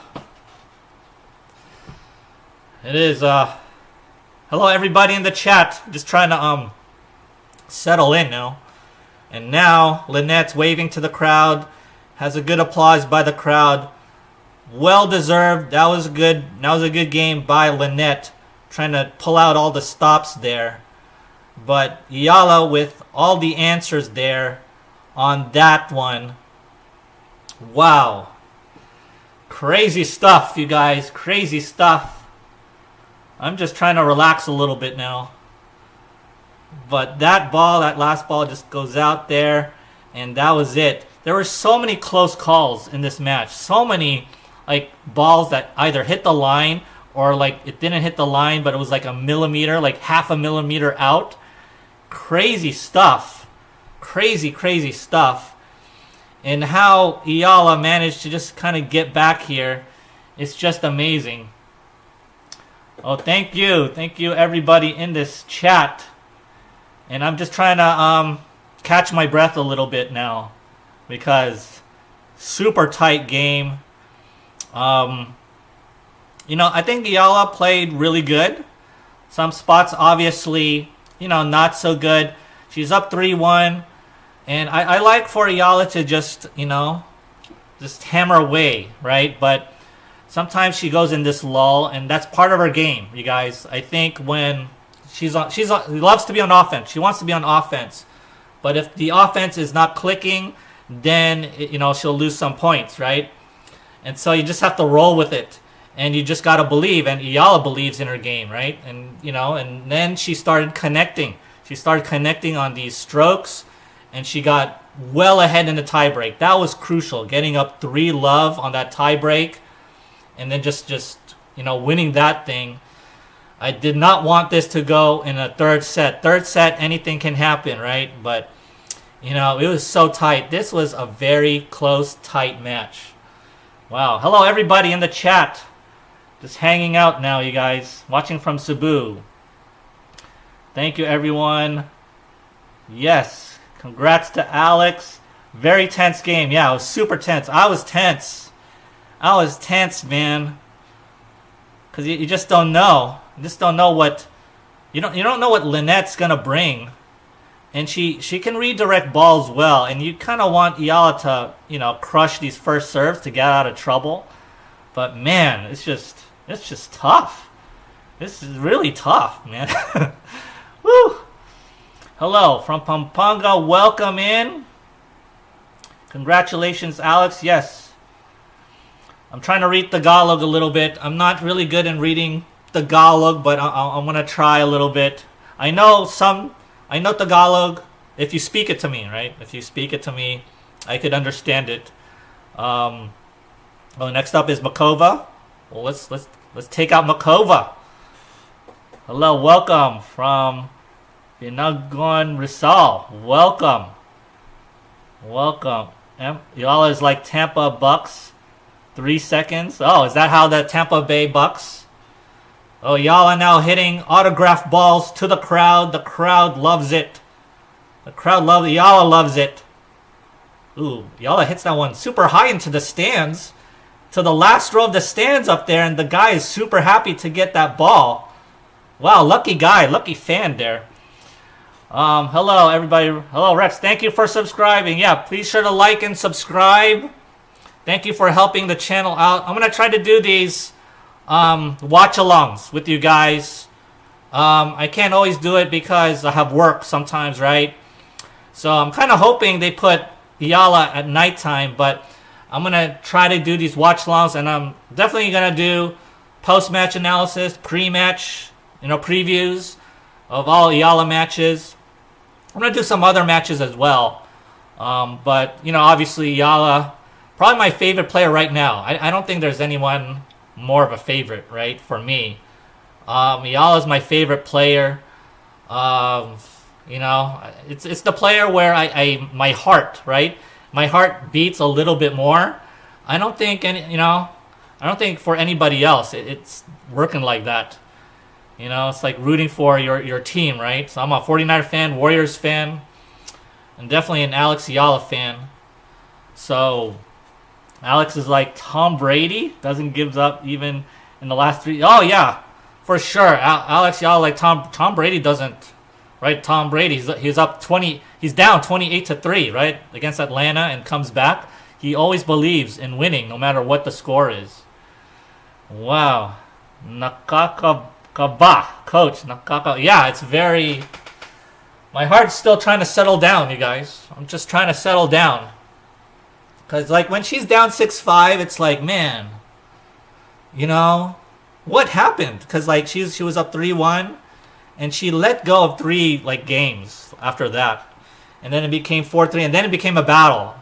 It is, Hello, everybody in the chat. Just trying to, settle in now. And now, Linette's waving to the crowd. Has a good applause by the crowd. Well deserved. That was a good game by Linette. Trying to pull out all the stops there. But Eala with all the answers there on that one. Wow. Crazy stuff, you guys. Crazy stuff. I'm just trying to relax a little bit now. But that last ball just goes out there. And that was it. There were so many close calls in this match. So many balls that either hit the line or it didn't hit the line, but it was a millimeter, half a millimeter out. Crazy stuff. Crazy stuff. And how Eala managed to just kind of get back here, it's just amazing. Oh, thank you everybody in this chat. And I'm just trying to catch my breath a little bit now, because super tight game. I think Eala played really good. Some spots obviously, not so good. She's up 3-1. And I like for Eala to just hammer away, right? But sometimes she goes in this lull, and that's part of her game, you guys. I think when she loves to be on offense. She wants to be on offense. But if the offense is not clicking, then she'll lose some points, right? And so you just have to roll with it. And you just got to believe, and Eala believes in her game, right? And and then she started connecting. She started connecting on these strokes. And she got well ahead in the tiebreak. That was crucial, getting up 3-love on that tiebreak, and then just winning that thing. I did not want this to go in a third set. Third set, anything can happen, right? But it was so tight. This was a very close, tight match. Wow. Hello, everybody in the chat. Just hanging out now, you guys. Watching from Cebu. Thank you, everyone. Yes. Congrats to Alex. Very tense game. Yeah, it was super tense. I was tense, man. Because you just don't know. You just don't know what... You don't know what Linette's going to bring. And she can redirect balls well. And you kind of want Eala to, crush these first serves to get out of trouble. But, man, it's just tough. This is really tough, man. Woo! Hello from Pampanga. Welcome in. Congratulations, Alex. Yes. I'm trying to read Tagalog a little bit. I'm not really good in reading Tagalog, but I'm going to try a little bit. I know Tagalog if you speak it to me, right? If you speak it to me, I could understand it. Next up is Makova. Well, let's take out Makova. Hello, welcome from Binagon Rizal. Welcome. Eala is like Tampa Bucks. 3 seconds. Oh, is that how the Tampa Bay Bucks? Oh, Eala now hitting autograph balls to the crowd. The crowd loves it. Eala loves it. Ooh, Eala hits that one super high into the stands. To the last row of the stands up there, and the guy is super happy to get that ball. Wow, lucky guy, lucky fan there. Hello, everybody. Hello, Rex. Thank you for subscribing. Yeah, please sure to like and subscribe. Thank you for helping the channel out. I'm going to try to do these watch-alongs with you guys. I can't always do it because I have work sometimes, right? So I'm kind of hoping they put Eala at nighttime, but I'm going to try to do these watch-alongs, and I'm definitely going to do post-match analysis, pre-match, previews of all Eala matches. I'm going to do some other matches as well. But, obviously Eala, probably my favorite player right now. I don't think there's anyone more of a favorite, right, for me. Eala is my favorite player. It's the player where my heart, right? My heart beats a little bit more. I don't think for anybody else it's working like that. You know, it's like rooting for your team, right? So I'm a 49er fan, Warriors fan, and definitely an Alex Eala fan. So Alex is like Tom Brady, doesn't give up even in the last 3. Oh yeah, for sure. Alex Eala like Tom Brady doesn't, right? Tom Brady, he's up 20. He's down 28-3, right, against Atlanta and comes back. He always believes in winning, no matter what the score is. Wow, Nakakaba, Coach Nakaka. Yeah, it's very. My heart's still trying to settle down, you guys. I'm just trying to settle down. Because, like, when she's down 6-5, it's like, man, you know, what happened? Because, like, she was up 3-1, and she let go of 3, like, games after that. And then it became 4-3, and then it became a battle.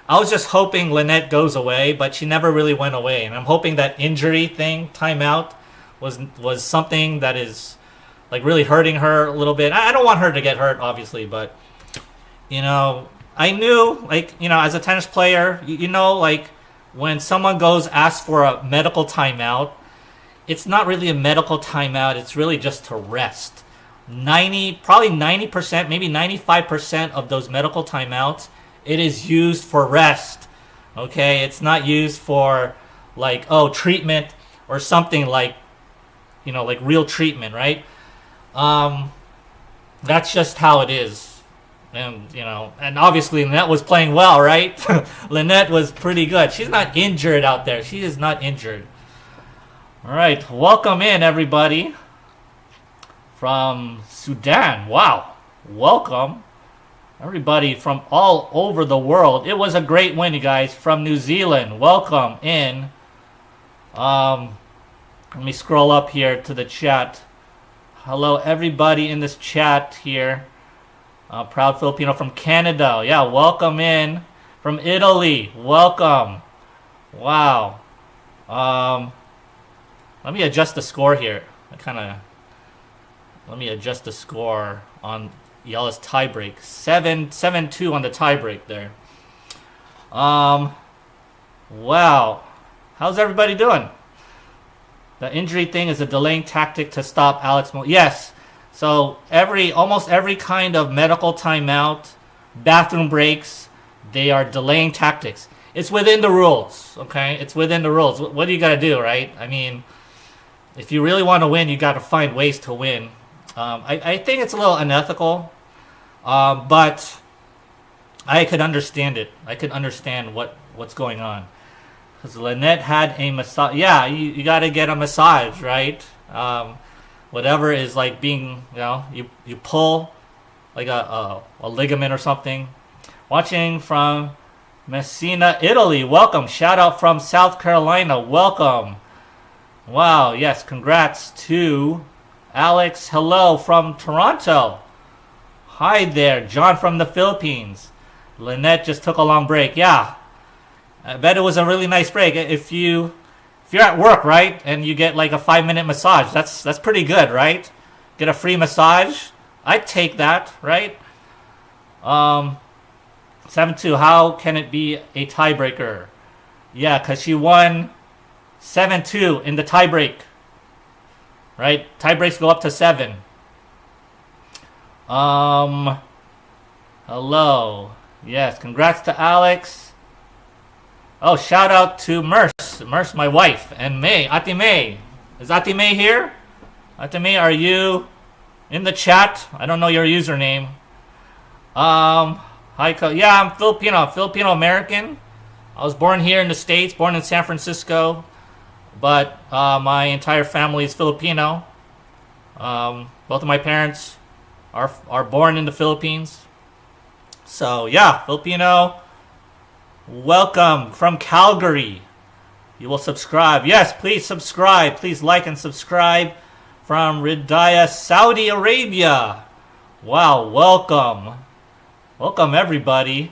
I was just hoping Linette goes away, but she never really went away. And I'm hoping that injury thing, timeout, was something that is, like, really hurting her a little bit. I don't want her to get hurt, obviously, but, you know, I knew, like, you know, as a tennis player, you know, like, when someone asks for a medical timeout, it's not really a medical timeout. It's really just to rest. Probably 90%, maybe 95% of those medical timeouts, it is used for rest. Okay? It's not used for, like, treatment or something like, you know, like real treatment, right? That's just how it is. And, you know, and obviously Linette was playing well, right? Linette was pretty good. She's not injured out there. She is not injured. All right. Welcome in, everybody. From Sudan. Wow. Welcome. Everybody from all over the world. It was a great win, you guys. From New Zealand. Welcome in. Let me scroll up here to the chat. Hello, everybody in this chat here. Proud Filipino from Canada. Yeah, welcome in. From Italy. Welcome. Wow. Let me adjust the score here. Let me adjust the score on Eala's tiebreak. 7-2 on the tiebreak there. Wow. How's everybody doing? The injury thing is a delaying tactic to stop Alex. Yes. So almost every kind of medical timeout, bathroom breaks, they are delaying tactics. It's within the rules, okay? It's within the rules. What do you got to do, right? I mean, if you really want to win, you got to find ways to win. I think it's a little unethical, but I could understand it. I could understand what's going on. Because Linette had a massage. Yeah, you got to get a massage, right? Whatever is like being, you know, you pull like a ligament or something. Watching from Messina, Italy. Welcome. Shout out from South Carolina. Welcome. Wow. Yes. Congrats to Alex. Hello from Toronto. Hi there. John from the Philippines. Linette just took a long break. Yeah. I bet it was a really nice break. If you're at work, right, and you get like a 5-minute massage, that's pretty good, right? Get a free massage. I'd take that, right? 7-2. How can it be a tiebreaker? Yeah, because she won 7-2 in the tiebreak. Right? Tiebreaks go up to 7. Hello. Yes, congrats to Alex. Oh, shout out to Merce, my wife, and May. Ate May. Is Ate May here? Ate May, are you in the chat? I don't know your username. Hi, yeah, I'm Filipino American. I was born here in the States, born in San Francisco, but my entire family is Filipino. Both of my parents are born in the Philippines. So yeah, Filipino. Welcome from Calgary. You will subscribe. Yes, please subscribe. Please like and subscribe from Riyadh, Saudi Arabia. Wow, welcome. Welcome, everybody.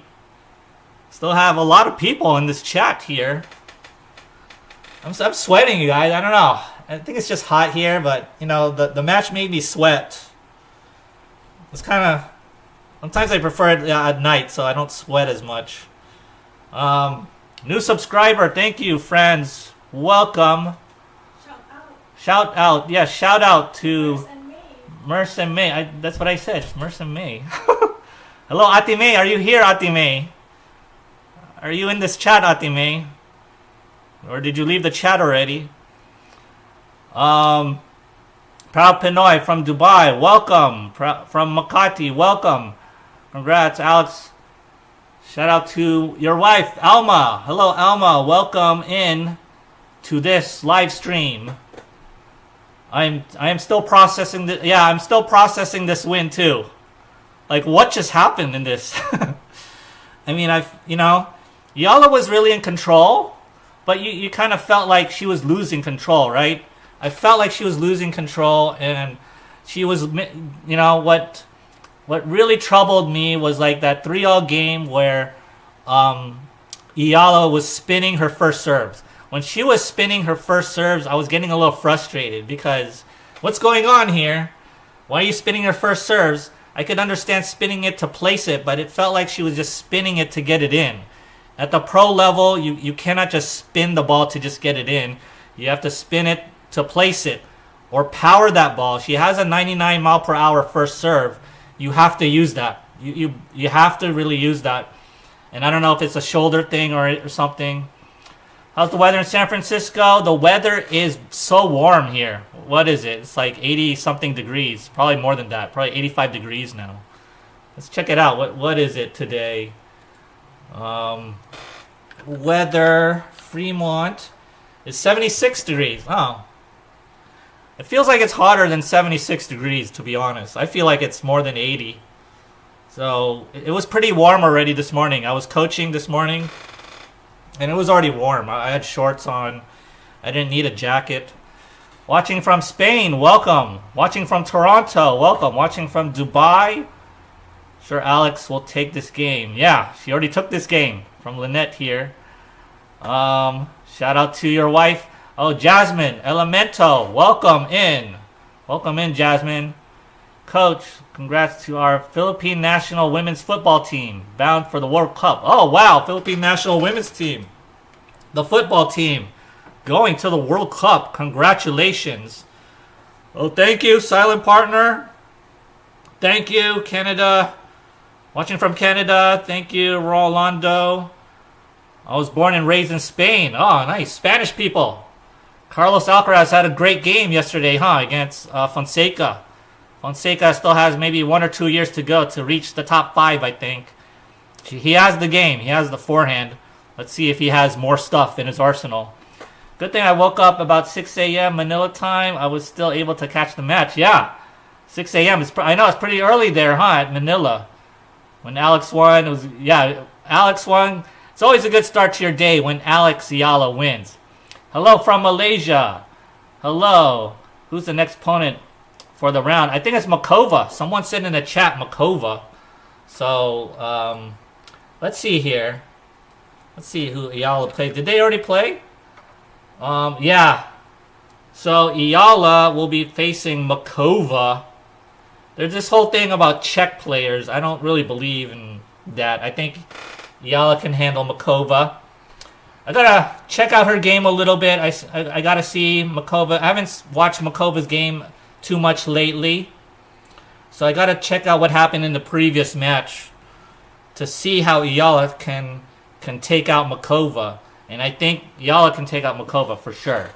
Still have a lot of people in this chat here. I'm sweating, you guys. I don't know. I think it's just hot here, but, you know, the match made me sweat. It's kind of... Sometimes I prefer it at night, so I don't sweat as much. New subscriber. Thank you, friends. Welcome. Shout out. Yeah, shout out to Merce and May. That's what I said. Merce and May. Hello, Ate May. Are you here, Ate May? Are you in this chat, Ate May? Or did you leave the chat already? Proud Pinoy from Dubai. Welcome. From Makati. Welcome. Congrats, Alex. Shout out to your wife, Alma. Hello, Alma. Welcome in to this live stream. I am still processing the I'm still processing this win too. Like, what just happened in this? I mean, Eala was really in control, but you kind of felt like she was losing control, right? I felt like she was losing control, and she was, what really troubled me was like that 3-all game where Eala was spinning her first serves. When she was spinning her first serves, I was getting a little frustrated because what's going on here? Why are you spinning her first serves? I could understand spinning it to place it, but it felt like she was just spinning it to get it in. At the pro level, you cannot just spin the ball to just get it in. You have to spin it to place it or power that ball. She has a 99 mile per hour first serve. You have to use that. You have to really use that. And I don't know if it's a shoulder thing or something. How's the weather in San Francisco? The weather is so warm here. What is it? It's like 80 something degrees. Probably more than that. Probably 85 degrees now. Let's check it out. What is it today? Weather, Fremont is 76 degrees. Oh. It feels like it's hotter than 76 degrees, to be honest. I feel like it's more than 80. So it was pretty warm already this morning. I was coaching this morning, and it was already warm. I had shorts on. I didn't need a jacket. Watching from Spain, welcome. Watching from Toronto, welcome. Watching from Dubai. Sure, Alex will take this game. Yeah, she already took this game. From Linette here. Shout out to your wife. Oh, Jasmine Elemento, welcome in. Welcome in, Jasmine. Coach, congrats to our Philippine national women's football team bound for the World Cup. Oh, wow, Philippine national women's team. The football team going to the World Cup. Congratulations. Oh, thank you, silent partner. Thank you, Canada. Watching from Canada. Thank you, Rolando. I was born and raised in Spain. Oh, nice. Spanish people. Carlos Alcaraz had a great game yesterday, against Fonseca. Fonseca still has maybe 1 or 2 years to go to reach the top 5, I think. He has the game. He has the forehand. Let's see if he has more stuff in his arsenal. Good thing I woke up about 6 a.m. Manila time. I was still able to catch the match. Yeah, 6 a.m. I know it's pretty early there, at Manila. When Alex won, Alex won. It's always a good start to your day when Alex Eala wins. Hello from Malaysia. Hello. Who's the next opponent for the round? I think it's Makova. Someone said in the chat Makova. So, let's see here. Let's see who Eala played. Did they already play? Yeah. So, Eala will be facing Makova. There's this whole thing about Czech players. I don't really believe in that. I think Eala can handle Makova. I gotta check out her game a little bit. I gotta see Makova. I haven't watched Makova's game too much lately. So I gotta check out what happened in the previous match to see how Eala can take out Makova. And I think Eala can take out Makova for sure.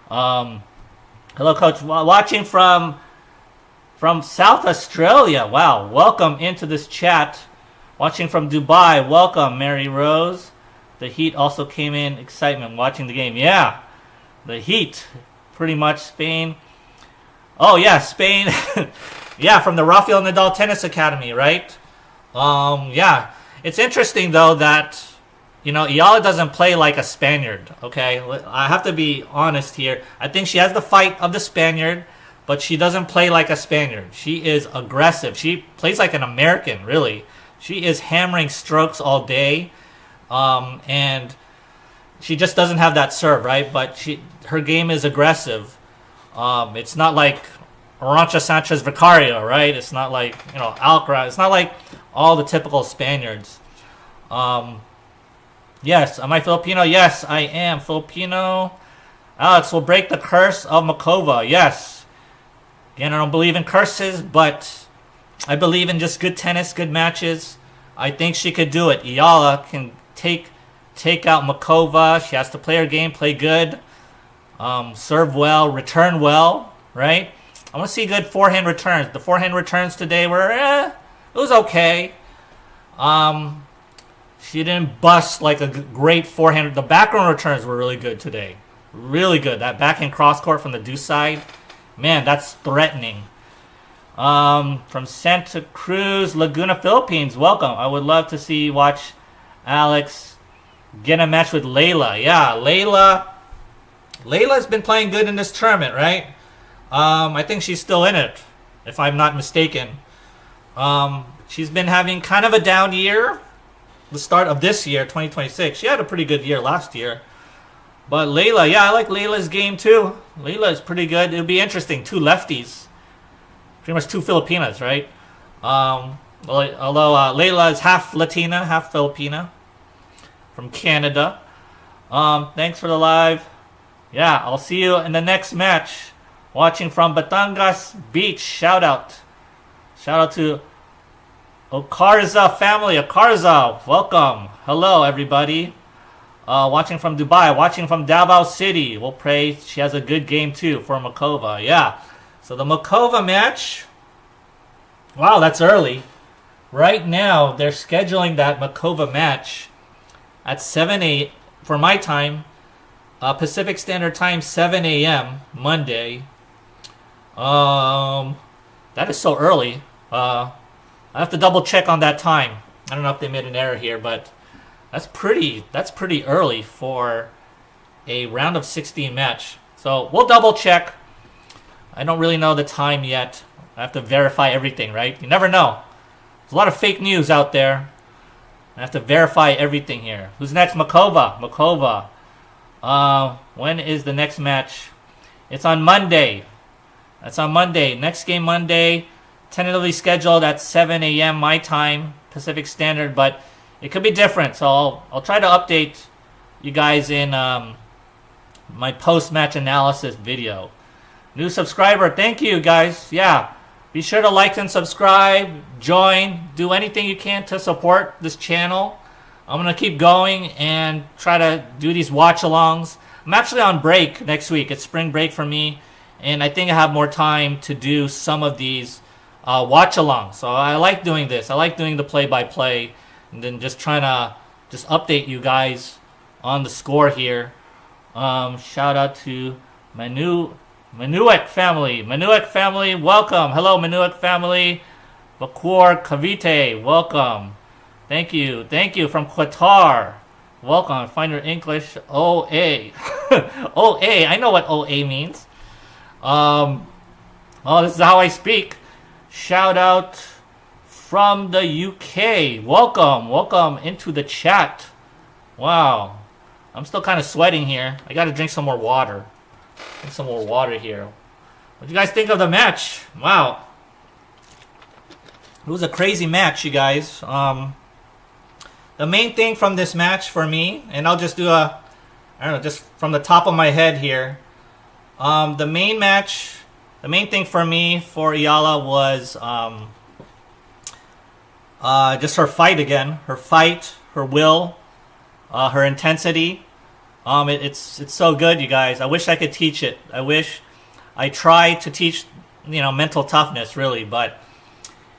Hello, Coach. Watching from South Australia. Wow. Welcome into this chat. Watching from Dubai. Welcome, Mary Rose. The Heat also came in. Excitement watching the game. Yeah. The Heat. Pretty much Spain. Oh, yeah. Spain. Yeah, from the Rafael Nadal Tennis Academy, right? Yeah. It's interesting, though, that, Eala doesn't play like a Spaniard, okay? I have to be honest here. I think she has the fight of the Spaniard, but she doesn't play like a Spaniard. She is aggressive. She plays like an American, really. She is hammering strokes all day. And she just doesn't have that serve, right? But her game is aggressive. It's not like Arantxa Sanchez Vicario, right? It's not like, Alcaraz. It's not like all the typical Spaniards. Yes, am I Filipino? Yes, I am Filipino. Alex will break the curse of Makova. Yes. Again, I don't believe in curses, but I believe in just good tennis, good matches. I think she could do it. Eala can take out Makova. She has to play her game, play good, serve well, return well, right? I want to see good forehand returns. The forehand returns today were, it was okay. She didn't bust like a great forehand. The backhand returns were really good today. Really good. That backhand cross court from the deuce side, man, that's threatening. From Santa Cruz, Laguna, Philippines, welcome. I would love to watch Alex get a match with Eala. Yeah, Eala's been playing good in this tournament, right? I think she's still in it, if I'm not mistaken. She's been having kind of a down year. The start of this year, 2026. She had a pretty good year last year. But Eala, yeah, I like Eala's game too. Eala is pretty good. It'll be interesting. Two lefties. Pretty much two Filipinas, right? Although Eala is half Latina, half Filipina. From Canada. Thanks for the live. Yeah, I'll see you in the next match. Watching from Batangas Beach. Shout out. Shout out to Okarza family. Okarza, welcome. Hello, everybody. Watching from Dubai. Watching from Davao City. We'll pray she has a good game, too, for Makova. Yeah. So the Makova match. Wow, that's early. Right now, they're scheduling that Makova match at 7 a.m. for my time. Pacific Standard Time, 7 a.m. Monday. That is so early. I have to double check on that time. I don't know if they made an error here, but that's pretty early for a round of 16 match. So we'll double check. I don't really know the time yet. I have to verify everything, right? You never know. There's a lot of fake news out there. I have to verify everything here. Who's next? Makova. When is the next match? It's on Monday. That's on Monday. Next game Monday. Tentatively scheduled at 7 a.m. my time, Pacific Standard, but it could be different. So I'll try to update you guys in my post-match analysis video. New subscriber, thank you guys. Yeah, be sure to like and subscribe, join, do anything you can to support this channel. I'm going to keep going and try to do these watch-alongs. I'm actually on break next week. It's spring break for me, and I think I have more time to do some of these watch-alongs. So I like doing this. I like doing the play-by-play and then just trying to just update you guys on the score here. Shout out to Manuek family. Manuek family, welcome. Hello, Manuek family. Bakur Kavite, welcome. Thank you from Qatar. Welcome. Find your English OA. OA. I know what OA means. This is how I speak. Shout out from the UK. Welcome into the chat. Wow. I'm still kind of sweating here. I got to drink some more water. Drink some more water here. What do you guys think of the match? Wow. It was a crazy match, you guys. The main thing from this match for me, and I'll just do just from the top of my head here. The main thing for me for Eala was just her fight again. Her fight, her will, her intensity. It's so good, you guys. I wish I could teach it. I wish I tried to teach, mental toughness, really, but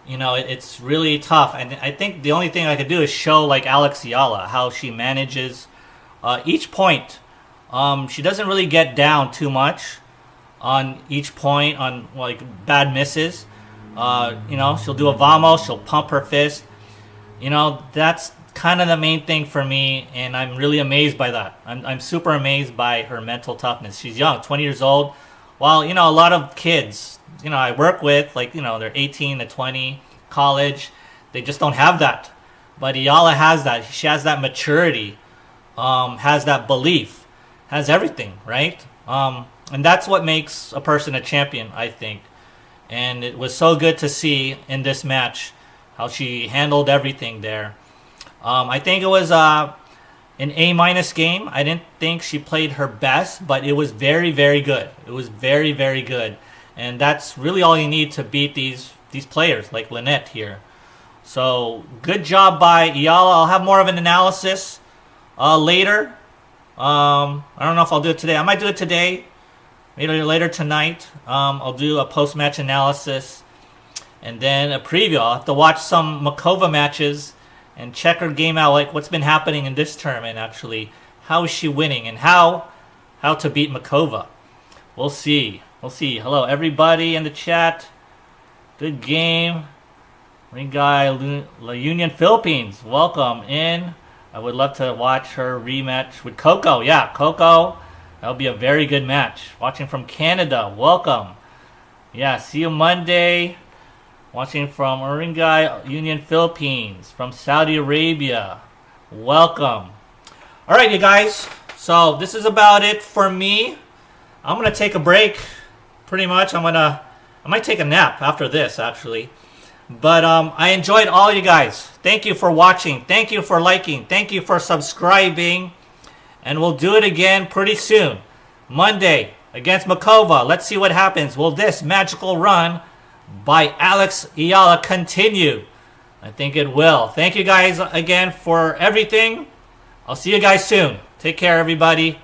it's really tough. And I think the only thing I could do is show like Alex Eala how she manages each point. She doesn't really get down too much on each point on like bad misses. She'll do a vamos, she'll pump her fist. That's kind of the main thing for me, and I'm really amazed by that. I'm super amazed by her mental toughness. She's young, 20 years old. While, a lot of kids, I work with, they're 18 to 20, college, they just don't have that. But Eala has that. She has that maturity, has that belief, has everything, right? And that's what makes a person a champion, I think. And it was so good to see in this match how she handled everything there. I think it was an A- game. I didn't think she played her best, but it was very, very good. It was very, very good. And that's really all you need to beat these players like Linette here. So good job by Eala. I'll have more of an analysis later. I don't know if I'll do it today. I might do it today. Maybe later tonight. I'll do a post-match analysis. And then a preview. I'll have to watch some Makova matches and check her game out, like what's been happening in this tournament actually. How is she winning and how to beat Makova. We'll see. We'll see. Hello everybody in the chat. Good game. Ring guy La Union Philippines. Welcome in. I would love to watch her rematch with Coco. Yeah, Coco. That'll be a very good match. Watching from Canada. Welcome. Yeah, see you Monday. Watching from Uringay Union Philippines. From Saudi Arabia. Welcome. Alright, you guys. So, this is about it for me. I'm going to take a break. Pretty much. I might take a nap after this, actually. But I enjoyed all you guys. Thank you for watching. Thank you for liking. Thank you for subscribing. And we'll do it again pretty soon. Monday against Makova. Let's see what happens. Will this magical run by Alex Eala continue? I think it will. Thank you guys again for everything. I'll see you guys soon. Take care, everybody.